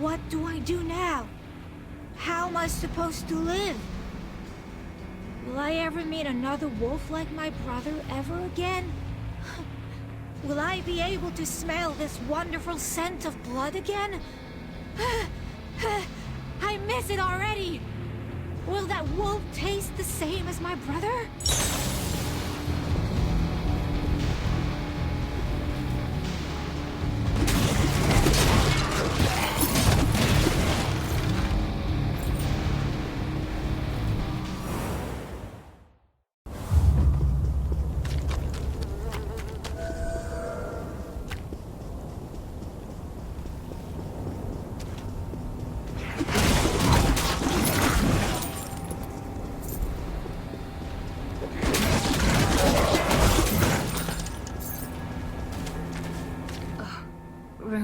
What do I do now? How am I supposed to live? Will I ever meet another wolf like my brother ever again? Will I be able to smell this wonderful scent of blood again? I miss it already! Will that wolf taste the same as my brother?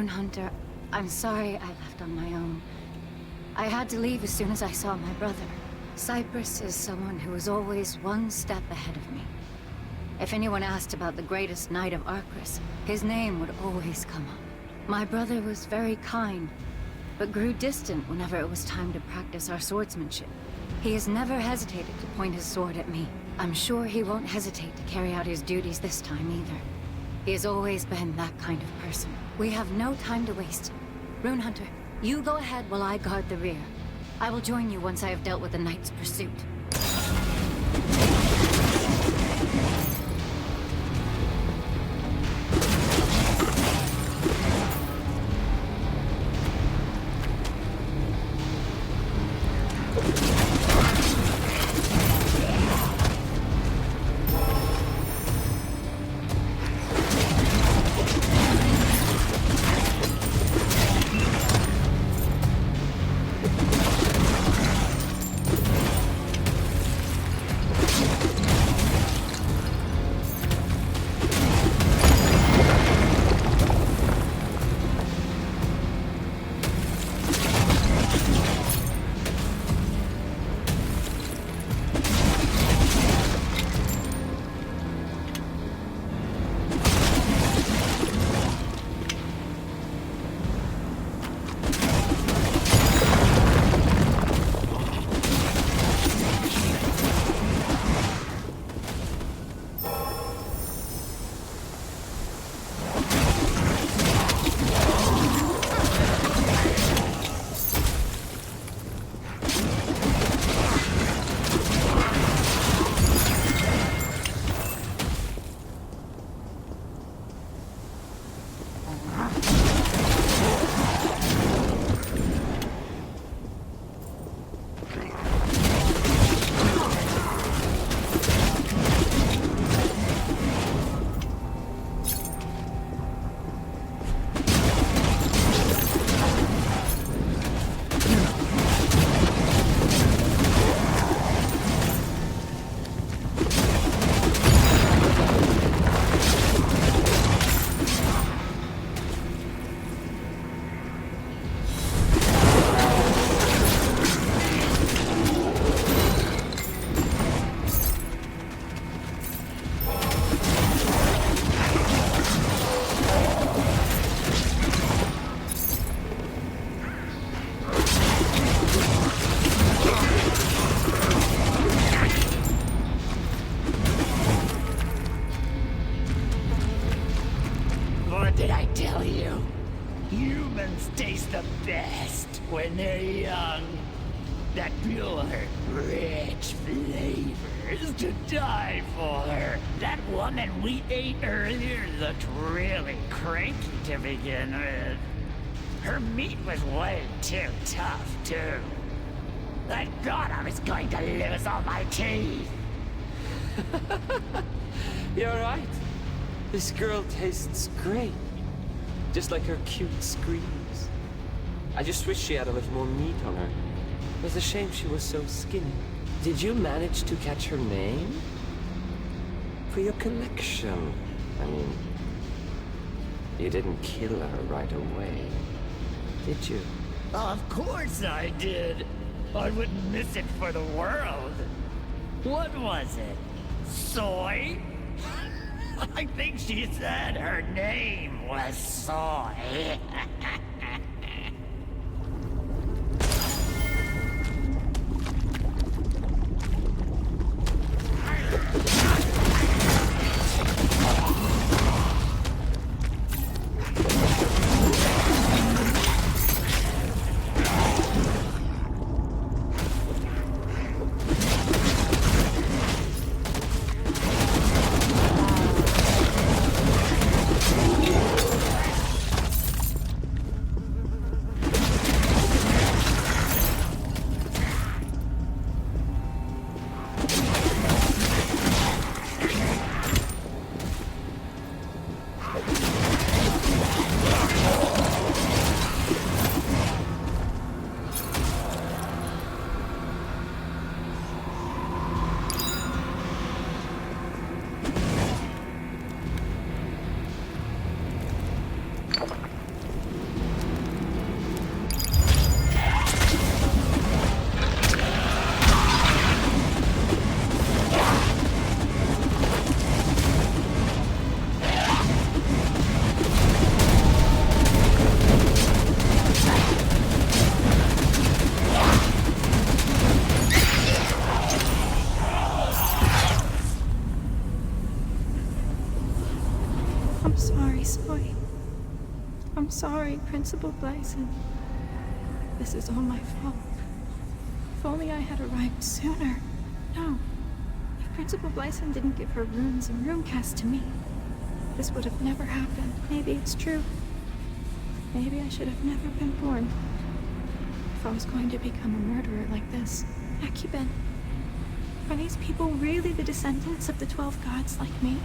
Hunter, I'm sorry I left on my own. I had to leave as soon as I saw my brother. Cypress is someone who was always one step ahead of me. If anyone asked about the greatest knight of Arcris, his name would always come up. My brother was very kind, but grew distant whenever it was time to practice our swordsmanship. He has never hesitated to point his sword at me. I'm sure he won't hesitate to carry out his duties this time either. He has always been that kind of person. We have no time to waste. Rune Hunter, you go ahead while I guard the rear. I will join you once I have dealt with the knight's pursuit. Rich flavors to die for. That woman we ate earlier looked really cranky to begin with. Her meat was way too tough, too. I thought I was going to lose all my teeth. You're right. This girl tastes great. Just like her cute screams. I just wish she had a little more meat on her. It was a shame she was so skinny. Did you manage to catch her name? For your collection. I mean, you didn't kill her right away, did you? Of course I did. I wouldn't miss it for the world. What was it? Soy? I think she said her name was Soy. I'm sorry, Soy. I'm sorry, Principal Blyson. This is all my fault. If only I had arrived sooner. No. If Principal Blyson didn't give her runes and runecast to me, this would have never happened. Maybe it's true. Maybe I should have never been born. If I was going to become a murderer like this, Akiben, are these people really the descendants of the 12 gods like me?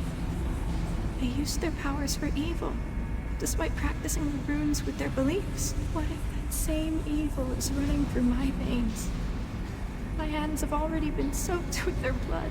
They used their powers for evil, despite practicing the runes with their beliefs. What if that same evil is running through my veins? My hands have already been soaked with their blood.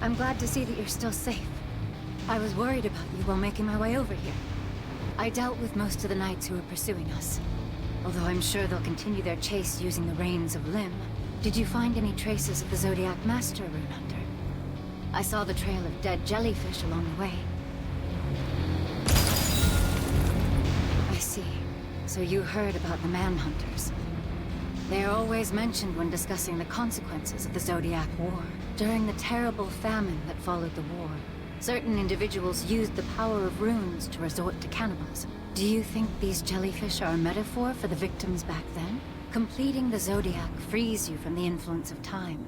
I'm glad to see that you're still safe. I was worried about you while making my way over here. I dealt with most of the knights who were pursuing us, although I'm sure they'll continue their chase using the Reins of Lim. Did you find any traces of the Zodiac Master, Rune Hunter? I saw the trail of dead jellyfish along the way. I see. So you heard about the Manhunters. They are always mentioned when discussing the consequences of the Zodiac War. During the terrible famine that followed the war, certain individuals used the power of runes to resort to cannibalism. Do you think these jellyfish are a metaphor for the victims back then? Completing the Zodiac frees you from the influence of time,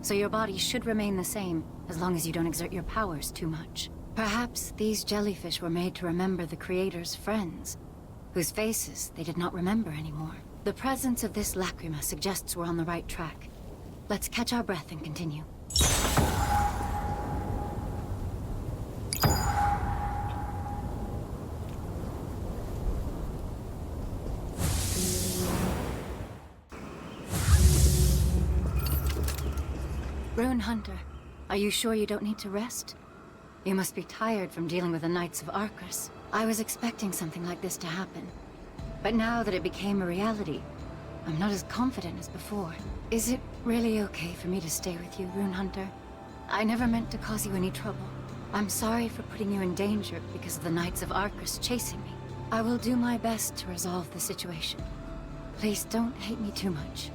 so your body should remain the same as long as you don't exert your powers too much. Perhaps these jellyfish were made to remember the Creator's friends, whose faces they did not remember anymore. The presence of this lacrima suggests we're on the right track. Let's catch our breath and continue. Rune Hunter, are you sure you don't need to rest? You must be tired from dealing with the Knights of Arcris. I was expecting something like this to happen. But now that it became a reality, I'm not as confident as before. Is it really okay for me to stay with you, Rune Hunter? I never meant to cause you any trouble. I'm sorry for putting you in danger because of the Knights of Arcus chasing me. I will do my best to resolve the situation. Please don't hate me too much.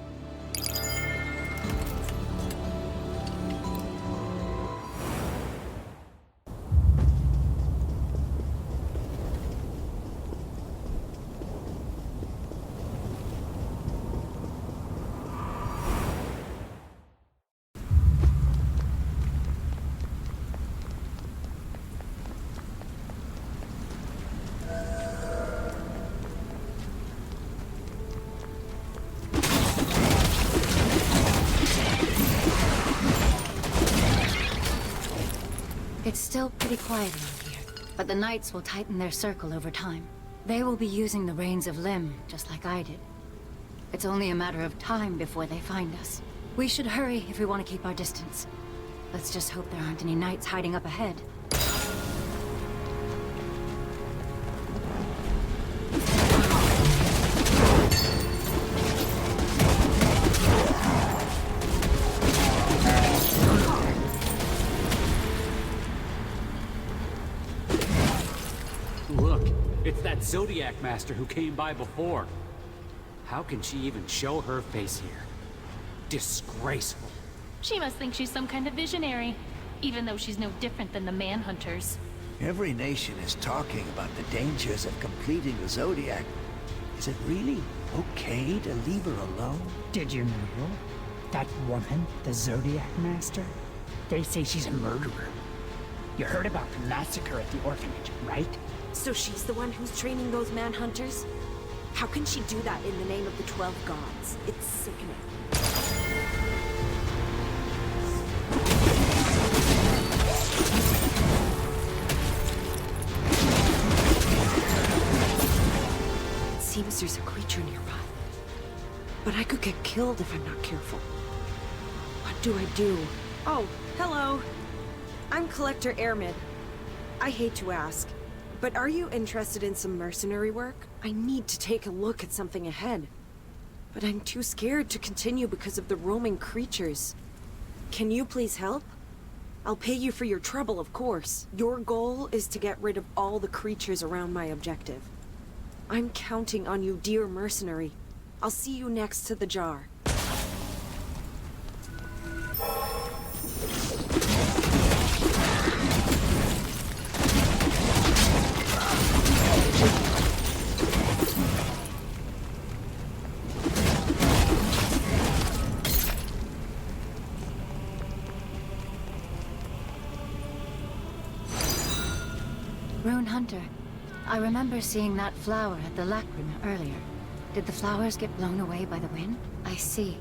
It's still pretty quiet around here, but the Knights will tighten their circle over time. They will be using the Reins of Limb, just like I did. It's only a matter of time before they find us. We should hurry if we want to keep our distance. Let's just hope there aren't any Knights hiding up ahead. Look, it's that Zodiac Master who came by before. How can she even show her face here? Disgraceful. She must think she's some kind of visionary, even though she's no different than the Manhunters. Every nation is talking about the dangers of completing the Zodiac. Is it really okay to leave her alone? Did you know? That woman, the Zodiac Master? They say she's a murderer. You heard about the massacre at the orphanage, right? So she's the one who's training those Manhunters? How can she do that in the name of the 12 gods? It's sickening. It seems there's a creature nearby. But I could get killed if I'm not careful. What do I do? Oh, hello. I'm Collector Airmid. I hate to ask, but are you interested in some mercenary work? I need to take a look at something ahead. But I'm too scared to continue because of the roaming creatures. Can you please help? I'll pay you for your trouble, of course. Your goal is to get rid of all the creatures around my objective. I'm counting on you, dear mercenary. I'll see you next to the jar. Rune Hunter, I remember seeing that flower at the Lacrima earlier. Did the flowers get blown away by the wind? I see.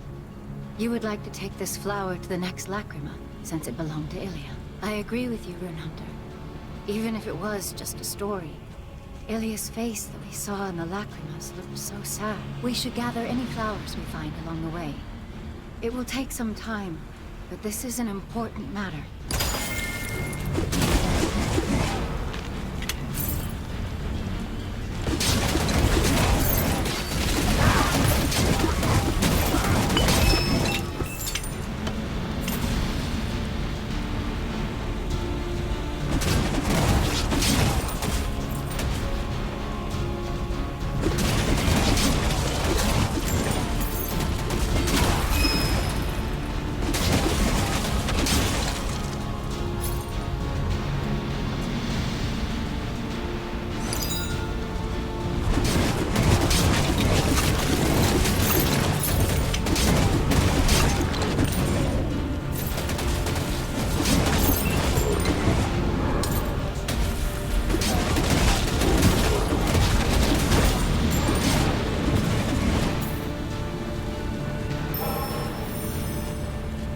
You would like to take this flower to the next Lacrima, since it belonged to Ilia. I agree with you, Rune Hunter. Even if it was just a story, Ilia's face that we saw in the Lacrimas looked so sad. We should gather any flowers we find along the way. It will take some time, but this is an important matter.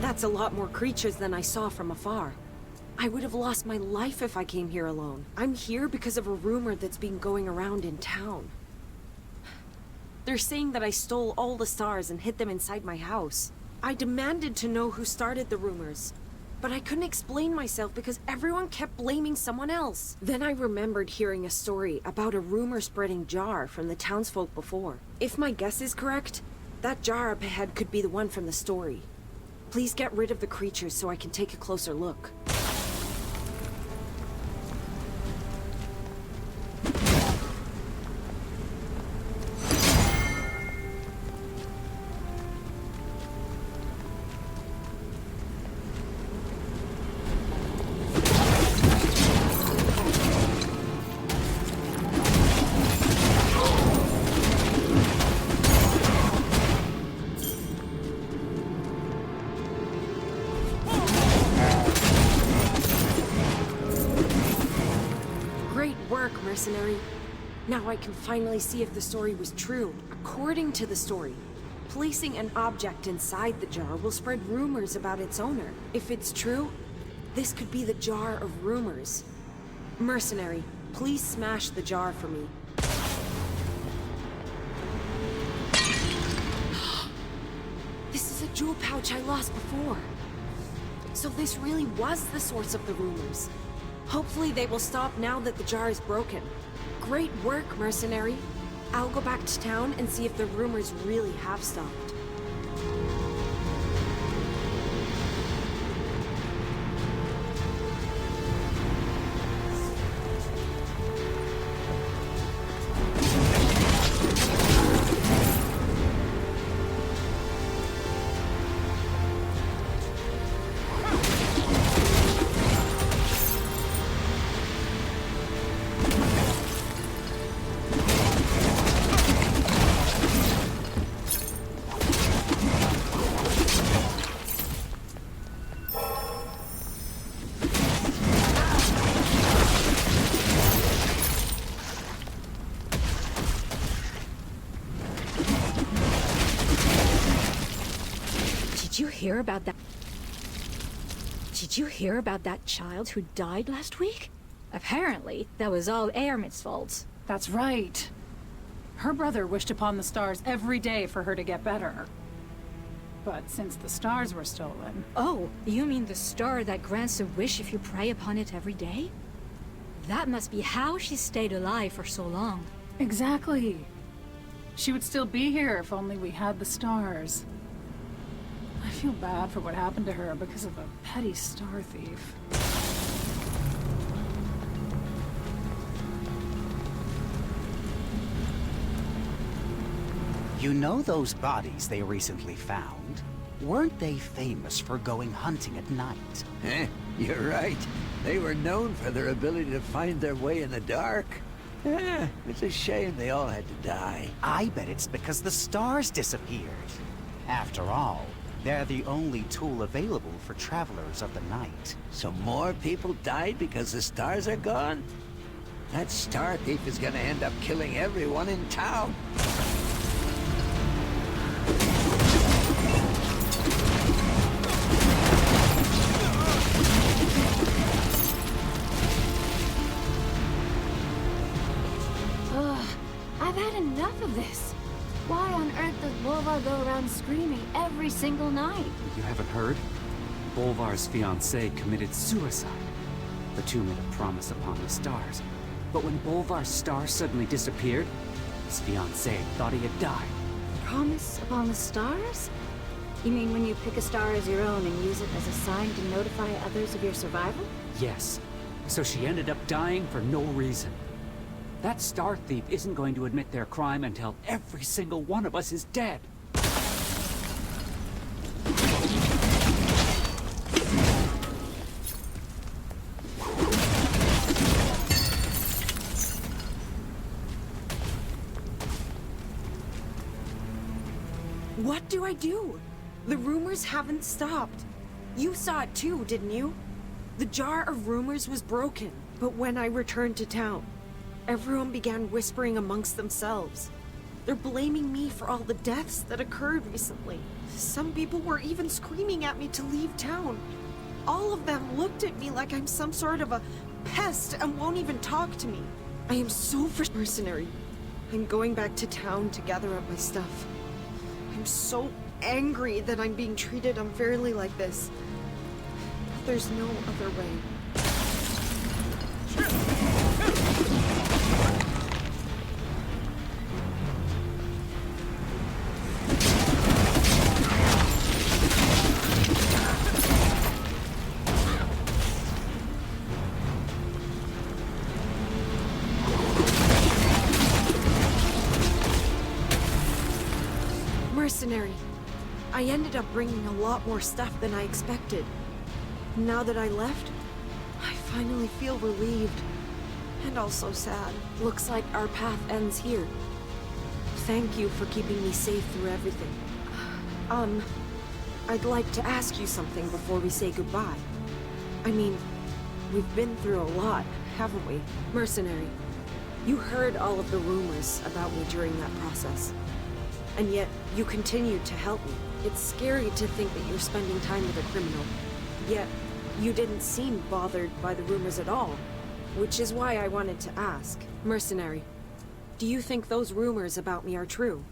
That's a lot more creatures than I saw from afar. I would have lost my life if I came here alone. I'm here because of a rumor that's been going around in town. They're saying that I stole all the stars and hid them inside my house. I demanded to know who started the rumors, but I couldn't explain myself because everyone kept blaming someone else. Then I remembered hearing a story about a rumor-spreading jar from the townsfolk before. If my guess is correct, that jar up ahead could be the one from the story. Please get rid of the creatures so I can take a closer look. Great work, mercenary. Now I can finally see if the story was true. According to the story, placing an object inside the jar will spread rumors about its owner. If it's true, this could be the jar of rumors. Mercenary, please smash the jar for me. This is a jewel pouch I lost before. So this really was the source of the rumors. Hopefully they will stop now that the jar is broken. Great work, mercenary. I'll go back to town and see if the rumors really have stopped. Did you hear about that? Did you hear about that child who died last week? Apparently, that was all Airmit's fault. That's right. Her brother wished upon the stars every day for her to get better. But since the stars were stolen... Oh, you mean the star that grants a wish if you pray upon it every day? That must be how she stayed alive for so long. Exactly. She would still be here if only we had the stars. I feel bad for what happened to her because of a petty star thief. You know those bodies they recently found? Weren't they famous for going hunting at night? You're right. They were known for their ability to find their way in the dark. It's a shame they all had to die. I bet it's because the stars disappeared. After all, they're the only tool available for travelers of the night. So more people died because the stars are gone? That star thief is gonna end up killing everyone in town. I've had enough of this. Why on earth does Bolvar go around screaming every single night? You haven't heard? Bolvar's fiancée committed suicide. The two made a promise upon the stars. But when Bolvar's star suddenly disappeared, his fiancée thought he had died. Promise upon the stars? You mean when you pick a star as your own and use it as a sign to notify others of your survival? Yes. So she ended up dying for no reason. That star thief isn't going to admit their crime until every single one of us is dead. What do I do? The rumors haven't stopped. You saw it too, didn't you? The jar of rumors was broken, but when I returned to town, everyone began whispering amongst themselves. They're blaming me for all the deaths that occurred recently. Some people were even screaming at me to leave town. All of them looked at me like I'm some sort of a pest and won't even talk to me. I am so mercenary. I'm going back to town to gather up my stuff. I'm so angry that I'm being treated unfairly like this. There's no other way. Mercenary. I ended up bringing a lot more stuff than I expected. Now that I left, I finally feel relieved. And also sad. Looks like our path ends here. Thank you for keeping me safe through everything. I'd like to ask you something before we say goodbye. I mean, we've been through a lot, haven't we? Mercenary, you heard all of the rumors about me during that process. And yet, you continued to help me. It's scary to think that you're spending time with a criminal. Yet, you didn't seem bothered by the rumors at all. Which is why I wanted to ask. Mercenary, do you think those rumors about me are true?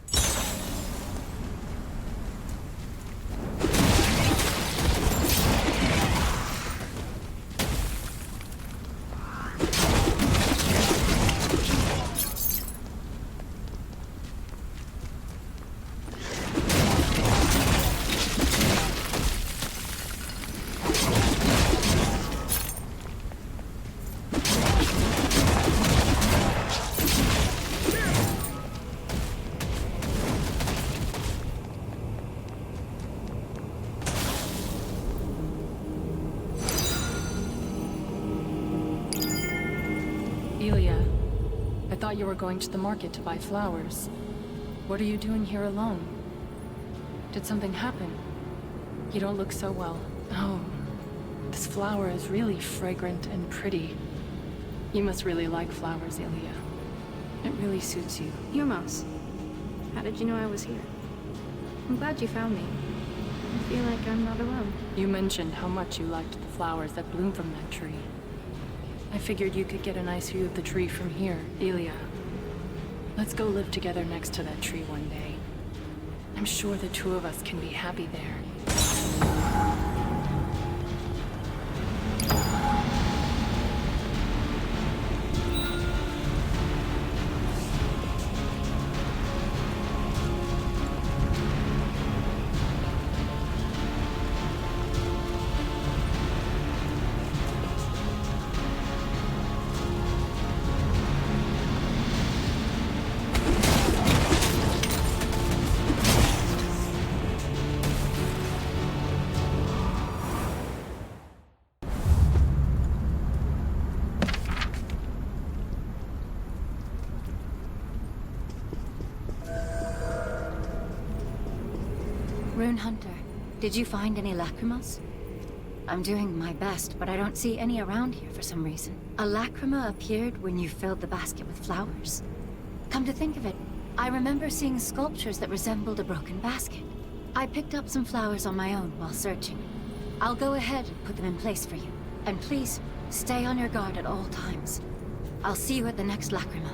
I thought you were going to the market to buy flowers. What are you doing here alone? Did something happen? You don't look so well. Oh, this flower is really fragrant and pretty. You must really like flowers, Ilya. It really suits you. Yumos, how did you know I was here? I'm glad you found me. I feel like I'm not alone. You mentioned how much you liked the flowers that bloom from that tree. I figured you could get a nice view of the tree from here. Ilya, let's go live together next to that tree one day. I'm sure the two of us can be happy there. Rune Hunter, did you find any lacrimals? I'm doing my best, but I don't see any around here for some reason. A lacrima appeared when you filled the basket with flowers. Come to think of it, I remember seeing sculptures that resembled a broken basket. I picked up some flowers on my own while searching. I'll go ahead and put them in place for you. And please, stay on your guard at all times. I'll see you at the next lacrima.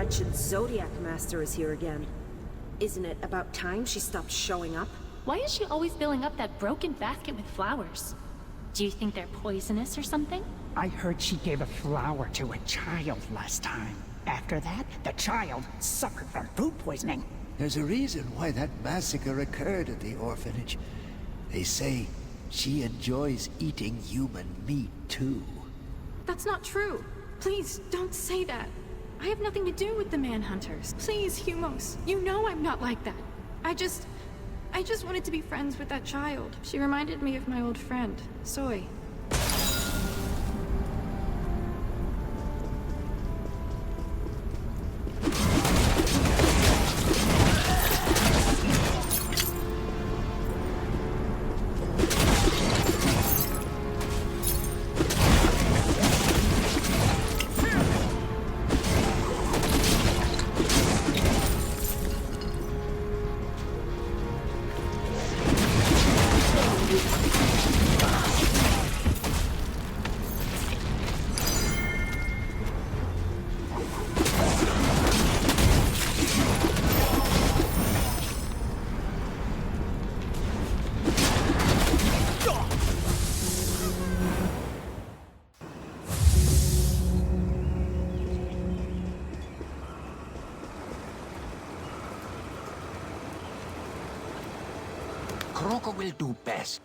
wretched Zodiac Master is here again. Isn't it about time she stopped showing up? Why is she always filling up that broken basket with flowers? Do you think they're poisonous or something? I heard she gave a flower to a child last time. After that, the child suffered from food poisoning. There's a reason why that massacre occurred at the orphanage. They say she enjoys eating human meat, too. That's not true. Please, don't say that. I have nothing to do with the Manhunters. Please, Humos. You know I'm not like that. I just wanted to be friends with that child. She reminded me of my old friend, Soy. Kroko will do best.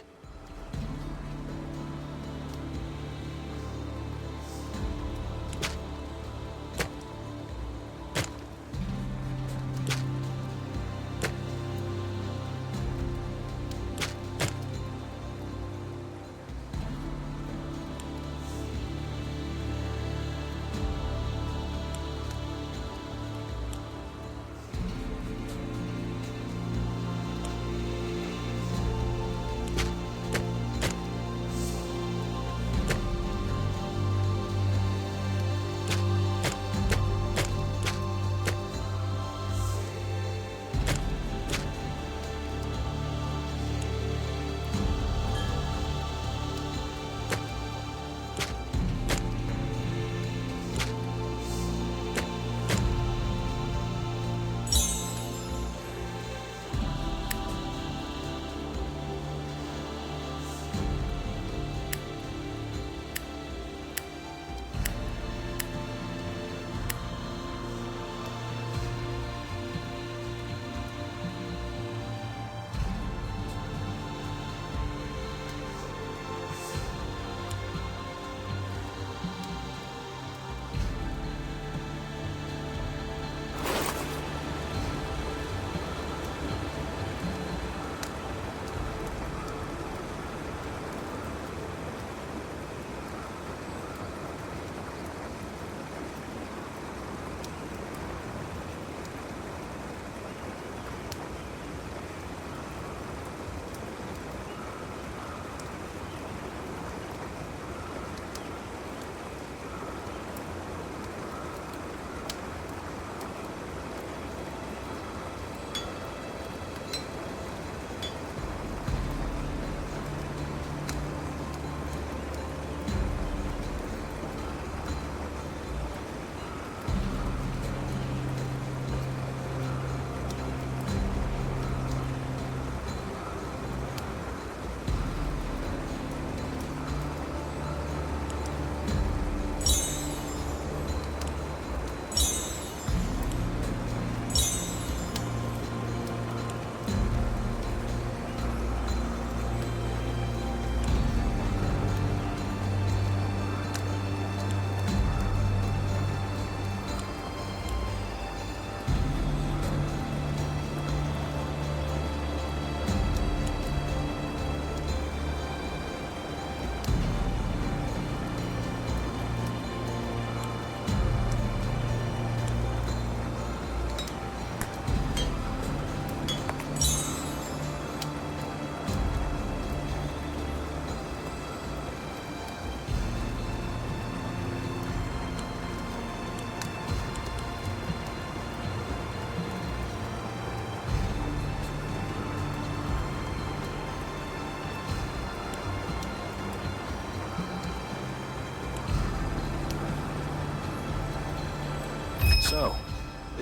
So,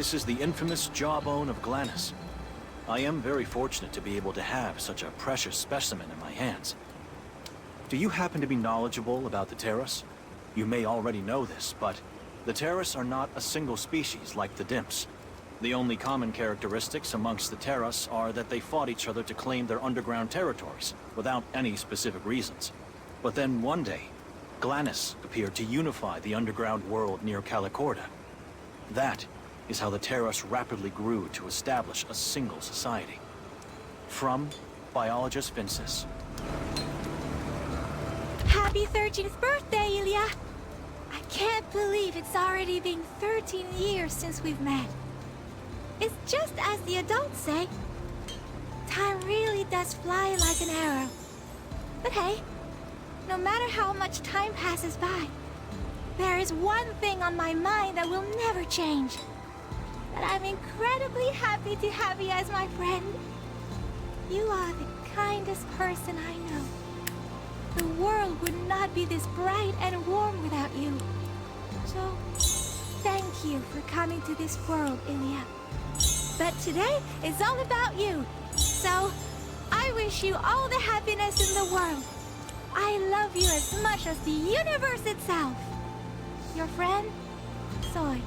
This is the infamous jawbone of Glannis. I am very fortunate to be able to have such a precious specimen in my hands. Do you happen to be knowledgeable about the Terras? You may already know this, but the Terras are not a single species like the Dimps. The only common characteristics amongst the Terras are that they fought each other to claim their underground territories, without any specific reasons. But then one day, Glannis appeared to unify the underground world near Calicorda. That is how the Terras rapidly grew to establish a single society. From Biologist Vinces. Happy 13th birthday, Ilya! I can't believe it's already been 13 years since we've met. It's just as the adults say. Time really does fly like an arrow. But hey, no matter how much time passes by, there is one thing on my mind that will never change. That I'm incredibly happy to have you as my friend. You are the kindest person I know. The world would not be this bright and warm without you. So, thank you for coming to this world, Ilya. But today is all about you. So, I wish you all the happiness in the world. I love you as much as the universe itself. Your friend, Soy.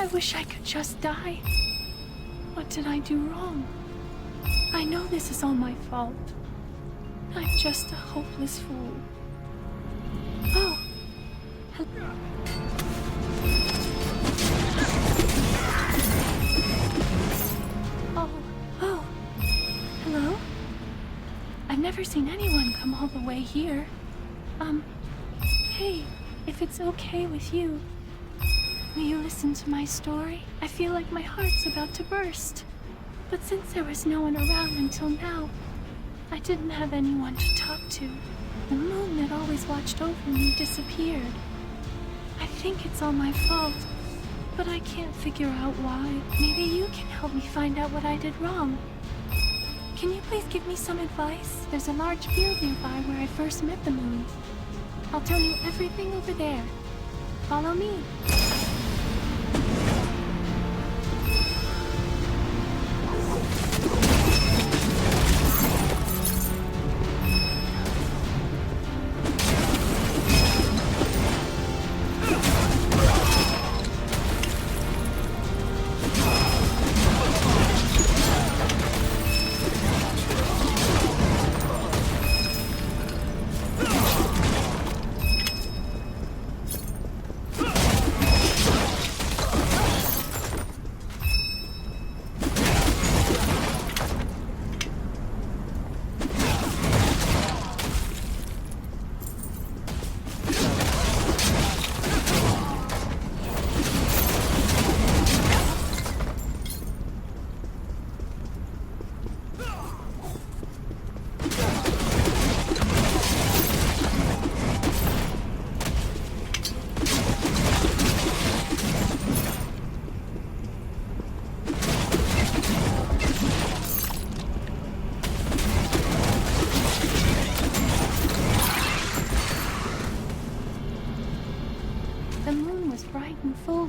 I wish I could just die. What did I do wrong? I know this is all my fault. I'm just a hopeless fool. Oh. Oh. Hello? I've never seen anyone come all the way here. Hey, if it's okay with you, will you listen to my story? I feel like my heart's about to burst. But since there was no one around until now, I didn't have anyone to talk to. The moon that always watched over me disappeared. I think it's all my fault, but I can't figure out why. Maybe you can help me find out what I did wrong. Can you please give me some advice? There's a large field nearby where I first met the moon. I'll tell you everything over there. Follow me.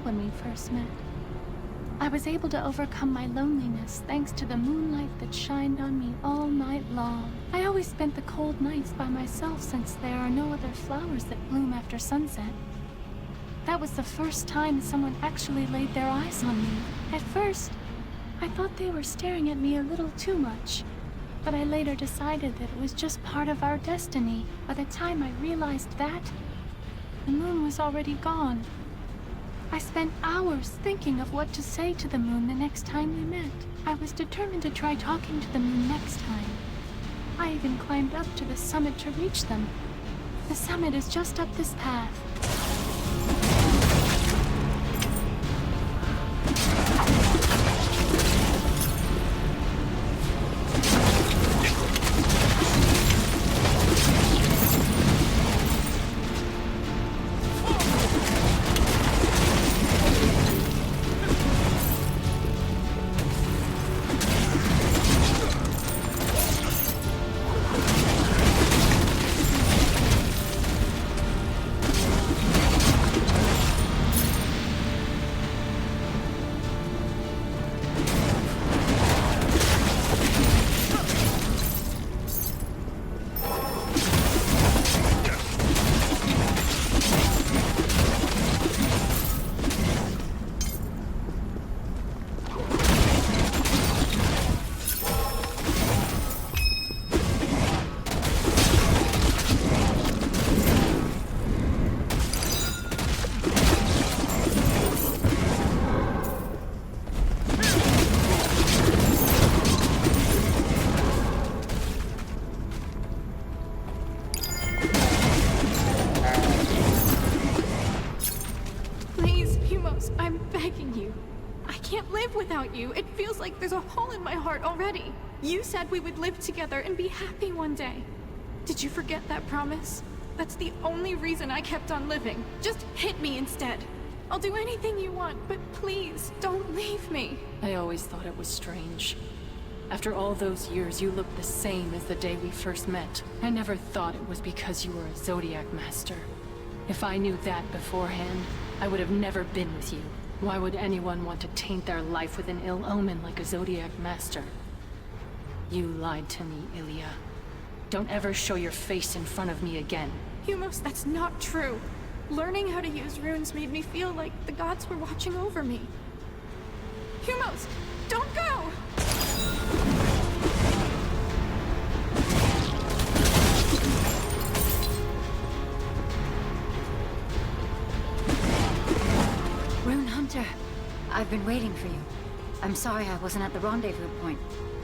When we first met, I was able to overcome my loneliness thanks to the moonlight that shined on me all night long. I always spent the cold nights by myself since there are no other flowers that bloom after sunset. That was the first time someone actually laid their eyes on me. At first, I thought they were staring at me a little too much, but I later decided that it was just part of our destiny. By the time I realized that, the moon was already gone. I spent hours thinking of what to say to the moon the next time we met. I was determined to try talking to the moon next time. I even climbed up to the summit to reach them. The summit is just up this path. Without you, it feels like there's a hole in my heart already. You said we would live together and be happy one day. Did you forget that promise? That's the only reason I kept on living. Just hit me instead. I'll do anything you want, but please, don't leave me. I always thought it was strange. After all those years, you looked the same as the day we first met. I never thought it was because you were a Zodiac Master. If I knew that beforehand, I would have never been with you. Why would anyone want to taint their life with an ill omen like a Zodiac Master? You lied to me, Ilya. Don't ever show your face in front of me again. Humos, that's not true. Learning how to use runes made me feel like the gods were watching over me. Humos, don't go! I've been waiting for you. I'm sorry I wasn't at the rendezvous point.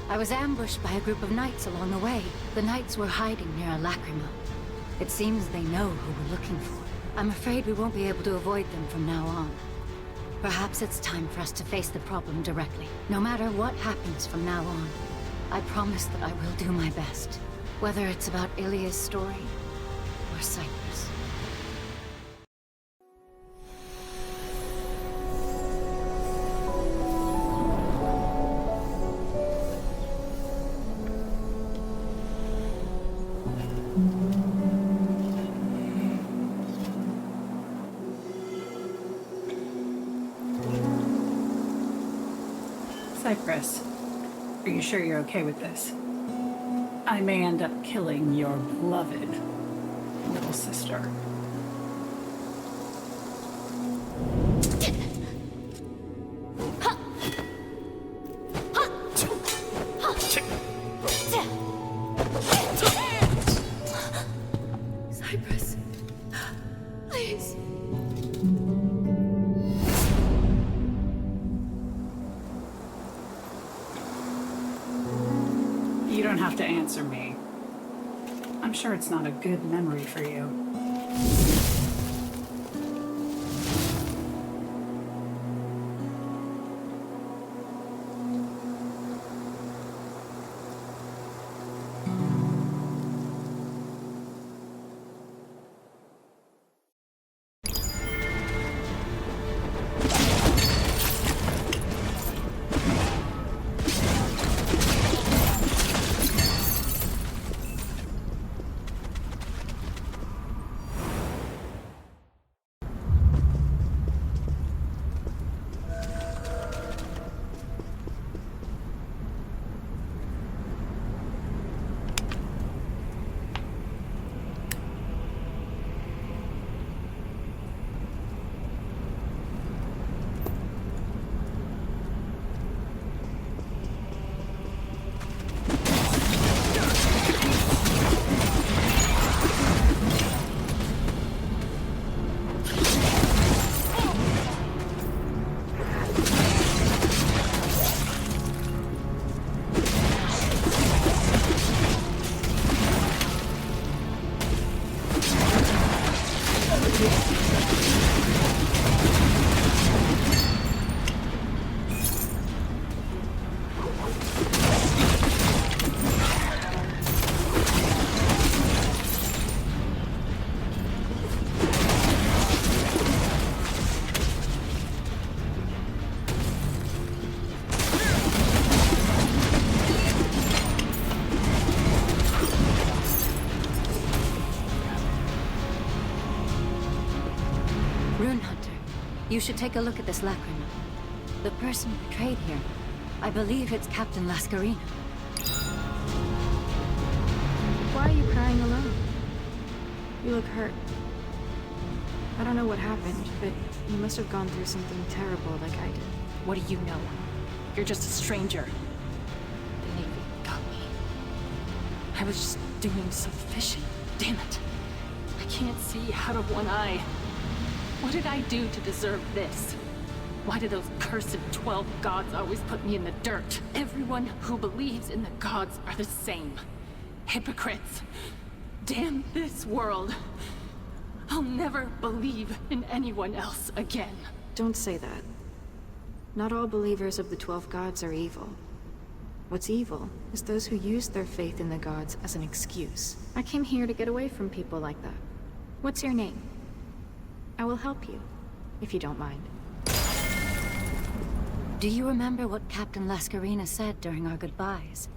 I was ambushed by a group of knights along the way. The knights were hiding near a lacrima. It seems they know who we're looking for. I'm afraid we won't be able to avoid them from now on. Perhaps it's time for us to face the problem directly. No matter what happens from now on, I promise that I will do my best. Whether it's about Ilya's story, Poor Cypress. Cypress, are you sure you're okay with this? I may end up killing your beloved little sister. Cypress, please. You don't have to answer me. I'm sure it's not a good memory for you. You should take a look at this lacrima. The person portrayed here, I believe it's Captain Lascarina. Why are you crying alone? You look hurt. I don't know what happened, but you must have gone through something terrible like I did. What do you know? You're just a stranger. The Navy got me. I was just doing some fishing. Damn it. I can't see out of one eye. What did I do to deserve this? Why do those cursed 12 gods always put me in the dirt? Everyone who believes in the gods are the same. Hypocrites. Damn this world. I'll never believe in anyone else again. Don't say that. Not all believers of the 12 gods are evil. What's evil is those who use their faith in the gods as an excuse. I came here to get away from people like that. What's your name? I will help you, if you don't mind. Do you remember what Captain Lascarina said during our goodbyes?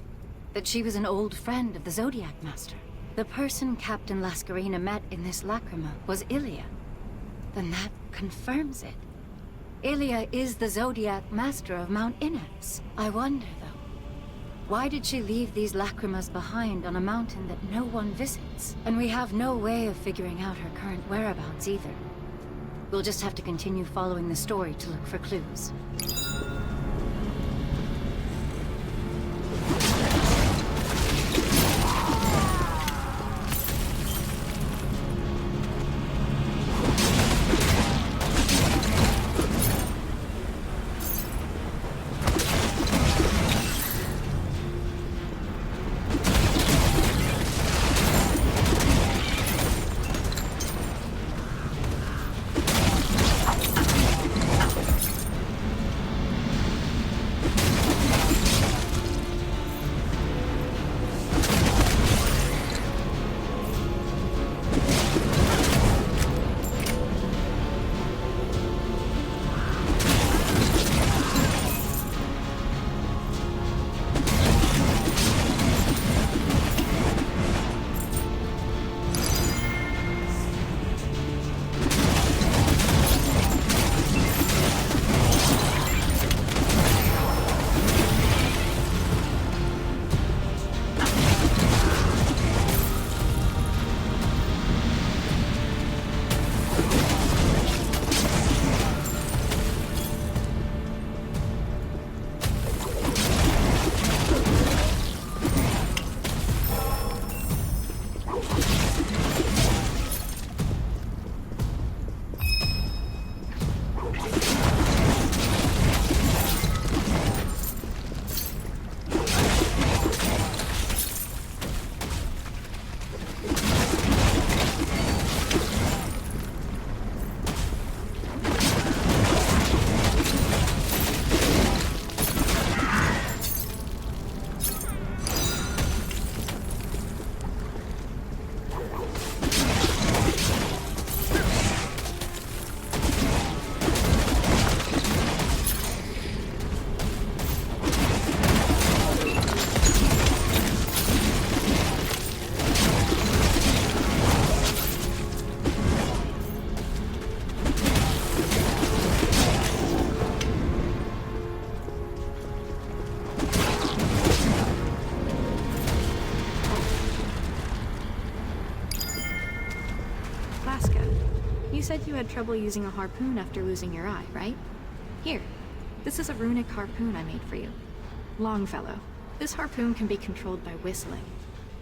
That she was an old friend of the Zodiac Master. The person Captain Lascarina met in this lacrima was Ilia. Then that confirms it. Ilia is the Zodiac Master of Mount Inez. I wonder, though, why did she leave these lacrimas behind on a mountain that no one visits? And we have no way of figuring out her current whereabouts either. We'll just have to continue following the story to look for clues. said you had trouble using a harpoon after losing your eye, right? Here, this is a runic harpoon I made for you. Longfellow. This harpoon can be controlled by whistling.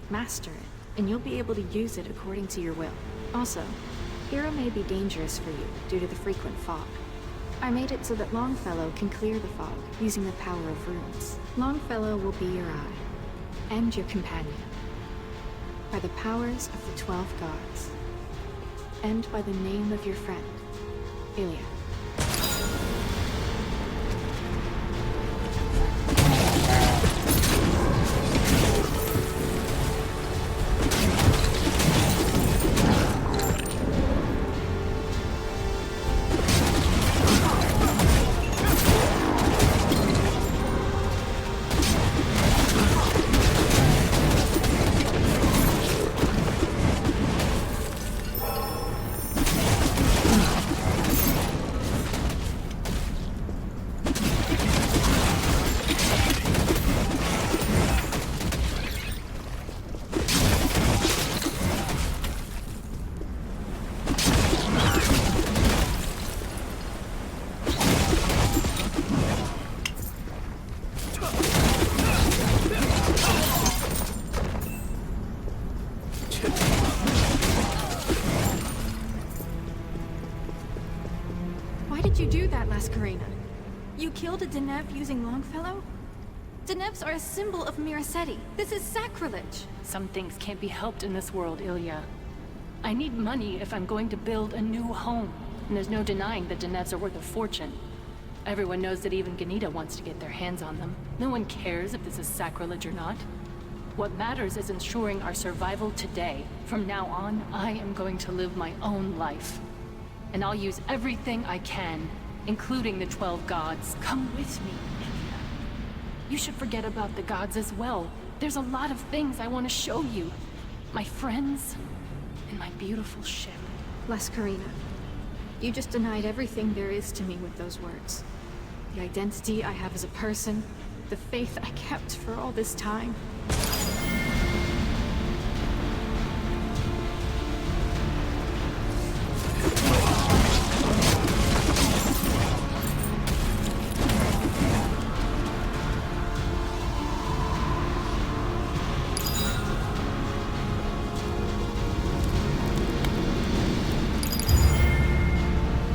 Master it, and you'll be able to use it according to your will. Also, Hero may be dangerous for you due to the frequent fog. I made it so that Longfellow can clear the fog using the power of runes. Longfellow will be your eye, and your companion. By the powers of the 12 gods, and by the name of your friend, Ilya. Why did you do that, Lascarina? You killed a Denev using Longfellow? Denevs are a symbol of Miracetti. This is sacrilege. Some things can't be helped in this world, Ilya. I need money if I'm going to build a new home. And there's no denying that Denevs are worth a fortune. Everyone knows that even Ganita wants to get their hands on them. No one cares if this is sacrilege or not. What matters is ensuring our survival today. From now on, I am going to live my own life. And I'll use everything I can, including the 12 gods. Come with me, Ilya. You should forget about the gods as well. There's a lot of things I want to show you. My friends, and my beautiful ship. Lascarina, you just denied everything there is to me with those words. The identity I have as a person, the faith I kept for all this time.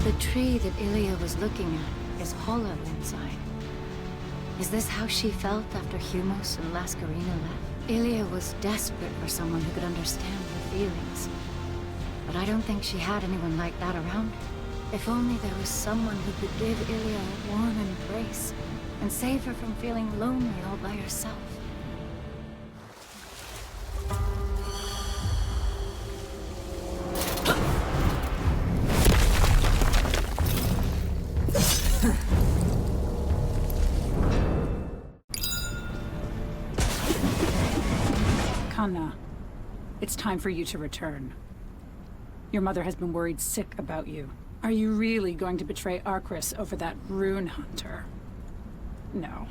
The tree that Ilya was looking at is hollow inside. Is this how she felt after Humos and Lascarina left? Ilya was desperate for someone who could understand her feelings. But I don't think she had anyone like that around her. If only there was someone who could give Ilya a warm embrace and save her from feeling lonely all by herself. Kana, it's time for you to return. Your mother has been worried sick about you. Are you really going to betray Arcris over that rune hunter? No.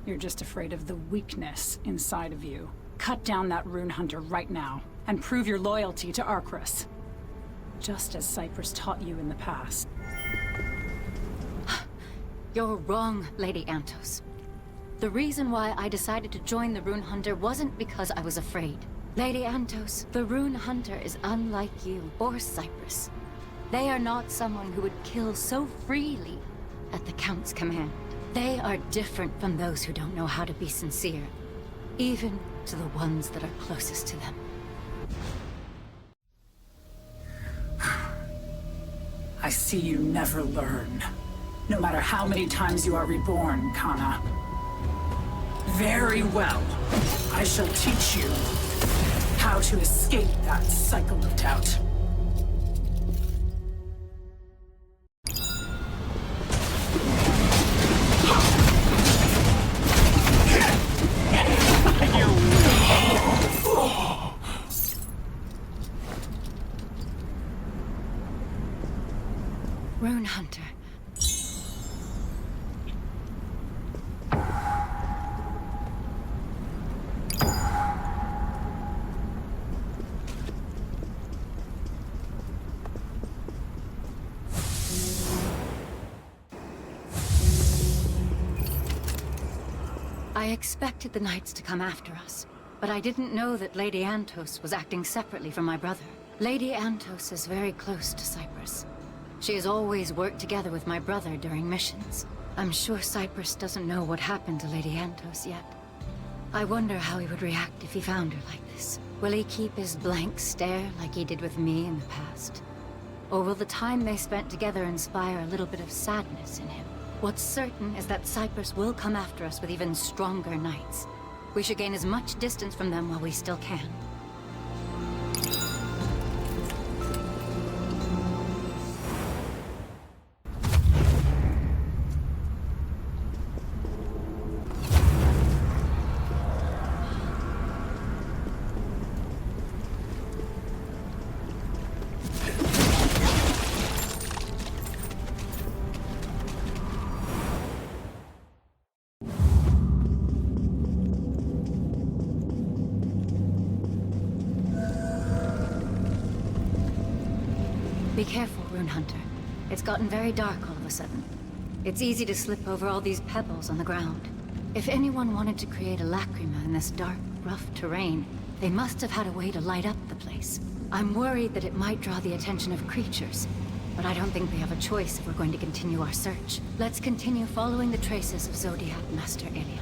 You're just afraid of the weakness inside of you. Cut down that rune hunter right now, and prove your loyalty to Arcris. Just as Cyprus taught you in the past. You're wrong, Lady Antos. The reason why I decided to join the Rune Hunter wasn't because I was afraid. Lady Antos, the Rune Hunter is unlike you or Cyprus. They are not someone who would kill so freely at the Count's command. They are different from those who don't know how to be sincere, even to the ones that are closest to them. I see you never learn. No matter how many times you are reborn, Kana. Very well. I shall teach you how to escape that cycle of doubt. Rune Hunter. I expected the Knights to come after us, but I didn't know that Lady Antos was acting separately from my brother. Lady Antos is very close to Cyprus. She has always worked together with my brother during missions. I'm sure Cyprus doesn't know what happened to Lady Antos yet. I wonder how he would react if he found her like this. Will he keep his blank stare like he did with me in the past? Or will the time they spent together inspire a little bit of sadness in him? What's certain is that Cyprus will come after us with even stronger knights. We should gain as much distance from them while we still can. Be careful, Rune Hunter. It's gotten very dark all of a sudden. It's easy to slip over all these pebbles on the ground. If anyone wanted to create a lacrima in this dark, rough terrain, they must have had a way to light up the place. I'm worried that it might draw the attention of creatures, but I don't think we have a choice if we're going to continue our search. Let's continue following the traces of Zodiac Master Ilya.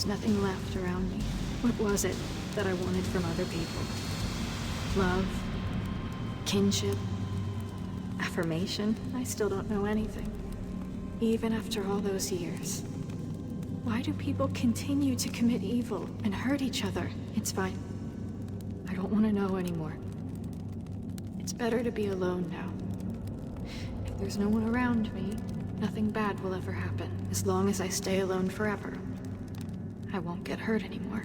Nothing left around me. What was it that I wanted from other people? Love? Kinship? Affirmation? I still don't know anything. Even after all those years. Why do people continue to commit evil and hurt each other? It's fine. I don't want to know anymore. It's better to be alone now. If there's no one around me, nothing bad will ever happen. As long as I stay alone forever, I won't get hurt anymore.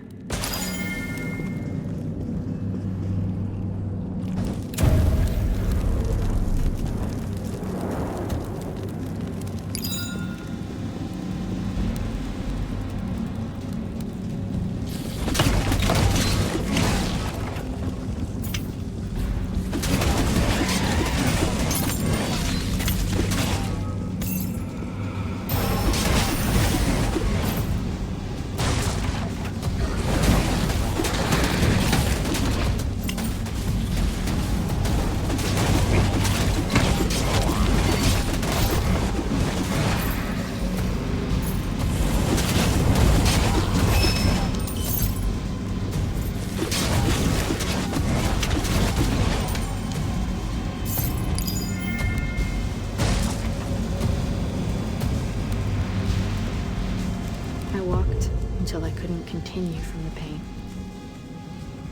continue from the pain.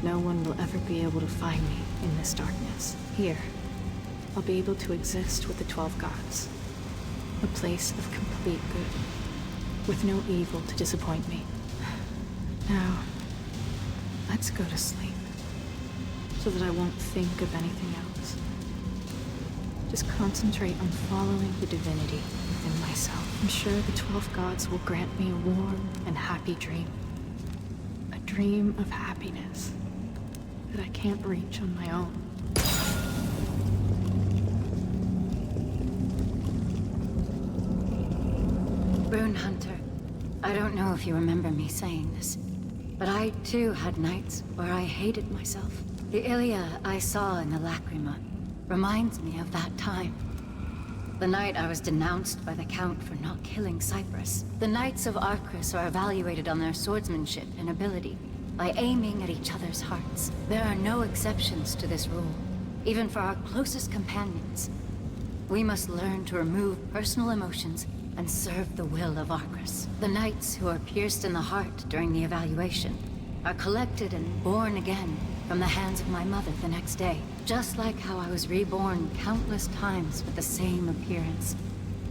No one will ever be able to find me in this darkness. Here, I'll be able to exist with the 12 gods. A place of complete good, with no evil to disappoint me. Now, let's go to sleep, so that I won't think of anything else. Just concentrate on following the divinity within myself. I'm sure the 12 gods will grant me a warm and happy dream. A dream of happiness that I can't reach on my own. Rune Hunter, I don't know if you remember me saying this, but I too had nights where I hated myself. The Ilia I saw in the Lacrima reminds me of that time. The night I was denounced by the Count for not killing Cyprus. The Knights of Arcris are evaluated on their swordsmanship and ability, by aiming at each other's hearts. There are no exceptions to this rule, even for our closest companions. We must learn to remove personal emotions and serve the will of Arcris. The knights who are pierced in the heart during the evaluation are collected and born again from the hands of my mother the next day, just like how I was reborn countless times with the same appearance.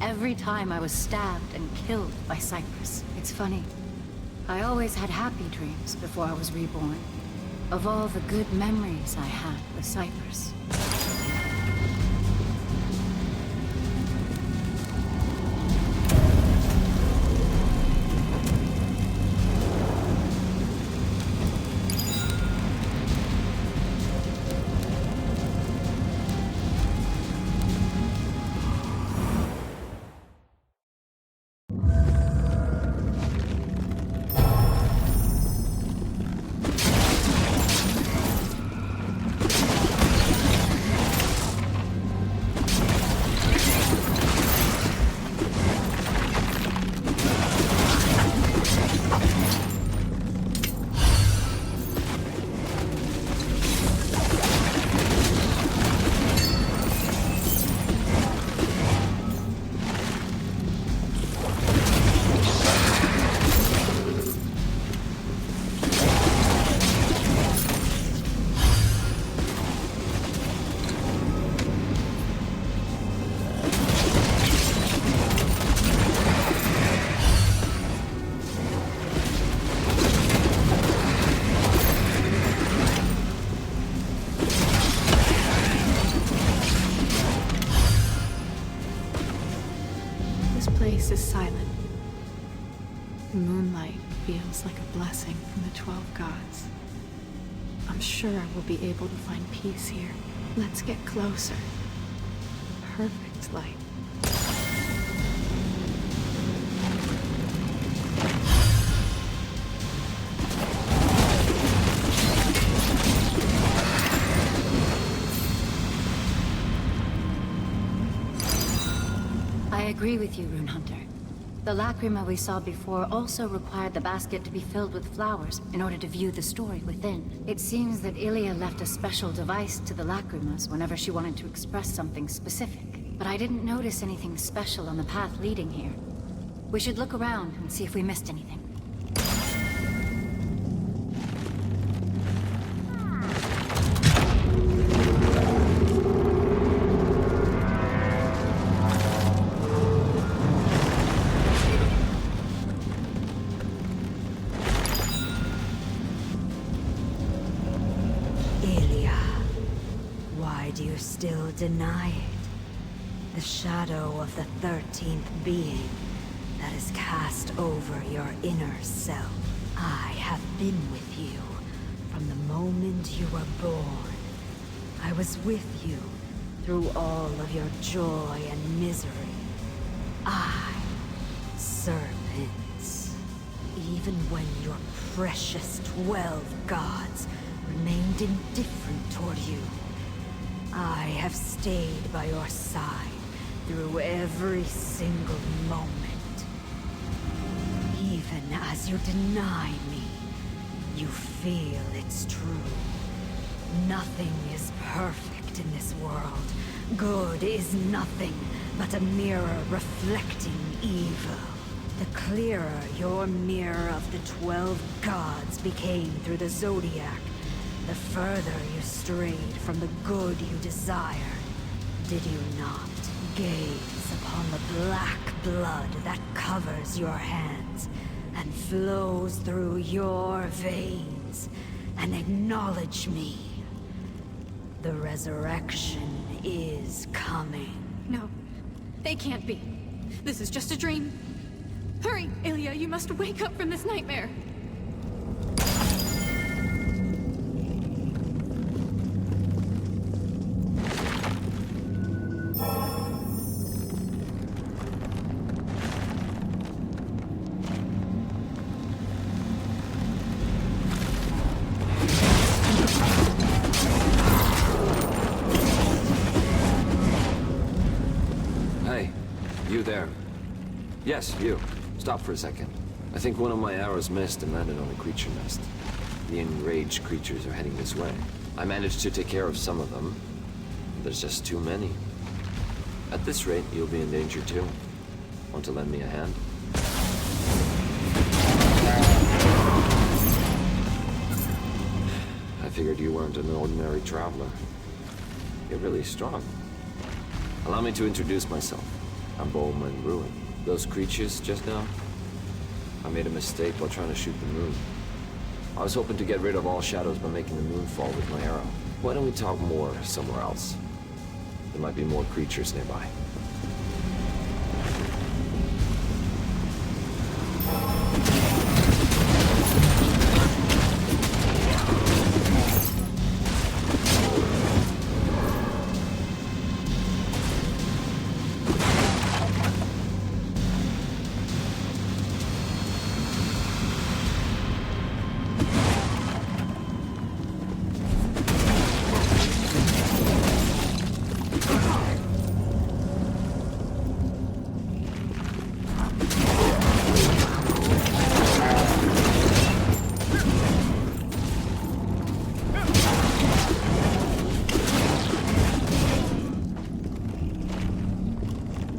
Every time I was stabbed and killed by Cyprus. It's funny. I always had happy dreams before I was reborn, of all the good memories I had with Cyprus. Is silent. The moonlight feels like a blessing from the 12 gods. I'm sure I will be able to find peace here. Let's get closer. Perfect light. I agree with you, Rune Hunter. The Lacrima we saw before also required the basket to be filled with flowers in order to view the story within. It seems that Ilia left a special device to the Lacrimas whenever she wanted to express something specific. But I didn't notice anything special on the path leading here. We should look around and see if we missed anything. Still deny it. The shadow of the 13th being that is cast over your inner self. I have been with you from the moment you were born. I was with you through all of your joy and misery. I, serpents, even when your precious 12 gods remained indifferent toward you, I have stayed by your side through every single moment. Even as you deny me, you feel it's true. Nothing is perfect in this world. Good is nothing but a mirror reflecting evil. the clearer your mirror of the 12 gods became through the Zodiac, the further you strayed from the good you desired. Did you not gaze upon the black blood that covers your hands and flows through your veins, and acknowledge me? The resurrection is coming. No, they can't be. This is just a dream. Hurry, Ilya, you must wake up from this nightmare. You there. Yes, you. Stop for a second. I think one of my arrows missed and landed on a creature nest. The enraged creatures are heading this way. I managed to take care of some of them. There's just too many. At this rate, you'll be in danger too. Want to lend me a hand? I figured you weren't an ordinary traveler. You're really strong. Allow me to introduce myself. I'm Bowman Ruin. Those creatures just now? I made a mistake while trying to shoot the moon. I was hoping to get rid of all shadows by making the moon fall with my arrow. Why don't we talk more somewhere else? There might be more creatures nearby.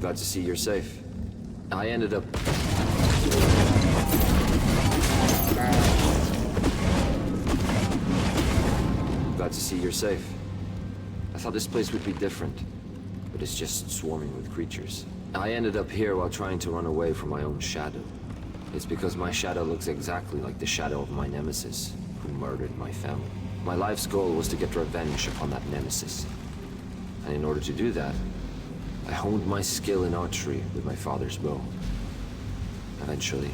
Glad to see you're safe. I ended up... Glad to see you're safe. I thought this place would be different, but it's just swarming with creatures. I ended up here while trying to run away from my own shadow. It's because my shadow looks exactly like the shadow of my nemesis, who murdered my family. My life's goal was to get revenge upon that nemesis. And in order to do that, I honed my skill in archery with my father's bow. Eventually,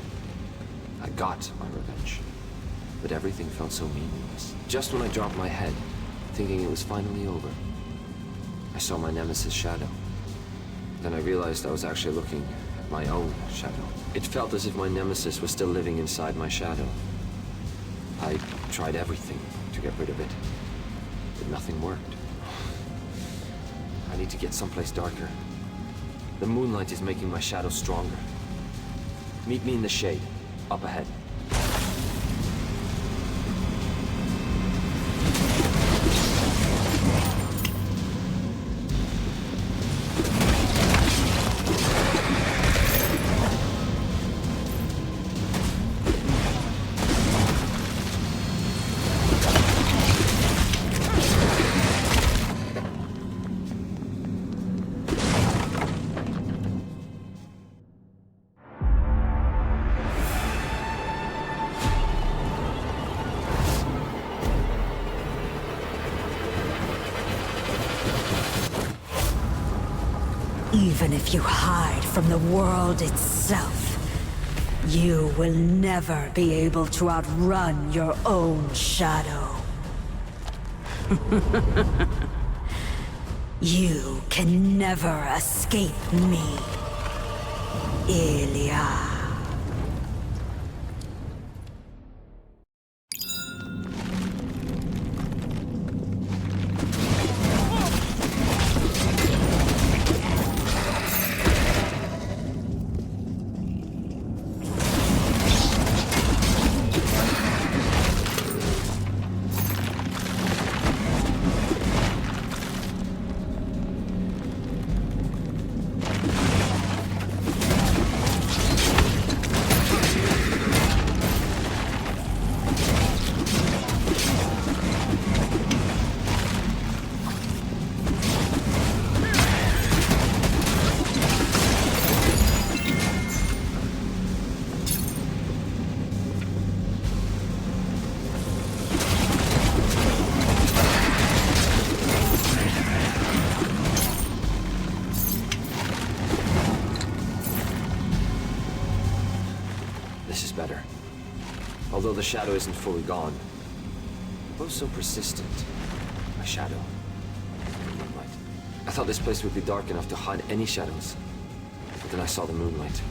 I got my revenge. But everything felt so meaningless. Just when I dropped my head, thinking it was finally over, I saw my nemesis' shadow. Then I realized I was actually looking at my own shadow. It felt as if my nemesis was still living inside my shadow. I tried everything to get rid of it, but nothing worked. I need to get someplace darker. The moonlight is making my shadow stronger. Meet me in the shade, up ahead. Even if you hide from the world itself, you will never be able to outrun your own shadow. You can never escape me, Ilya. the shadow isn't fully gone. Both so persistent. My shadow. The moonlight. I thought this place would be dark enough to hide any shadows. But then I saw the moonlight,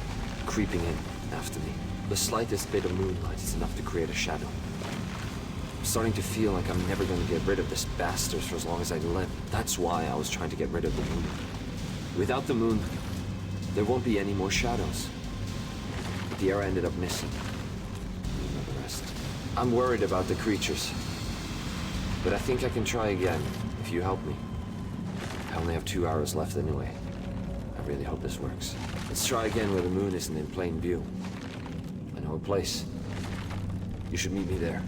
creeping in after me. The slightest bit of moonlight is enough to create a shadow. I'm starting to feel like I'm never going to get rid of this bastard for as long as I live. That's why I was trying to get rid of the moon. Without the moon, there won't be any more shadows. But the air I ended up missing. You know the rest. I'm worried about the creatures. But I think I can try again, if you help me. I only have 2 hours left anyway. I really hope this works. Let's try again where the moon isn't in plain view. I know a place. You should meet me there.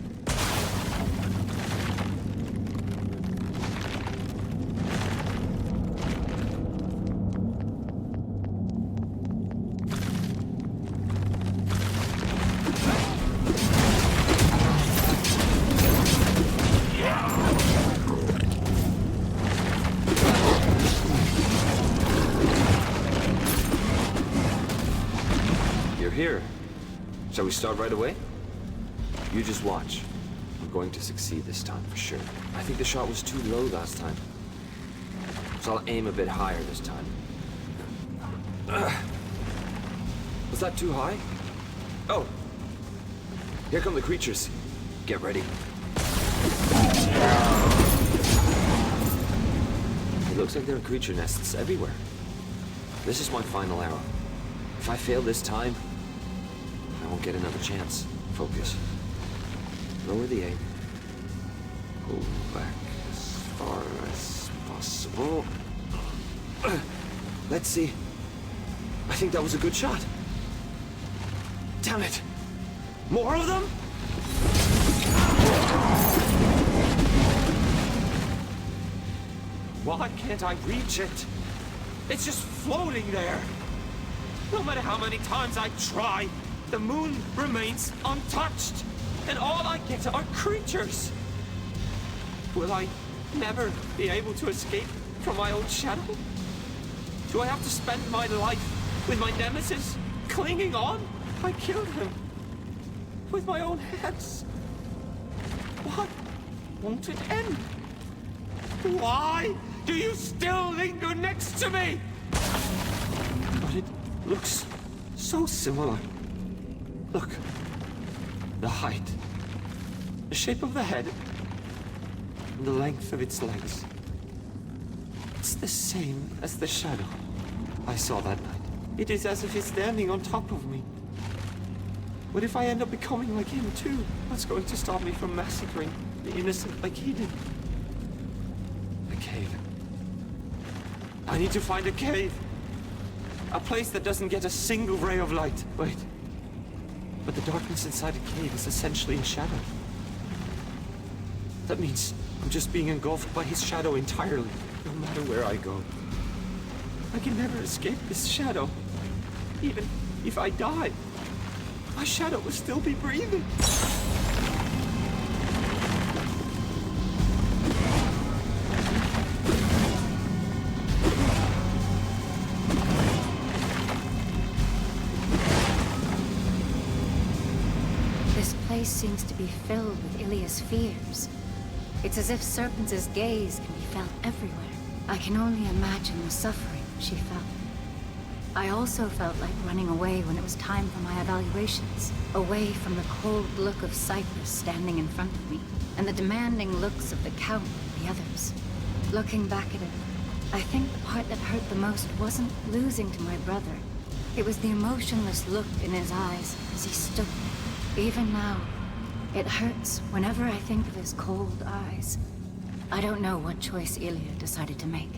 Here. Shall we start right away? You just watch. I'm going to succeed this time for sure. I think the shot was too low last time. So I'll aim a bit higher this time. Was that too high? Oh! Here come the creatures. Get ready. It looks like there are creature nests everywhere. This is my final arrow. If I fail this time, I won't get another chance. Focus. Lower the aim. Pull back as far as possible. Let's see. I think that was a good shot. Damn it! More of them? Why can't I reach it? It's just floating there. No matter how many times I try, the moon remains untouched, and all I get are creatures. Will I never be able to escape from my own shadow? Do I have to spend my life with my nemesis clinging on? I killed him with my own hands. Why won't it end? Why do you still linger next to me? But it looks so similar. Look, the height, the shape of the head, and the length of its legs. It's the same as the shadow I saw that night. It is as if he's standing on top of me. What if I end up becoming like him too? What's going to stop me from massacring the innocent like he did? A cave. I need to find a cave. A place that doesn't get a single ray of light. Wait. But the darkness inside a cave is essentially a shadow. That means I'm just being engulfed by his shadow entirely, no matter where I go. I can never escape this shadow. Even if I die, my shadow will still be breathing. Seems to be filled with Ilia's fears. It's as if Serpent's gaze can be felt everywhere. I can only imagine the suffering she felt. I also felt like running away when it was time for my evaluations. Away from the cold look of Cyprus standing in front of me, and the demanding looks of the Count and the others. Looking back at it, I think the part that hurt the most wasn't losing to my brother. It was the emotionless look in his eyes as he stood there. Even now, it hurts whenever I think of his cold eyes. I don't know what choice Ilia decided to make.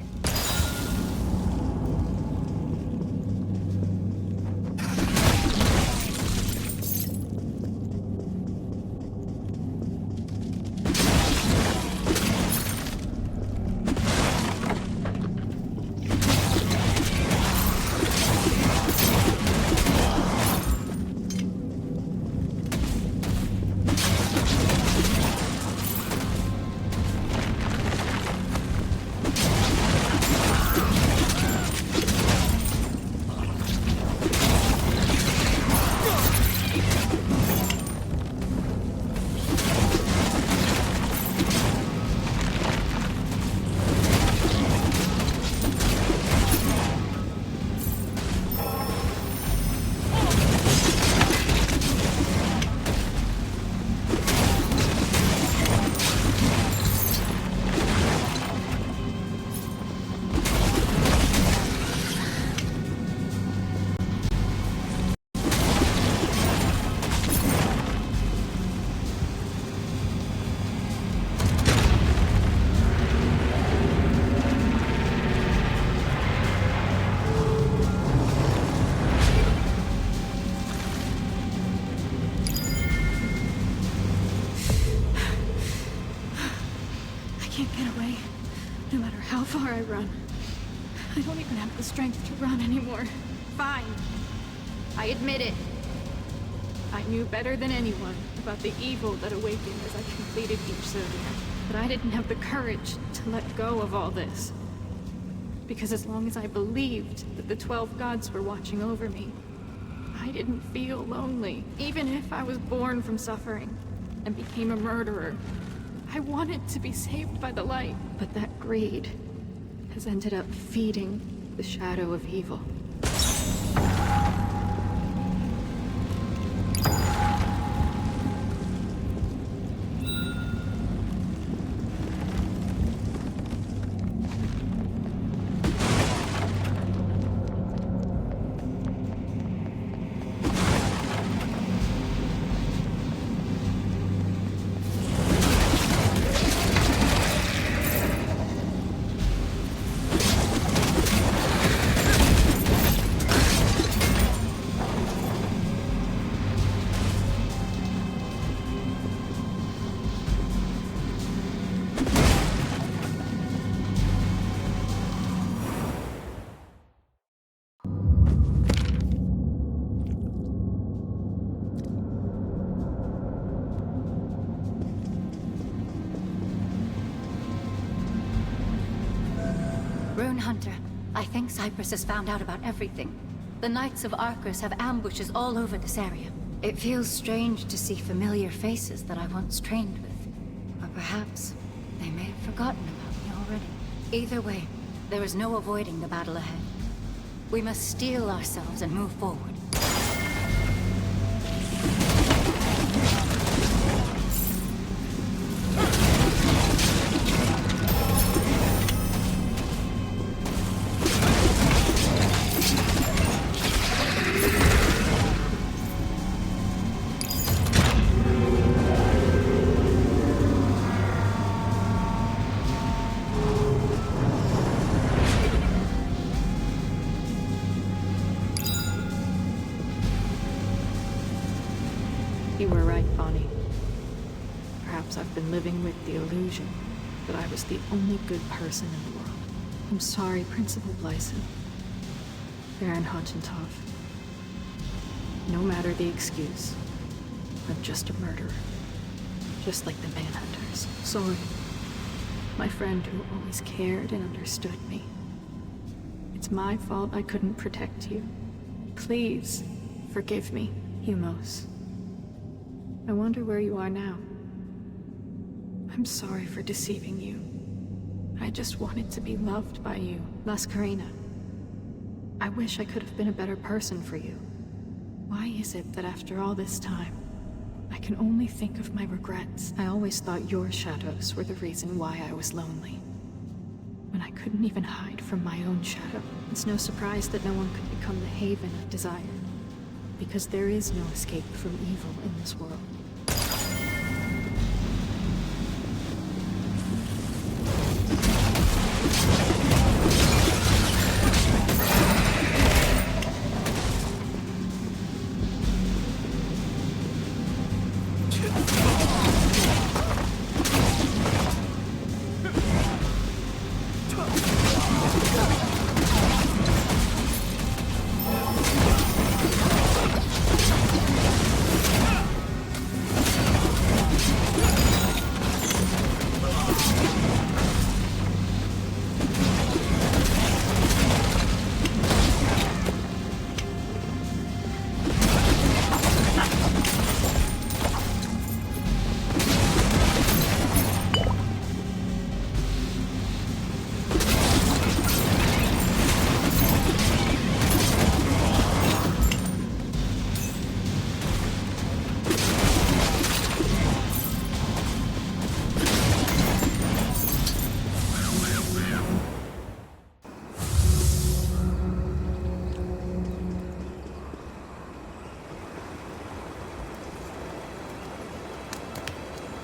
can't get away, no matter how far I run. I don't even have the strength to run anymore. Fine. I admit it. I knew better than anyone about the evil that awakened as I completed each zodiac. But I didn't have the courage to let go of all this. Because as long as I believed that the 12 gods were watching over me, I didn't feel lonely. Even if I was born from suffering and became a murderer, I wanted to be saved by the light. But that greed has ended up feeding the shadow of evil. Hunter, I think Cyprus has found out about everything. The Knights of Arcus have ambushes all over this area. It feels strange to see familiar faces that I once trained with. Or perhaps they may have forgotten about me already. Either way, there is no avoiding the battle ahead. We must steel ourselves and move forward. You were right, Bonnie. Perhaps I've been living with the illusion that I was the only good person in the world. I'm sorry, Principal Blyson. Baron Hochentov. No matter the excuse, I'm just a murderer. Just like the Manhunters. Sorry. My friend who always cared and understood me. It's my fault I couldn't protect you. Please, forgive me, Humos. I wonder where you are now. I'm sorry for deceiving you. I just wanted to be loved by you, Lascarina. I wish I could have been a better person for you. Why is it that after all this time, I can only think of my regrets? I always thought your shadows were the reason why I was lonely. When I couldn't even hide from my own shadow. It's no surprise that no one could become the haven of desire. Because there is no escape from evil in this world.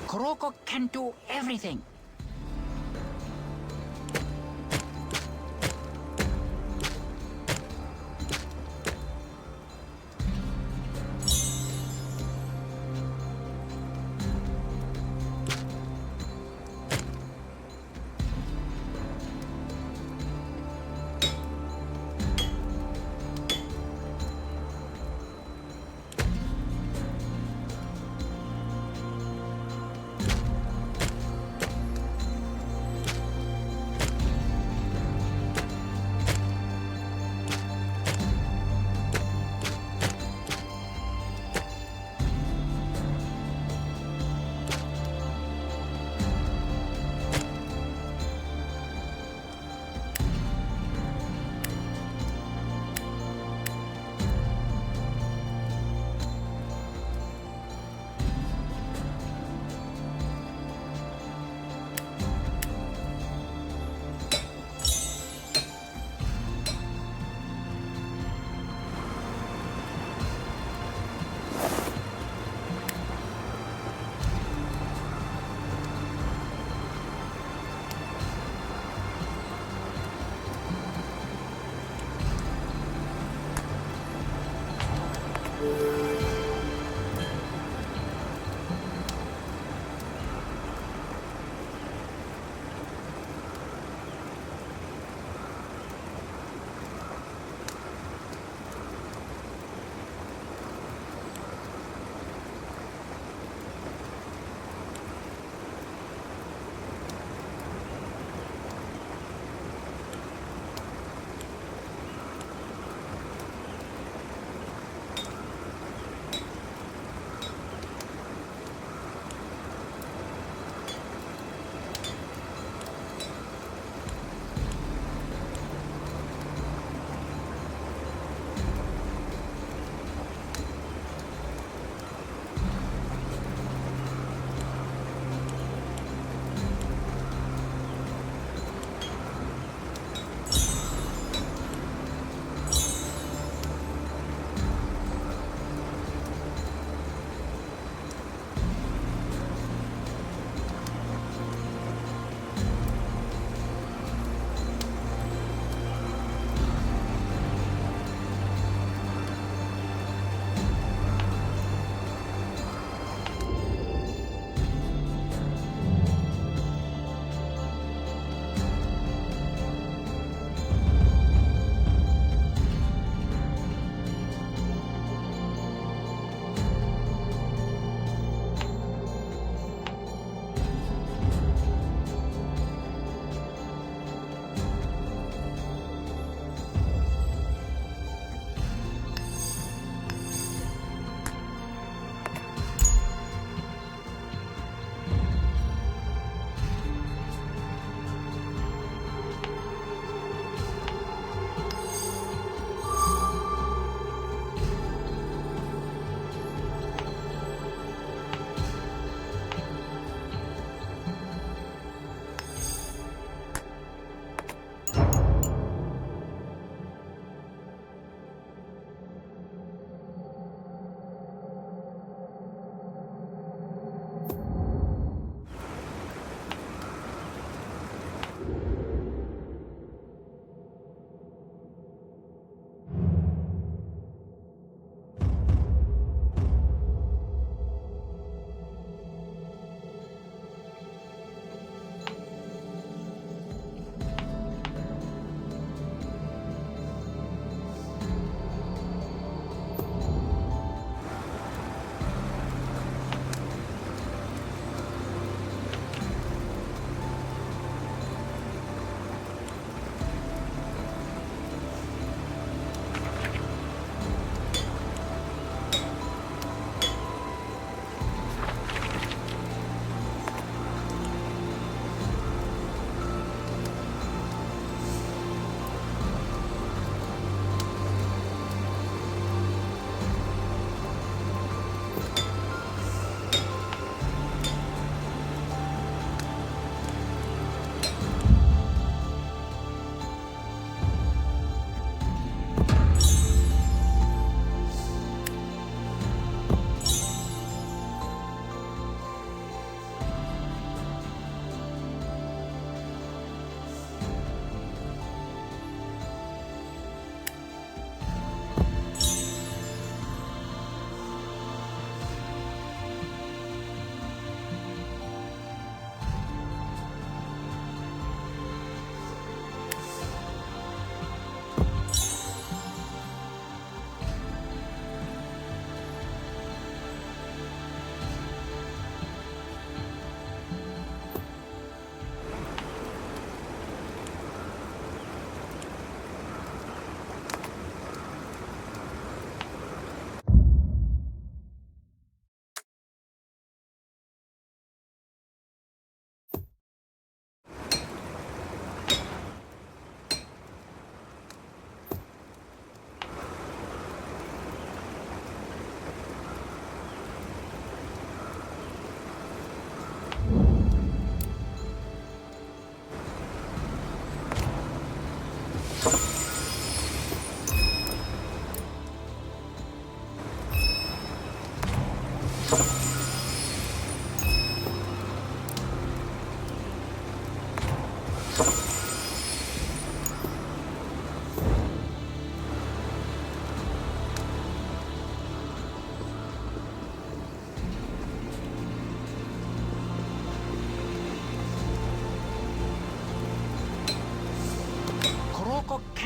Kuroko can do everything.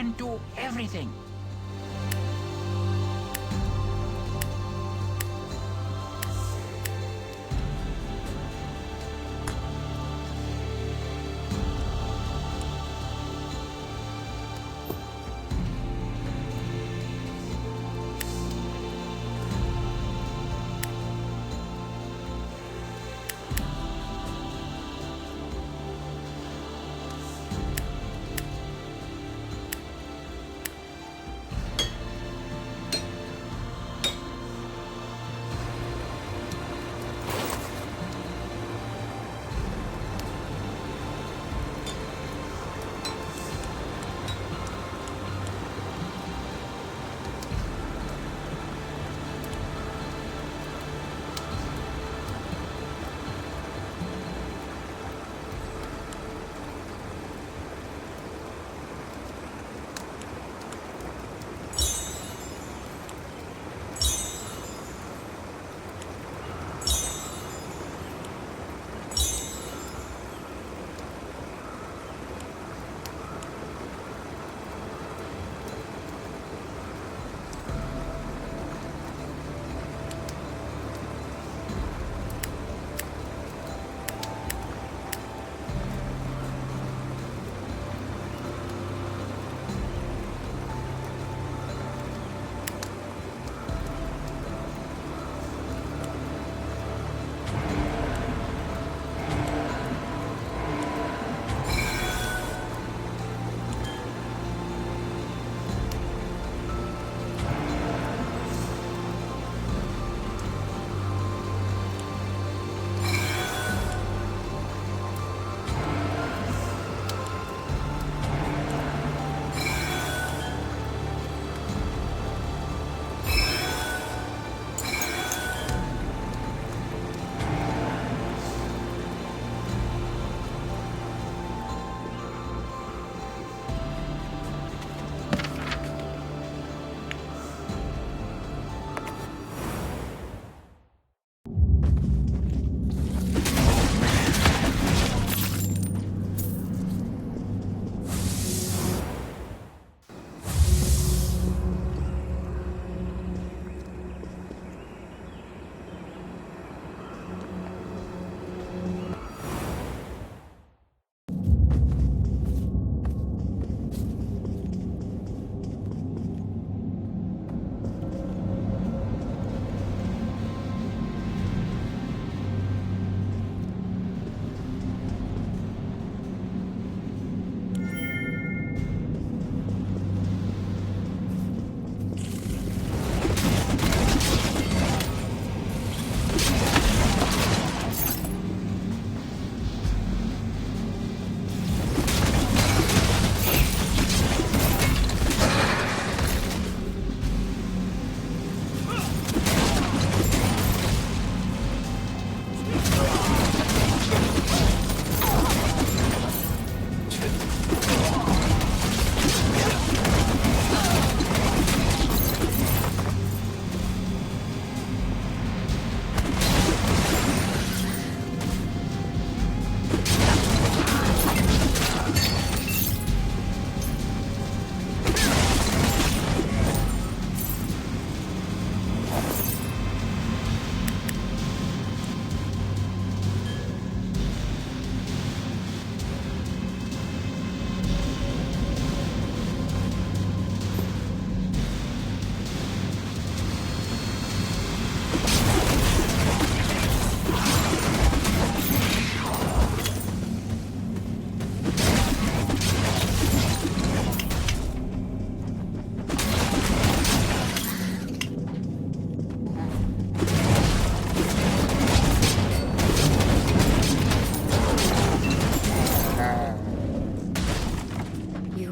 can do everything.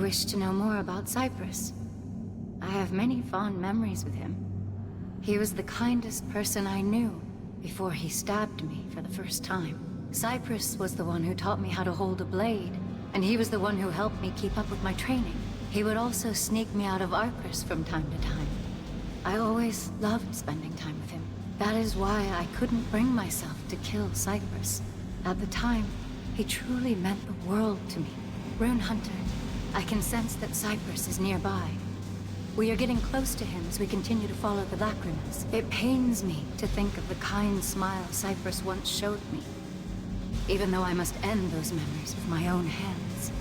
wish to know more about Cypress. I have many fond memories with him. He was the kindest person I knew before he stabbed me for the first time. Cypress was the one who taught me how to hold a blade, and he was the one who helped me keep up with my training. He would also sneak me out of Arcris from time to time. I always loved spending time with him. That is why I couldn't bring myself to kill Cypress. At the time, he truly meant the world to me. Rune Hunter, I can sense that Cypress is nearby. We are getting close to him as we continue to follow the lacrimas. It pains me to think of the kind smile Cypress once showed me, even though I must end those memories with my own hands.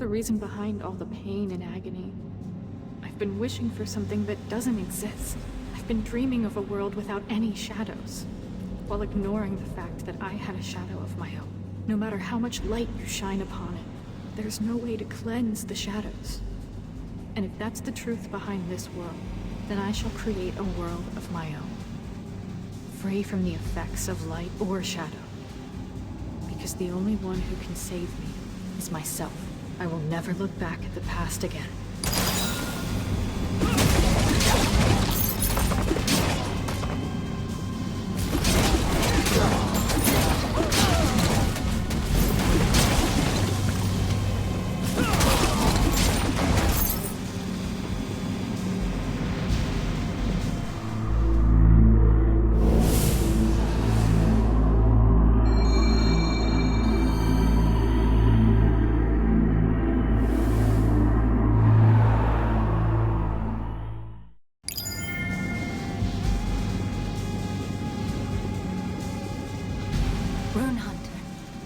Reason behind all the pain and agony. I've been wishing for something that doesn't exist. I've been dreaming of a world without any shadows, while ignoring the fact that I had a shadow of my own. No matter how much light you shine upon it, there's no way to cleanse the shadows. And if that's the truth behind this world, then I shall create a world of my own, free from the effects of light or shadow. Because the only one who can save me is myself. I will never look back at the past again.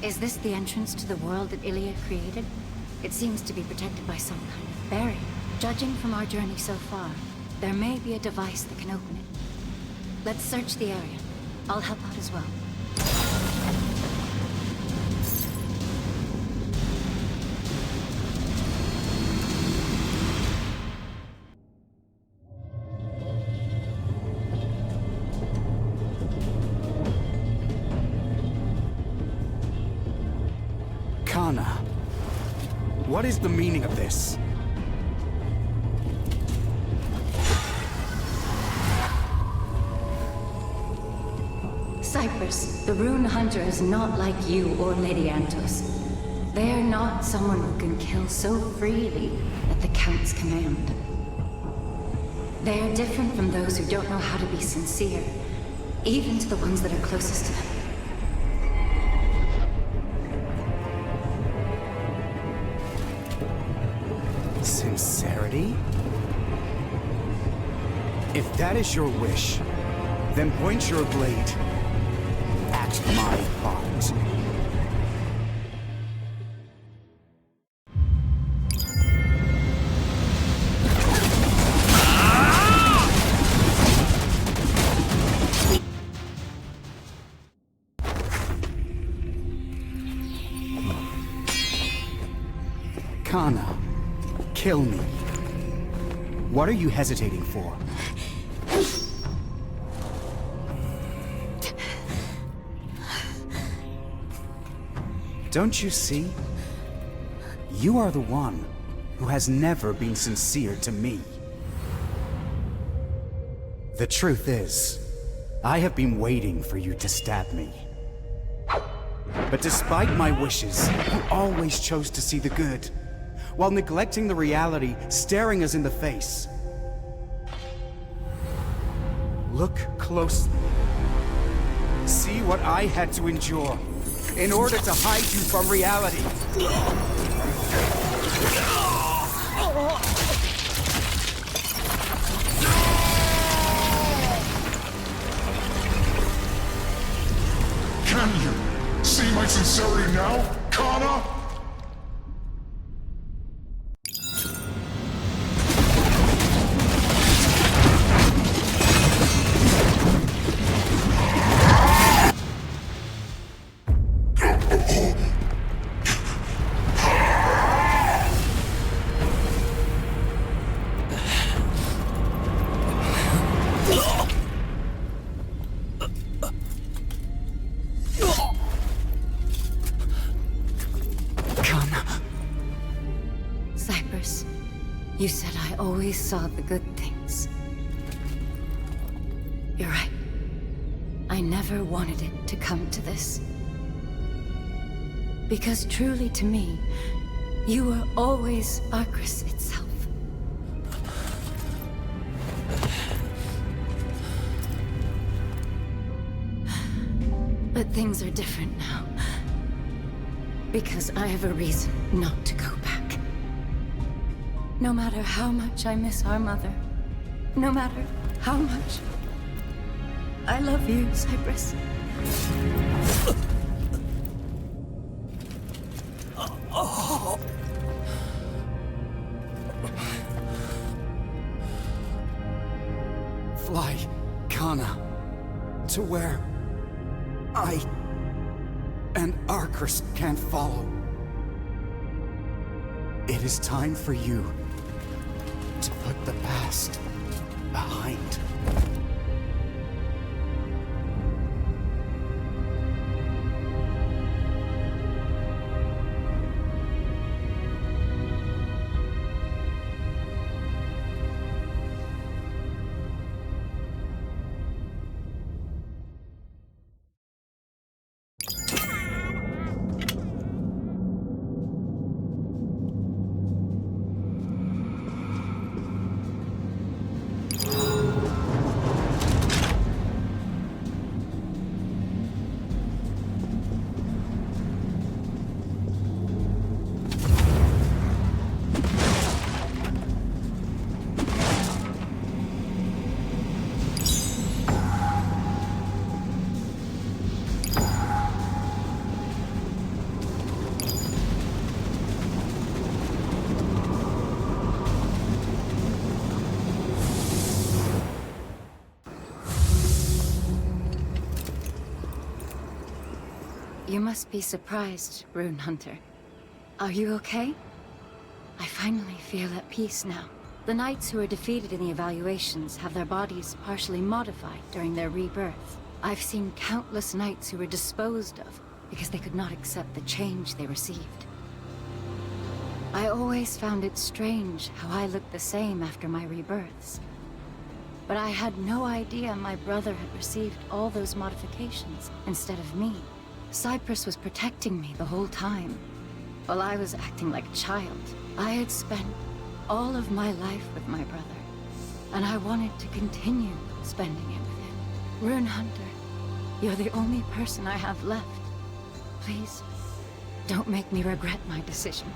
Is this the entrance to the world that Ilia created? It seems to be protected by some kind of barrier. Judging from our journey so far, there may be a device that can open it. Let's search the area. I'll help out as well. What is the meaning of this? Cypress, the Rune Hunter is not like you or Lady Antos. They are not someone who can kill so freely at the Count's command. They are different from those who don't know how to be sincere, even to the ones that are closest to them. Sincerity? If that is your wish, then point your blade at my heart. Kana. Kill me. What are you hesitating for? Don't you see? You are the one who has never been sincere to me. The truth is, I have been waiting for you to stab me. But despite my wishes, you always chose to see the good, while neglecting the reality staring us in the face. Look closely. See what I had to endure in order to hide you from reality. Can you see my sincerity now, Kana? Cypress, you said I always saw the good things. You're right. I never wanted it to come to this. Because truly to me, you were always Arcris itself. But things are different now. Because I have a reason not to go back. No matter how much I miss our mother, no matter how much I love you, Cypress. Fly, Kana, to where I and Arcris can't follow. It is time for you to put the past behind. You must be surprised, Rune Hunter. Are you okay? I finally feel at peace now. The knights who are defeated in the evaluations have their bodies partially modified during their rebirth. I've seen countless knights who were disposed of because they could not accept the change they received. I always found it strange how I looked the same after my rebirths. But I had no idea my brother had received all those modifications instead of me. Cypress was protecting me the whole time, while I was acting like a child. I had spent all of my life with my brother, and I wanted to continue spending it with him. Rune Hunter, you're the only person I have left. Please, don't make me regret my decision.